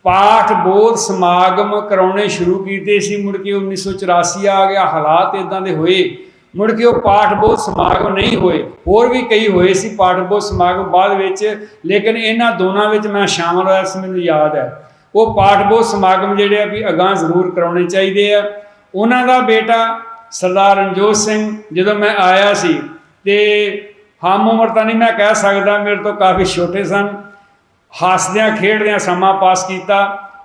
ਪਾਠ ਬੋਧ ਸਮਾਗਮ ਕਰਾਉਣੇ ਸ਼ੁਰੂ ਕੀਤੇ ਸੀ, ਮੁੜ ਕੇ 1984 ਆ ਗਿਆ, ਹਾਲਾਤ ਇੱਦਾਂ ਦੇ ਹੋਏ, ਮੁੜ ਕੇ ਉਹ ਪਾਠ ਬੋਧ ਸਮਾਗਮ ਨਹੀਂ ਹੋਏ। ਹੋਰ ਵੀ ਕਈ ਹੋਏ ਸੀ ਪਾਠ ਬੋਧ ਸਮਾਗਮ ਬਾਅਦ ਵਿੱਚ, ਲੇਕਿਨ ਇਹਨਾਂ ਦੋਨਾਂ ਵਿੱਚ ਮੈਂ ਸ਼ਾਮਲ ਹੋਇਆ ਸੀ, ਮੈਨੂੰ ਯਾਦ ਹੈ। ਉਹ ਪਾਠ ਬੋਧ ਸਮਾਗਮ ਜਿਹੜੇ ਆ ਵੀ ਅਗਾਂਹ ਜ਼ਰੂਰ ਕਰਾਉਣੇ ਚਾਹੀਦੇ ਆ। ਉਹਨਾਂ ਦਾ ਬੇਟਾ ਸਰਦਾਰ ਰਣਜੋਤ ਸਿੰਘ ਜਦੋਂ ਮੈਂ ਆਇਆ ਸੀ, ਤੇ ਹਮ ਉਮਰ ਤਾਂ ਨਹੀਂ ਮੈਂ ਕਹਿ ਸਕਦਾ, ਮੇਰੇ ਤੋਂ ਕਾਫੀ ਛੋਟੇ ਸਨ, ਹੱਸਦਿਆਂ ਖੇਡਦਿਆਂ ਸਮਾਂ ਪਾਸ ਕੀਤਾ।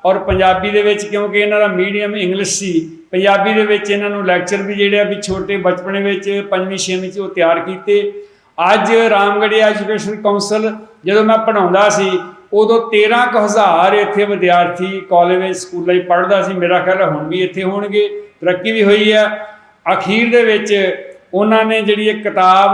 ਔਰ ਪੰਜਾਬੀ ਦੇ ਵਿੱਚ, ਕਿਉਂਕਿ ਇਹਨਾਂ ਦਾ ਮੀਡੀਅਮ ਇੰਗਲਿਸ਼ ਸੀ, ਪੰਜਾਬੀ ਦੇ ਵਿੱਚ ਇਹਨਾਂ ਨੂੰ ਲੈਕਚਰ ਵੀ ਜਿਹੜੇ ਆ ਵੀ ਛੋਟੇ ਬਚਪਨੇ ਵਿੱਚ 5ਵੀਂ-6ਵੀਂ 'ਚ ਉਹ ਤਿਆਰ ਕੀਤੇ। ਅੱਜ ਰਾਮਗੜ੍ਹੀਆ ਐਜੂਕੇਸ਼ਨ ਕੌਂਸਲ ਜਦੋਂ ਮੈਂ ਪੜ੍ਹਾਉਂਦਾ ਸੀ, ਉਦੋਂ 13,000 ਇੱਥੇ ਵਿਦਿਆਰਥੀ ਕਾਲਜ ਵਿੱਚ ਸਕੂਲਾਂ 'ਚ ਪੜ੍ਹਦਾ ਸੀ। ਮੇਰਾ ਖਿਆਲ ਹੁਣ ਵੀ ਇੱਥੇ ਹੋਣਗੇ, ਤਰੱਕੀ ਵੀ ਹੋਈ ਹੈ। ਅਖੀਰ ਦੇ ਵਿੱਚ ਉਹਨਾਂ ਨੇ ਜਿਹੜੀ ਇੱਕ ਕਿਤਾਬ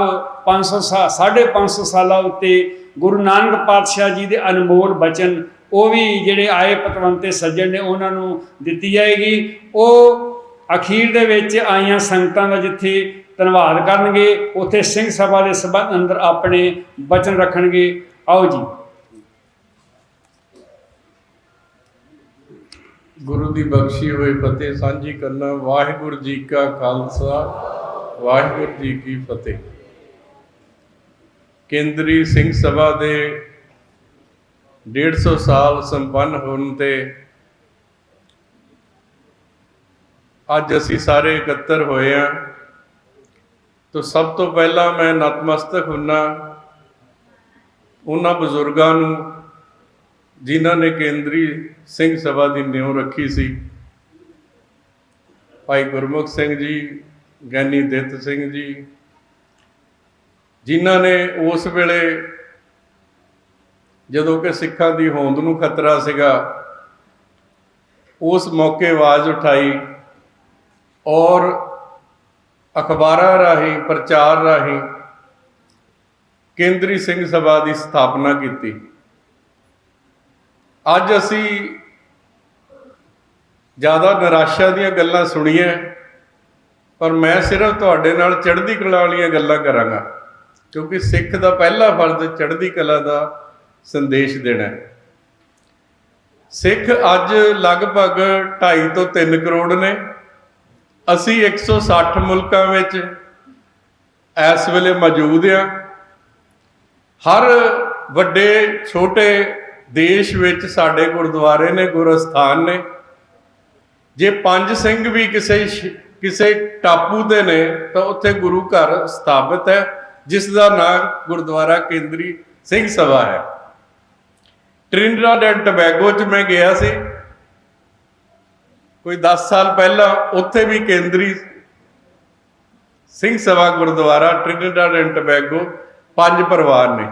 550 ਸਾਲਾਂ ਉੱਤੇ ਗੁਰੂ ਨਾਨਕ ਪਾਤਸ਼ਾਹ ਜੀ ਦੇ ਅਨਮੋਲ ਬਚਨ, ਉਹ ਵੀ ਜਿਹੜੇ ਆਏ ਪਤਵੰਤੇ ਸੱਜਣ ਨੇ ਉਹਨਾਂ ਨੂੰ ਦਿੱਤੀ ਜਾਏਗੀ। ਉਹ ਅਖੀਰ ਦੇ ਵਿੱਚ ਆਈਆਂ ਸੰਗਤਾਂ ਦਾ ਜਿੱਥੇ ਧੰਨਵਾਦ ਕਰਨਗੇ, ਉੱਥੇ ਸਿੰਘ ਸਭਾ ਦੇ ਸੰਬੰਧ ਅੰਦਰ ਆਪਣੇ ਬਚਨ ਰੱਖਣਗੇ। ਆਓ ਜੀ। ਗੁਰੂ ਦੀ ਬਖਸ਼ੀ ਹੋਈ ਫਤਿਹ ਸਾਂਝੀ ਕਰਨਾ। ਵਾਹਿਗੁਰੂ ਜੀ ਕਾ ਖਾਲਸਾ, ਵਾਹਿਗੁਰੂ ਜੀ ਕੀ ਫਤਿਹ। ਕੇਂਦਰੀ ਸਿੰਘ ਸਭਾ ਦੇ 150 ਸਾਲ ਸੰਪੰਨ ਹੋਣ ਤੇ ਅੱਜ ਅਸੀਂ ਸਾਰੇ ਇਕੱਤਰ ਹੋਏ ਹਾਂ। ਤਾਂ ਸਭ ਤੋਂ ਪਹਿਲਾਂ ਮੈਂ ਨਤਮਸਤਕ ਹੁੰਨਾ ਉਹਨਾਂ ਬਜ਼ੁਰਗਾਂ ਨੂੰ ਜਿਨ੍ਹਾਂ ਨੇ ਕੇਂਦਰੀ ਸਿੰਘ ਸਭਾ ਦੀ ਨਿਉ ਰੱਖੀ ਸੀ। ਭਾਈ ਗੁਰਮੁਖ ਸਿੰਘ ਜੀ, ਗਿਆਨੀ ਦਿੱਤ ਸਿੰਘ ਜੀ, ਜਿਨ੍ਹਾਂ ਨੇ ਉਸ ਵੇਲੇ ਜਦੋਂ ਕਿ ਸਿੱਖਾਂ ਦੀ ਹੋਂਦ ਨੂੰ ਖਤਰਾ ਸੀਗਾ, ਉਸ ਮੌਕੇ ਆਵਾਜ਼ ਉਠਾਈ ਔਰ ਅਖਬਾਰਾਂ ਰਾਹੀਂ, ਪ੍ਰਚਾਰ ਰਾਹੀਂ ਕੇਂਦਰੀ ਸਿੰਘ ਸਭਾ ਦੀ ਸਥਾਪਨਾ ਕੀਤੀ। ਅੱਜ ਅਸੀਂ ਜ਼ਿਆਦਾ ਨਿਰਾਸ਼ਾ ਦੀਆਂ ਗੱਲਾਂ ਸੁਣੀਆਂ, ਪਰ ਮੈਂ ਸਿਰਫ ਤੁਹਾਡੇ ਨਾਲ ਚੜ੍ਹਦੀ ਕਲਾ ਵਾਲੀਆਂ ਗੱਲਾਂ ਕਰਾਂਗਾ, ਕਿਉਂਕਿ ਸਿੱਖ ਦਾ ਪਹਿਲਾ ਫਰਜ਼ ਚੜ੍ਹਦੀ ਕਲਾ ਦਾ ਸੰਦੇਸ਼ ਦੇਣਾ। ਸਿੱਖ ਅੱਜ ਲਗਭਗ 2.5 ਤੋਂ 3 ਕਰੋੜ ਨੇ। ਅਸੀਂ 160 ਮੁਲਕਾਂ ਵਿੱਚ ਇਸ ਵੇਲੇ ਮੌਜੂਦ ਹਾਂ। ਹਰ ਵੱਡੇ ਛੋਟੇ ਦੇਸ਼ ਵਿੱਚ ਸਾਡੇ ਗੁਰਦੁਆਰੇ ਨੇ, ਗੁਰਸਥਾਨ ਨੇ। ਜੇ 5 ਸਿੰਘ ਵੀ ਕਿਸੇ ਟਾਪੂ ਤੇ ਨੇ ਤਾਂ ਉੱਥੇ ਗੁਰੂ ਘਰ ਸਥਾਪਿਤ ਹੈ, ਜਿਸ ਦਾ ਨਾਮ ਗੁਰਦੁਆਰਾ ਕੇਂਦਰੀ ਸਿੰਘ ਸਭਾ ਹੈ। ਟ੍ਰਿਨਿਡਾਡ ਐਂਡ ਟੋਬੈਗੋ 'ਚ ਮੈਂ ਗਿਆ ਸੀ ਕੋਈ 10 ਸਾਲ ਪਹਿਲਾਂ, ਉੱਥੇ ਵੀ ਕੇਂਦਰੀ ਸਿੰਘ ਸਭਾ ਗੁਰਦੁਆਰਾ ਟ੍ਰਿਨਿਡਾਡ ਐਂਡ ਟੋਬੈਗੋ 5 ਪਰਿਵਾਰ ਨੇ।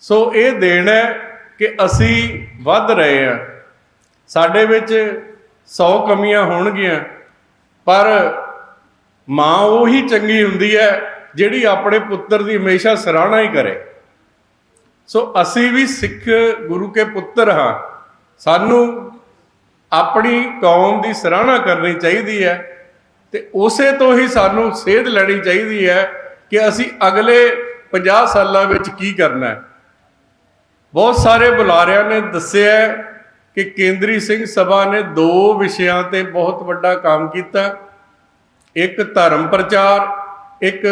ਸੋ ਇਹ ਦੇਣ ਹੈ ਕਿ ਅਸੀਂ ਵੱਧ ਰਹੇ ਹਾਂ। ਸਾਡੇ ਵਿੱਚ 100 ਕਮੀਆਂ ਹੋਣਗੀਆਂ, ਪਰ ਮਾਂ ਉਹੀ ਚੰਗੀ ਹੁੰਦੀ ਹੈ ਜਿਹੜੀ ਆਪਣੇ ਪੁੱਤਰ ਦੀ ਹਮੇਸ਼ਾ ਸਰਾਹਨਾ ਹੀ ਕਰੇ। ਸੋ ਅਸੀਂ ਵੀ ਸਿੱਖ ਗੁਰੂ ਕੇ ਪੁੱਤਰ ਹਾਂ, ਸਾਨੂੰ ਆਪਣੀ ਕੌਮ ਦੀ ਸਰਾਹਨਾ ਕਰਨੀ ਚਾਹੀਦੀ ਹੈ ਤੇ ਉਸੇ ਤੋਂ ਹੀ ਸਾਨੂੰ ਸੇਧ ਲੈਣੀ ਚਾਹੀਦੀ ਹੈ ਕਿ ਅਸੀਂ ਅਗਲੇ 50 ਸਾਲਾਂ ਵਿੱਚ ਕੀ ਕਰਨਾ ਹੈ। ਬਹੁਤ ਸਾਰੇ ਬੁਲਾਰਿਆਂ ਨੇ ਦੱਸਿਆ ਕਿ ਕੇਂਦਰੀ ਸਿੰਘ ਸਭਾ ਨੇ 2 ਵਿਸ਼ਿਆਂ ਤੇ ਬਹੁਤ ਵੱਡਾ ਕੰਮ ਕੀਤਾ, ਇੱਕ ਧਰਮ ਪ੍ਰਚਾਰ, ਇੱਕ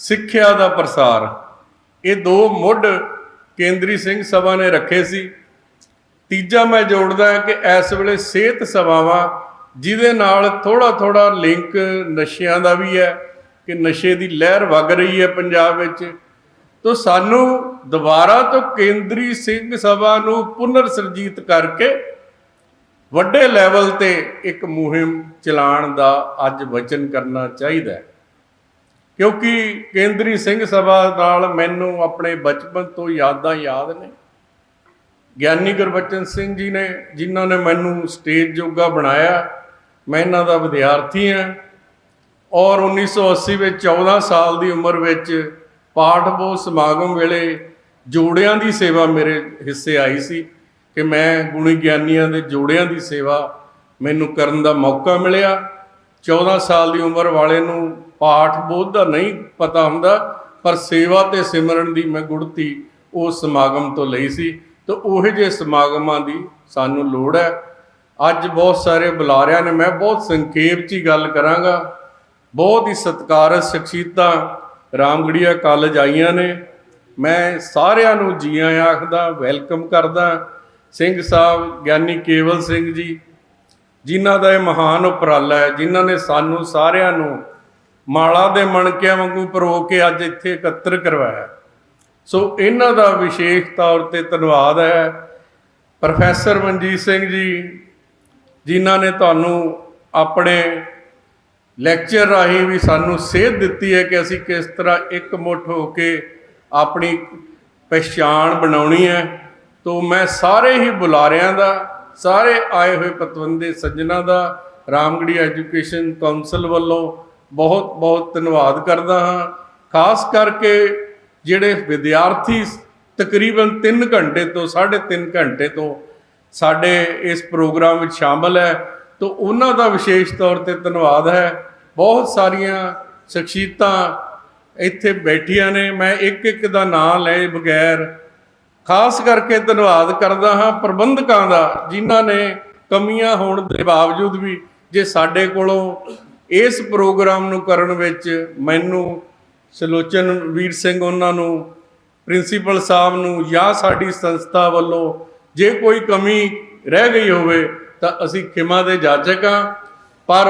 ਸਿੱਖਿਆ ਦਾ ਪ੍ਰਸਾਰ। ਇਹ 2 ਮੁੱਢ ਕੇਂਦਰੀ ਸਿੰਘ ਸਭਾ ਨੇ ਰੱਖੇ ਸੀ। ਤੀਜਾ ਮੈਂ ਜੋੜਦਾ ਕਿ ਇਸ ਵੇਲੇ ਸਿਹਤ ਸੇਵਾਵਾਂ, ਜਿਹਦੇ ਨਾਲ ਥੋੜਾ ਲਿੰਕ ਨਸ਼ਿਆਂ ਦਾ ਵੀ ਹੈ ਕਿ ਨਸ਼ੇ ਦੀ ਲਹਿਰ ਵਗ ਰਹੀ ਹੈ ਪੰਜਾਬ ਵਿੱਚ, ਤਾਂ ਸਾਨੂੰ ਦੁਬਾਰਾ ਤੋਂ ਕੇਂਦਰੀ ਸਿੰਘ ਸਭਾ ਨੂੰ ਪੁਨਰ ਸੁਰਜੀਤ ਕਰਕੇ ਵੱਡੇ ਲੈਵਲ ਤੇ ਇੱਕ ਮੁਹਿੰਮ ਚਲਾਉਣ ਦਾ ਅੱਜ ਵਚਨ ਕਰਨਾ ਚਾਹੀਦਾ ਹੈ। ਕਿਉਂਕਿ ਕੇਂਦਰੀ ਸਿੰਘ ਸਭਾ ਨਾਲ ਮੈਨੂੰ ਆਪਣੇ ਬਚਪਨ ਤੋਂ ਯਾਦਾਂ ਯਾਦ ਨੇ। ਗਿਆਨੀ ਗੁਰਬਚਨ ਸਿੰਘ ਜੀ ਨੇ, ਜਿਨ੍ਹਾਂ ਨੇ ਮੈਨੂੰ ਸਟੇਜ ਜੋਗਾ ਬਣਾਇਆ, ਮੈਂ ਇਹਨਾਂ ਦਾ ਵਿਦਿਆਰਥੀ ਹਾਂ ਔਰ 1980 ਵਿੱਚ 14 ਸਾਲ ਦੀ ਉਮਰ ਵਿੱਚ ਪਾਠ ਬੋਧ ਸਮਾਗਮ ਵੇਲੇ ਜੋੜਿਆਂ ਦੀ ਸੇਵਾ ਮੇਰੇ ਹਿੱਸੇ ਆਈ ਸੀ ਕਿ ਮੈਂ ਗੁਣੀ ਗਿਆਨੀਆਂ ਦੇ ਜੋੜਿਆਂ ਦੀ ਸੇਵਾ ਮੈਨੂੰ ਕਰਨ ਦਾ ਮੌਕਾ ਮਿਲਿਆ। 14 ਸਾਲ ਦੀ ਉਮਰ ਵਾਲੇ ਨੂੰ ਪਾਠ ਬੋਧ ਦਾ ਨਹੀਂ ਪਤਾ ਹੁੰਦਾ, ਪਰ ਸੇਵਾ ਤੇ ਸਿਮਰਨ ਦੀ ਮੈਂ ਗੁੜਤੀ ਉਸ ਸਮਾਗਮ ਤੋਂ ਲਈ ਸੀ। ਤਾਂ ਉਹੋ ਜਿਹੇ ਸਮਾਗਮਾਂ ਦੀ ਸਾਨੂੰ ਲੋੜ ਹੈ। ਅੱਜ ਬਹੁਤ ਸਾਰੇ ਬੁਲਾਰਿਆਂ ਨੇ, ਮੈਂ ਬਹੁਤ ਸੰਖੇਪ 'ਚ ਹੀ ਗੱਲ ਕਰਾਂਗਾ, ਬਹੁਤ ਹੀ ਸਤਿਕਾਰਤ ਸ਼ਖਸੀਅਤਾਂ ਰਾਮਗੜੀਆ ਕਾਲਜ ਆਈਆਂ ਨੇ। ਮੈਂ ਸਾਰਿਆਂ ਨੂੰ ਜੀ ਆਇਆਂ ਆਖਦਾ, ਵੈਲਕਮ ਕਰਦਾ। ਸਿੰਘ ਸਾਹਿਬ ਗਿਆਨੀ ਕੇਵਲ ਸਿੰਘ ਜੀ, ਜਿਨ੍ਹਾਂ ਦਾ ਇਹ ਮਹਾਨ ਉਪਰਾਲਾ ਹੈ, ਜਿਨ੍ਹਾਂ ਨੇ ਸਾਨੂੰ ਸਾਰਿਆਂ ਨੂੰ ਮਾਲਾ ਦੇ ਮਣਕਿਆਂ ਵਾਂਗੂ ਪਰੋ ਕੇ ਅੱਜ ਇੱਥੇ ਇਕੱਤਰ ਕਰਵਾਇਆ, ਸੋ ਇਹਨਾਂ ਦਾ ਵਿਸ਼ੇਸ਼ ਤੌਰ ਤੇ ਧੰਨਵਾਦ ਹੈ। ਪ੍ਰੋਫੈਸਰ ਮਨਜੀਤ ਸਿੰਘ ਜੀ, ਜਿਨ੍ਹਾਂ ਨੇ ਤੁਹਾਨੂੰ ਆਪਣੇ ਲੈਕਚਰ ਰਾਹੀਂ ਵੀ ਸਾਨੂੰ ਸੇਧ ਦਿੱਤੀ ਹੈ ਕਿ ਅਸੀਂ ਕਿਸ ਤਰ੍ਹਾਂ ਇਕਮੁੱਠ ਹੋ ਕੇ ਆਪਣੀ ਪਛਾਣ ਬਣਾਉਣੀ ਹੈ। ਤੋਂ ਮੈਂ ਸਾਰੇ ਹੀ ਬੁਲਾਰਿਆਂ ਦਾ, ਸਾਰੇ ਆਏ ਹੋਏ ਪਤਵੰਤੇ ਸੱਜਣਾਂ ਦਾ ਰਾਮਗੜ੍ਹੀਆ ਐਜੂਕੇਸ਼ਨ ਕੌਂਸਲ ਵੱਲੋਂ ਬਹੁਤ ਬਹੁਤ ਧੰਨਵਾਦ ਕਰਦਾ ਹਾਂ। ਖਾਸ ਕਰਕੇ ਜਿਹੜੇ ਵਿਦਿਆਰਥੀ ਤਕਰੀਬਨ 3 ਘੰਟੇ ਤੋਂ 3.5 ਘੰਟੇ ਤੋਂ ਸਾਡੇ ਇਸ ਪ੍ਰੋਗਰਾਮ ਵਿੱਚ ਸ਼ਾਮਲ ਹੈ, ਤਾਂ ਉਹਨਾਂ ਦਾ ਵਿਸ਼ੇਸ਼ ਤੌਰ ਤੇ ਧੰਨਵਾਦ ਹੈ। ਬਹੁਤ ਸਾਰੀਆਂ ਸ਼ਖਸੀਅਤਾਂ ਇੱਥੇ ਬੈਠੀਆਂ ਨੇ, ਮੈਂ ਇੱਕ ਦਾ ਨਾਂ ਲਏ ਬਗੈਰ ਖਾਸ ਕਰਕੇ ਧੰਨਵਾਦ ਕਰਦਾ ਹਾਂ ਪ੍ਰਬੰਧਕਾਂ ਦਾ, ਜਿਨ੍ਹਾਂ ਨੇ ਕਮੀਆਂ ਹੋਣ ਦੇ ਬਾਵਜੂਦ ਵੀ ਜੇ ਸਾਡੇ ਕੋਲੋਂ ਇਸ ਪ੍ਰੋਗਰਾਮ ਨੂੰ ਕਰਨ ਵਿੱਚ ਮੈਨੂੰ ਸੁਲੋਚਨ ਵੀਰ ਸਿੰਘ, ਉਹਨਾਂ ਨੂੰ, ਪ੍ਰਿੰਸੀਪਲ ਸਾਹਿਬ ਨੂੰ ਜਾਂ ਸਾਡੀ ਸੰਸਥਾ ਵੱਲੋਂ ਜੇ ਕੋਈ ਕਮੀ ਰਹਿ ਗਈ ਹੋਵੇ ਤਾਂ ਅਸੀਂ ਖਿਮਾ ਦੇ ਜਾਚਕ ਹਾਂ। ਪਰ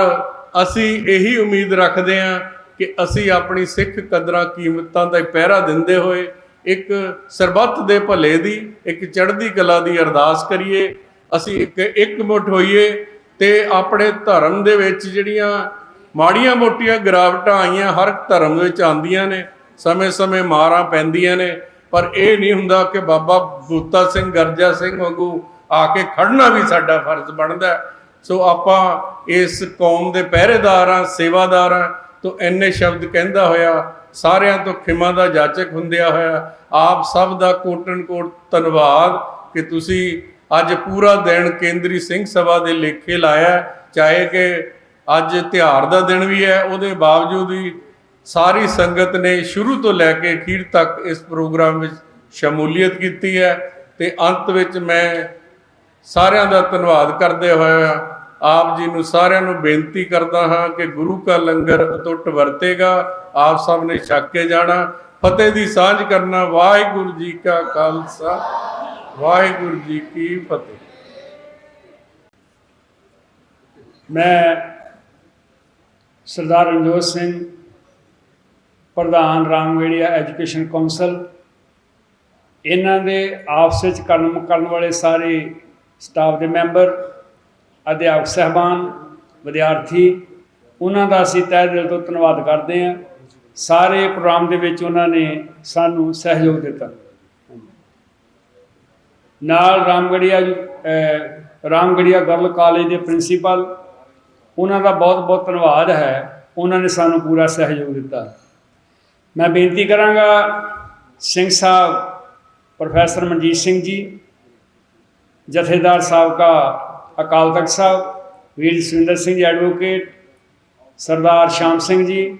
ਅਸੀਂ ਇਹੀ ਉਮੀਦ ਰੱਖਦੇ ਹਾਂ ਕਿ ਅਸੀਂ ਆਪਣੀ ਸਿੱਖ ਕਦਰਾਂ ਕੀਮਤਾਂ ਦਾ ਪਹਿਰਾ ਦਿੰਦੇ ਹੋਏ ਇੱਕ ਸਰਬੱਤ ਦੇ ਭਲੇ ਦੀ, ਇੱਕ ਚੜ੍ਹਦੀ ਕਲਾ ਦੀ ਅਰਦਾਸ ਕਰੀਏ। ਅਸੀਂ ਇਕਮੁੱਠ ਹੋਈਏ ਤੇ ਆਪਣੇ ਧਰਮ ਦੇ ਵਿੱਚ ਜਿਹੜੀਆਂ ਮਾੜੀਆਂ ਮੋਟੀਆਂ ਗਿਰਾਵਟਾਂ ਆਈਆਂ, ਹਰ ਧਰਮ ਵਿੱਚ ਆਉਂਦੀਆਂ ਨੇ, ਸਮੇਂ-ਸਮੇਂ ਮਾਰਾਂ ਪੈਂਦੀਆਂ ਨੇ, ਪਰ ਇਹ ਨਹੀਂ ਹੁੰਦਾ ਕਿ ਬਾਬਾ ਬੂਤਾ ਸਿੰਘ, ਗਰਜਾ ਸਿੰਘ ਵਾਂਗੂ ਆ ਕੇ ਖੜਨਾ ਵੀ ਸਾਡਾ ਫਰਜ਼ ਬਣਦਾ। ਸੋ ਆਪਾਂ ਇਸ ਕੌਮ ਦੇ ਪਹਿਰੇਦਾਰ ਹਾਂ, ਸੇਵਾਦਾਰ ਹਾਂ। ਤੋਂ ਇੰਨੇ ਸ਼ਬਦ ਕਹਿੰਦਾ ਹੋਇਆ, ਸਾਰਿਆਂ ਤੋਂ ਖਿਮਾ ਦਾ ਜਾਚਕ ਹੁੰਦਿਆ ਹੋਇਆ, ਆਪ ਸਭ ਦਾ ਕੋਟਨ ਕੋਟ ਧੰਨਵਾਦ ਕਿ ਤੁਸੀਂ ਅੱਜ ਪੂਰਾ ਦਿਨ ਕੇਂਦਰੀ ਸਿੰਘ ਸਭਾ ਦੇ ਲੇਖੇ ਲਾਇਆ। ਚਾਹੇ ਕਿ ਅੱਜ ਤਿਉਹਾਰ ਦਾ ਦਿਨ ਵੀ ਹੈ, ਉਹਦੇ ਬਾਵਜੂਦ ਵੀ ਸਾਰੀ ਸੰਗਤ ਨੇ ਸ਼ੁਰੂ ਤੋਂ ਲੈ ਕੇ ਅਖੀਰ ਤੱਕ ਇਸ ਪ੍ਰੋਗਰਾਮ ਵਿੱਚ ਸ਼ਮੂਲੀਅਤ ਕੀਤੀ ਹੈ। ਤੇ ਅੰਤ ਵਿੱਚ ਮੈਂ ਸਾਰਿਆਂ ਦਾ ਧੰਨਵਾਦ ਕਰਦੇ ਹੋਇਆ ਆਪ ਜੀ ਨੂੰ ਸਾਰਿਆਂ ਨੂੰ ਬੇਨਤੀ ਕਰਦਾ ਹਾਂ ਕਿ ਗੁਰੂ ਕਾ ਲੰਗਰ ਅਟੁੱਟ ਵਰਤੇਗਾ, ਆਪ ਸਭ ਨੇ ਛਕ ਕੇ ਜਾਣਾ। ਫਤਿਹ ਦੀ ਸਾਂਝ ਕਰਨਾ। ਵਾਹਿਗੁਰੂ ਜੀ ਕਾ ਖਾਲਸਾ, ਵਾਹਿਗੁਰੂ ਜੀ ਕੀ ਫਤਿਹ। ਮੈਂ ਸਰਦਾਰ ਰਣਜੋਤ ਸਿੰਘ, ਪ੍ਰਧਾਨ ਰਾਮਗੜ੍ਹੀਆ ਐਜੂਕੇਸ਼ਨ ਕੌਂਸਲ, ਇਹਨਾਂ ਦੇ ਆਪਸ ਵਿੱਚ ਕੰਮ ਕਰਨ ਵਾਲੇ ਸਾਰੇ ਸਟਾਫ ਦੇ ਮੈਂਬਰ, ਅਧਿਆਪਕ ਸਾਹਿਬਾਨ, ਵਿਦਿਆਰਥੀ, ਉਹਨਾਂ ਦਾ ਅਸੀਂ ਤਹਿ ਦਿਲ ਤੋਂ ਧੰਨਵਾਦ ਕਰਦੇ ਹਾਂ। ਸਾਰੇ ਪ੍ਰੋਗਰਾਮ ਦੇ ਵਿੱਚ ਉਹਨਾਂ ਨੇ ਸਾਨੂੰ ਸਹਿਯੋਗ ਦਿੱਤਾ। ਨਾਲ ਰਾਮਗੜ੍ਹੀਆ ਗਰਲ ਕਾਲਜ ਦੇ ਪ੍ਰਿੰਸੀਪਲ, ਉਹਨਾਂ ਦਾ ਬਹੁਤ ਬਹੁਤ ਧੰਨਵਾਦ ਹੈ, ਉਹਨਾਂ ਨੇ ਸਾਨੂੰ ਪੂਰਾ ਸਹਿਯੋਗ ਦਿੱਤਾ। ਮੈਂ ਬੇਨਤੀ ਕਰਾਂਗਾ ਸਿੰਘ ਸਾਹਿਬ ਪ੍ਰੋਫੈਸਰ ਮਨਜੀਤ ਸਿੰਘ ਜੀ, ਜਥੇਦਾਰ ਸਾਬਕਾ ਅਕਾਲ ਤਖਤ ਸਾਹਿਬ ਵੀਰ ਜਸਵਿੰਦਰ ਸਿੰਘ ਜੀ ਐਡਵੋਕੇਟ, ਸਰਦਾਰ ਸ਼ਾਮ ਸਿੰਘ ਜੀ,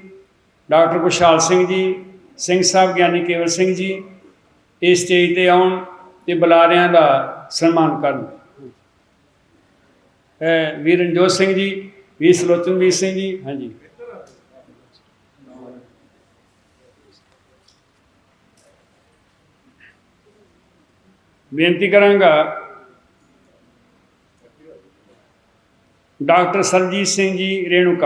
ਡਾਕਟਰ ਖੁਸ਼ਹਾਲ ਸਿੰਘ ਜੀ, ਸਿੰਘ ਸਾਹਿਬ ਗਿਆਨੀ ਕੇਵਲ ਸਿੰਘ ਜੀ ਇਸ ਸਟੇਜ ਤੇ ਆਉਣ ਤੇ ਬੁਲਾਰਿਆਂ ਦਾ ਸਨਮਾਨ ਕਰਨ। ਵੀਰ ਰਣਜੋਤ ਸਿੰਘ ਜੀ, ਵੀਰ ਸਲੋਚਨਵੀਰ ਸਿੰਘ ਜੀ। ਹਾਂਜੀ, ਬੇਨਤੀ ਕਰਾਂਗਾ ਡਾਕਟਰ ਸਰਜੀਤ ਸਿੰਘ ਜੀ ਰੇਣੂਕਾ।